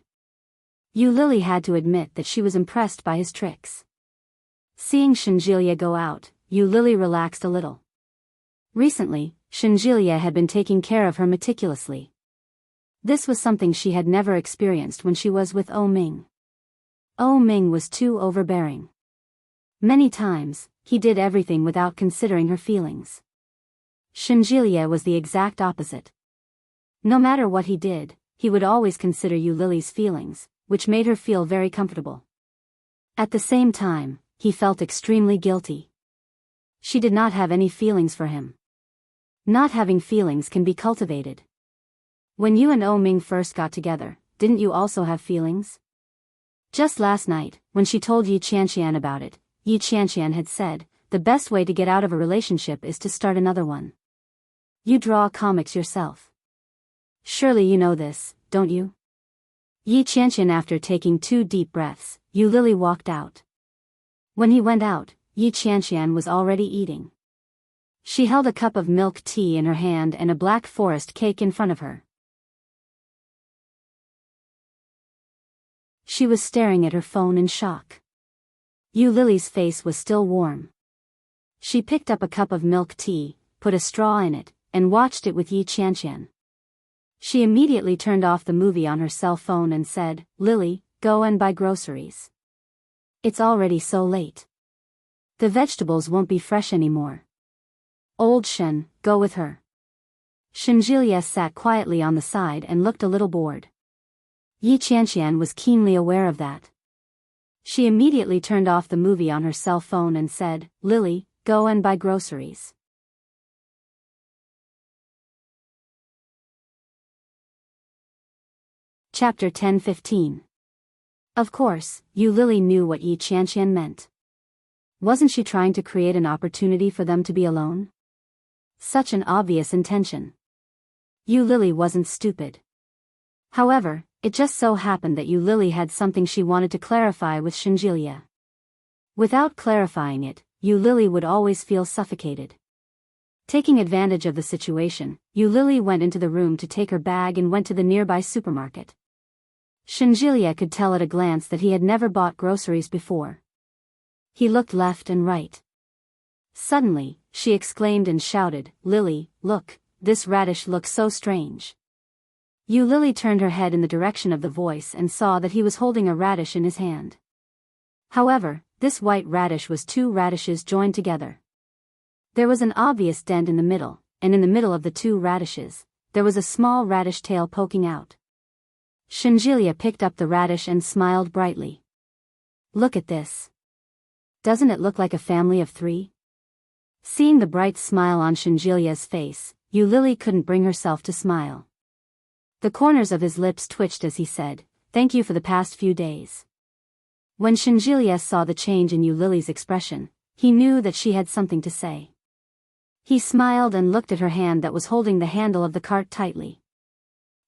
Yu Lily had to admit that she was impressed by his tricks. Seeing Shenjilia go out, Yu Lily relaxed a little. Recently, Shenjilia had been taking care of her meticulously. This was something she had never experienced when she was with Oh Ming. Oh Ming was too overbearing. Many times, he did everything without considering her feelings. Shenjilia was the exact opposite. No matter what he did, he would always consider Yu Lily's feelings, which made her feel very comfortable. At the same time, he felt extremely guilty. She did not have any feelings for him. Not having feelings can be cultivated. When you and Oh Ming first got together, didn't you also have feelings? Just last night, when she told Yi Qianqian about it, Yi Qianqian had said, the best way to get out of a relationship is to start another one. You draw comics yourself. Surely you know this, don't you? Yi Qianqian, after taking 2 deep breaths, Yu Lily walked out. When he went out, Yi Qianqian was already eating. She held a cup of milk tea in her hand and a black forest cake in front of her. She was staring at her phone in shock. Yu Lily's face was still warm. She picked up a cup of milk tea, put a straw in it, and watched it with Yi Qianqian. She immediately turned off the movie on her cell phone and said, Lily, go and buy groceries. It's already so late. The vegetables won't be fresh anymore. Old Shen, go with her. Shenjilia sat quietly on the side and looked a little bored. Yi Qianqian was keenly aware of that. She immediately turned off the movie on her cell phone and said, Lily, go and buy groceries. Chapter 10-15. Of course, Yu Lily knew what Yi Qianqian meant. Wasn't she trying to create an opportunity for them to be alone? Such an obvious intention. Yu Lily wasn't stupid. However, it just so happened that Yu Lily had something she wanted to clarify with Shenjilia. Without clarifying it, Yu Lily would always feel suffocated. Taking advantage of the situation, Yu Lily went into the room to take her bag and went to the nearby supermarket. Shenjilia could tell at a glance that he had never bought groceries before. He looked left and right. Suddenly, she exclaimed and shouted, Lily, look, this radish looks so strange. Yu Lily turned her head in the direction of the voice and saw that he was holding a radish in his hand. However, this white radish was 2 radishes joined together. There was an obvious dent in the middle, and in the middle of the 2 radishes, there was a small radish tail poking out. Shenjilia picked up the radish and smiled brightly. Look at this. Doesn't it look like a family of 3? Seeing the bright smile on Shenjilia's face, Yu Lily couldn't bring herself to smile. The corners of his lips twitched as he said, Thank you for the past few days. When Shenjilia saw the change in Yu Lily's expression, he knew that she had something to say. He smiled and looked at her hand that was holding the handle of the cart tightly.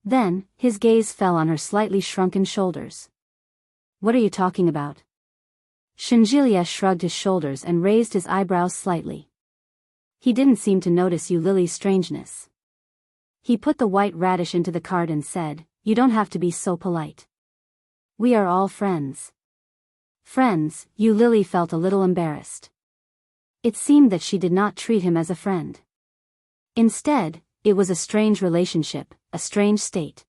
Then, his gaze fell on her slightly shrunken shoulders. What are you talking about? Shenjilia shrugged his shoulders and raised his eyebrows slightly. He didn't seem to notice Yu Lily's strangeness. He put the white radish into the cart and said, You don't have to be so polite. We are all friends. Friends, Yu Lily felt a little embarrassed. It seemed that she did not treat him as a friend. Instead, it was a strange relationship, a strange state.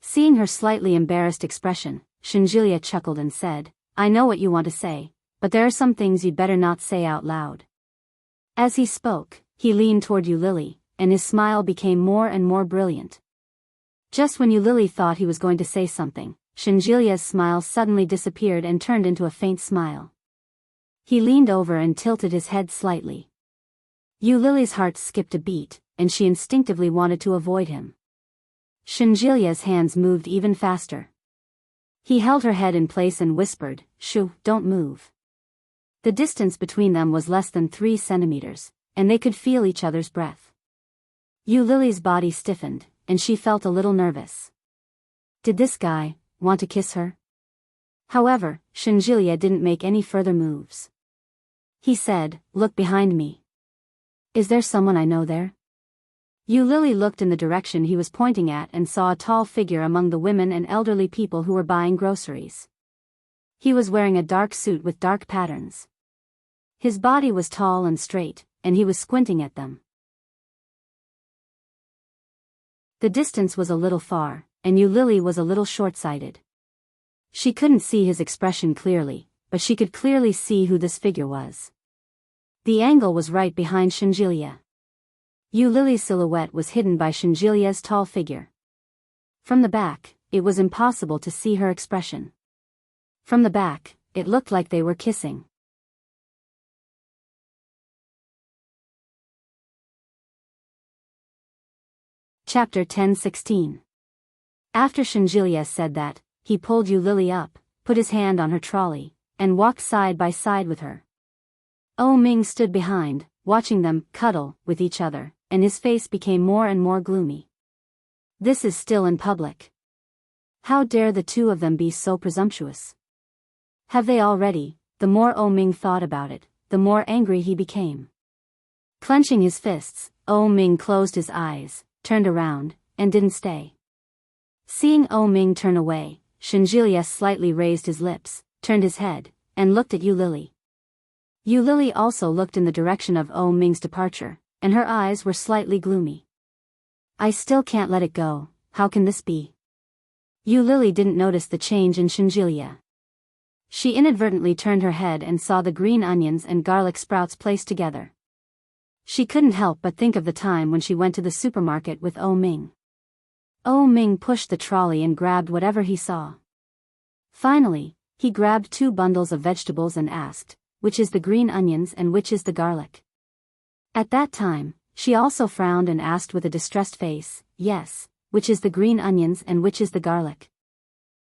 Seeing her slightly embarrassed expression, Shenjilia chuckled and said, I know what you want to say, but there are some things you'd better not say out loud. As he spoke, he leaned toward Yu Lily, and his smile became more and more brilliant. Just when Yu Lily thought he was going to say something, Shenjilia's smile suddenly disappeared and turned into a faint smile. He leaned over and tilted his head slightly. Yu Lily's heart skipped a beat, and she instinctively wanted to avoid him. Shenjilia's hands moved even faster. He held her head in place and whispered, Shoo, don't move. The distance between them was less than 3 centimeters, and they could feel each other's breath. Yu Lily's body stiffened, and she felt a little nervous. Did this guy want to kiss her? However, Shenjilia didn't make any further moves. He said, Look behind me. Is there someone I know there? Yu Lily looked in the direction he was pointing at and saw a tall figure among the women and elderly people who were buying groceries. He was wearing a dark suit with dark patterns. His body was tall and straight, and he was squinting at them. The distance was a little far, and Yu Lily was a little short-sighted. She couldn't see his expression clearly, but she could clearly see who this figure was. The angle was right behind Shenjilia. Yu Lily's silhouette was hidden by Shenjilia's tall figure. From the back, it was impossible to see her expression. From the back, it looked like they were kissing. Chapter 10:16. After Shenjilia said that, he pulled Yu Lily up, put his hand on her trolley, and walked side by side with her. Oh Ming stood behind, watching them cuddle with each other, and his face became more and more gloomy. This is still in public. How dare the two of them be so presumptuous? Have they already? The more Oh Ming thought about it, the more angry he became. Clenching his fists, Oh Ming closed his eyes, turned around, and didn't stay. Seeing Oh Ming turn away, Shenjilia slightly raised his lips, turned his head, and looked at Yu Lily. Yu Lily also looked in the direction of Oh Ming's departure, and her eyes were slightly gloomy. I still can't let it go, how can this be? Yu Lily didn't notice the change in Shenjilia. She inadvertently turned her head and saw the green onions and garlic sprouts placed together. She couldn't help but think of the time when she went to the supermarket with Oh Ming. Oh Ming pushed the trolley and grabbed whatever he saw. Finally, he grabbed 2 bundles of vegetables and asked, which is the green onions and which is the garlic? At that time, she also frowned and asked with a distressed face, yes, which is the green onions and which is the garlic?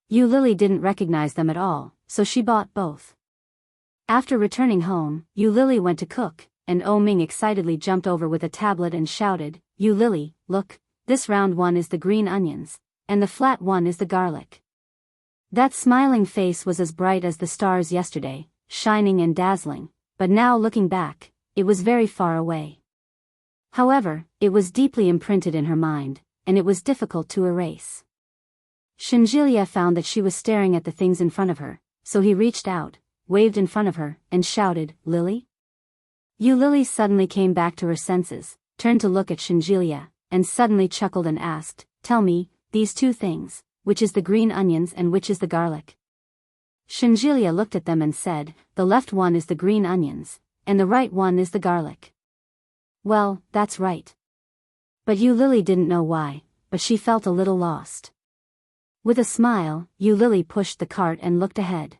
Yu Lily didn't recognize them at all, so she bought both. After returning home, Yu Lily went to cook, and Oh Ming excitedly jumped over with a tablet and shouted, Yu Lily, look, this round one is the green onions, and the flat one is the garlic. That smiling face was as bright as the stars yesterday, shining and dazzling, but now looking back, it was very far away. However, it was deeply imprinted in her mind, and it was difficult to erase. Shenjilia found that she was staring at the things in front of her, so he reached out, waved in front of her, and shouted, Lily? Yu Lily suddenly came back to her senses, turned to look at Shenjilia, and suddenly chuckled and asked, tell me, these 2 things, which is the green onions and which is the garlic? Shenjilia looked at them and said, the left one is the green onions, and the right one is the garlic. Well, that's right. But Yu Lily didn't know why, but she felt a little lost. With a smile, Yu Lily pushed the cart and looked ahead.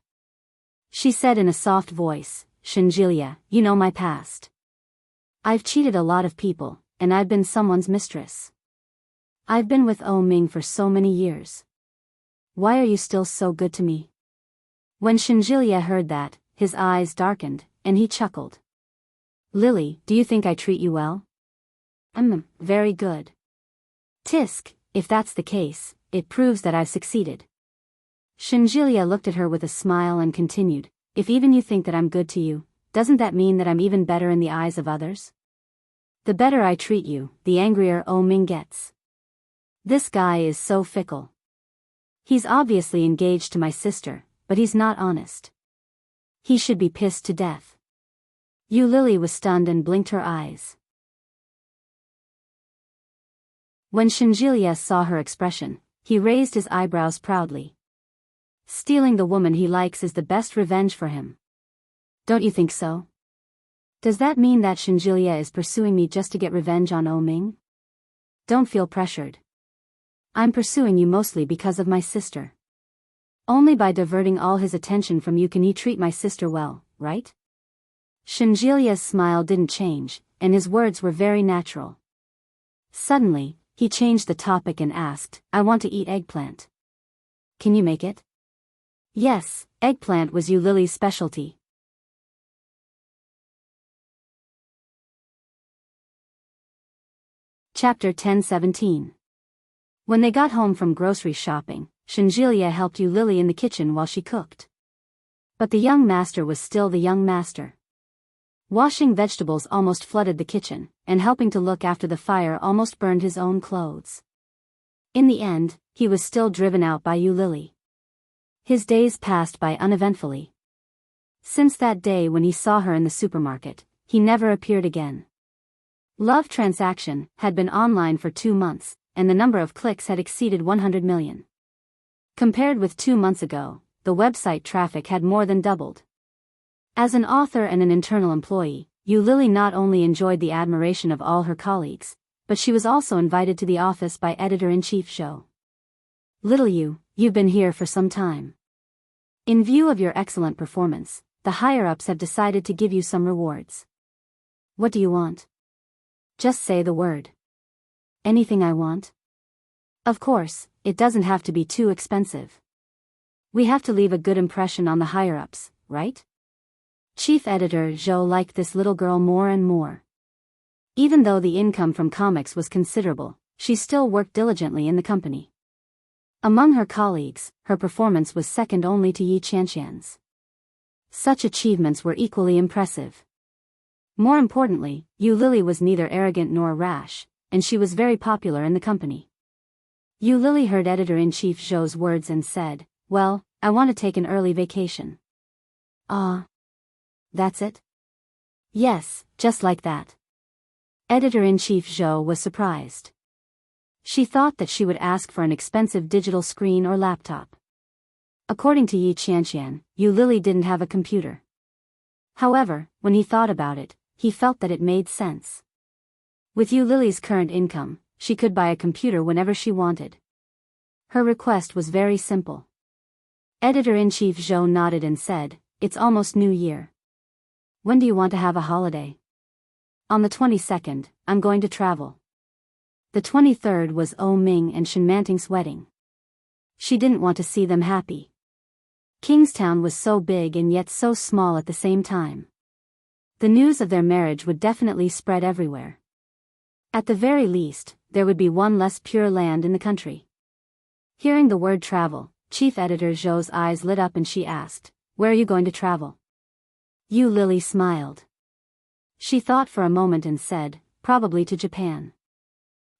She said in a soft voice, Shenjilia, you know my past. I've cheated a lot of people, and I've been someone's mistress. I've been with Oh Ming for so many years. Why are you still so good to me? When Shenjilia heard that, his eyes darkened, and he chuckled. Lily, do you think I treat you well? Very good. Tisk, if that's the case, it proves that I've succeeded. Shenjilia looked at her with a smile and continued, if even you think that I'm good to you, doesn't that mean that I'm even better in the eyes of others? The better I treat you, the angrier Oh Ming gets. This guy is so fickle. He's obviously engaged to my sister, but he's not honest. He should be pissed to death. Yu Lily was stunned and blinked her eyes. When Shenjilia saw her expression, he raised his eyebrows proudly. Stealing the woman he likes is the best revenge for him. Don't you think so? Does that mean that Shenjilia is pursuing me just to get revenge on Oh Ming? Don't feel pressured. I'm pursuing you mostly because of my sister. Only by diverting all his attention from you can he treat my sister well, right? Shenjilia's smile didn't change, and his words were very natural. Suddenly, he changed the topic and asked, I want to eat eggplant. Can you make it? Yes, eggplant was Yu Lily's specialty. Chapter 10:17. When they got home from grocery shopping, Shenjilia helped Yu Lily in the kitchen while she cooked. But the young master was still the young master. Washing vegetables almost flooded the kitchen, and helping to look after the fire almost burned his own clothes. In the end, he was still driven out by Yu Lily. His days passed by uneventfully. Since that day when he saw her in the supermarket, he never appeared again. Love Transaction had been online for 2 months, and the number of clicks had exceeded 100 million. Compared with 2 months ago, the website traffic had more than doubled. As an author and an internal employee, Yu Lily not only enjoyed the admiration of all her colleagues, but she was also invited to the office by Editor-in-Chief Zhou. Little Yu, you've been here for some time. In view of your excellent performance, the higher-ups have decided to give you some rewards. What do you want? Just say the word. Anything I want? Of course, it doesn't have to be too expensive. We have to leave a good impression on the higher-ups, right? Chief editor Zhou liked this little girl more and more. Even though the income from comics was considerable, she still worked diligently in the company. Among her colleagues, her performance was second only to Yi Qianqian's. Such achievements were equally impressive. More importantly, Yu Lily was neither arrogant nor rash, and she was very popular in the company. Yu Lily heard editor-in-chief Zhou's words and said, "Well, I want to take an early vacation." "Ah. That's it?" "Yes, just like that." Editor-in-chief Zhou was surprised. She thought that she would ask for an expensive digital screen or laptop. According to Yi Qianqian, Yu Lily didn't have a computer. However, when he thought about it, he felt that it made sense. With Yu Lily's current income, she could buy a computer whenever she wanted. Her request was very simple. Editor-in-chief Zhou nodded and said, "It's almost New Year. When do you want to have a holiday?" "On the 22nd, I'm going to travel." The 23rd was Ming and Shen Manting's wedding. She didn't want to see them happy. Kingstown was so big and yet so small at the same time. The news of their marriage would definitely spread everywhere. At the very least, there would be one less pure land in the country. Hearing the word travel, chief editor Zhou's eyes lit up and she asked, "Where are you going to travel?" Yu Lily smiled. She thought for a moment and said, "Probably to Japan."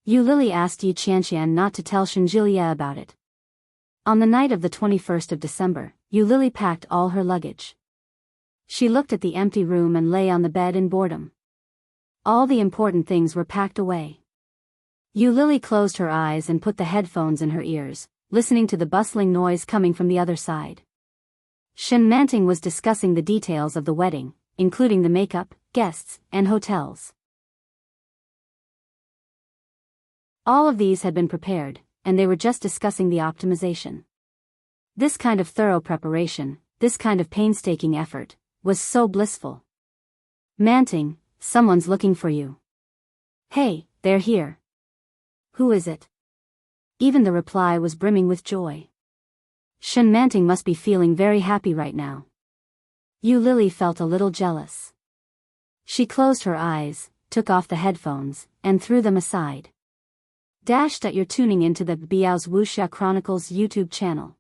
Yu Lily asked Yi Qianqian not to tell Shen Jilie about it. On the night of the 21st of December, Yu Lily packed all her luggage. She looked at the empty room and lay on the bed in boredom. All the important things were packed away. Yu Lily closed her eyes and put the headphones in her ears, listening to the bustling noise coming from the other side. Shen Manting was discussing the details of the wedding, including the makeup, guests, and hotels. All of these had been prepared, and they were just discussing the optimization. This kind of thorough preparation, this kind of painstaking effort, was so blissful. "Manting, someone's looking for you." "Hey, they're here." "Who is it?" Even the reply was brimming with joy. Shen Manting must be feeling very happy right now. Yu Lily felt a little jealous. She closed her eyes, took off the headphones, and threw them aside. You're tuning into the Biyao's Wuxia Chronicles YouTube channel.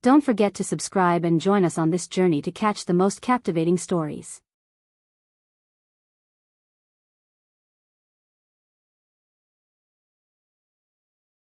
Don't forget to subscribe and join us on this journey to catch the most captivating stories.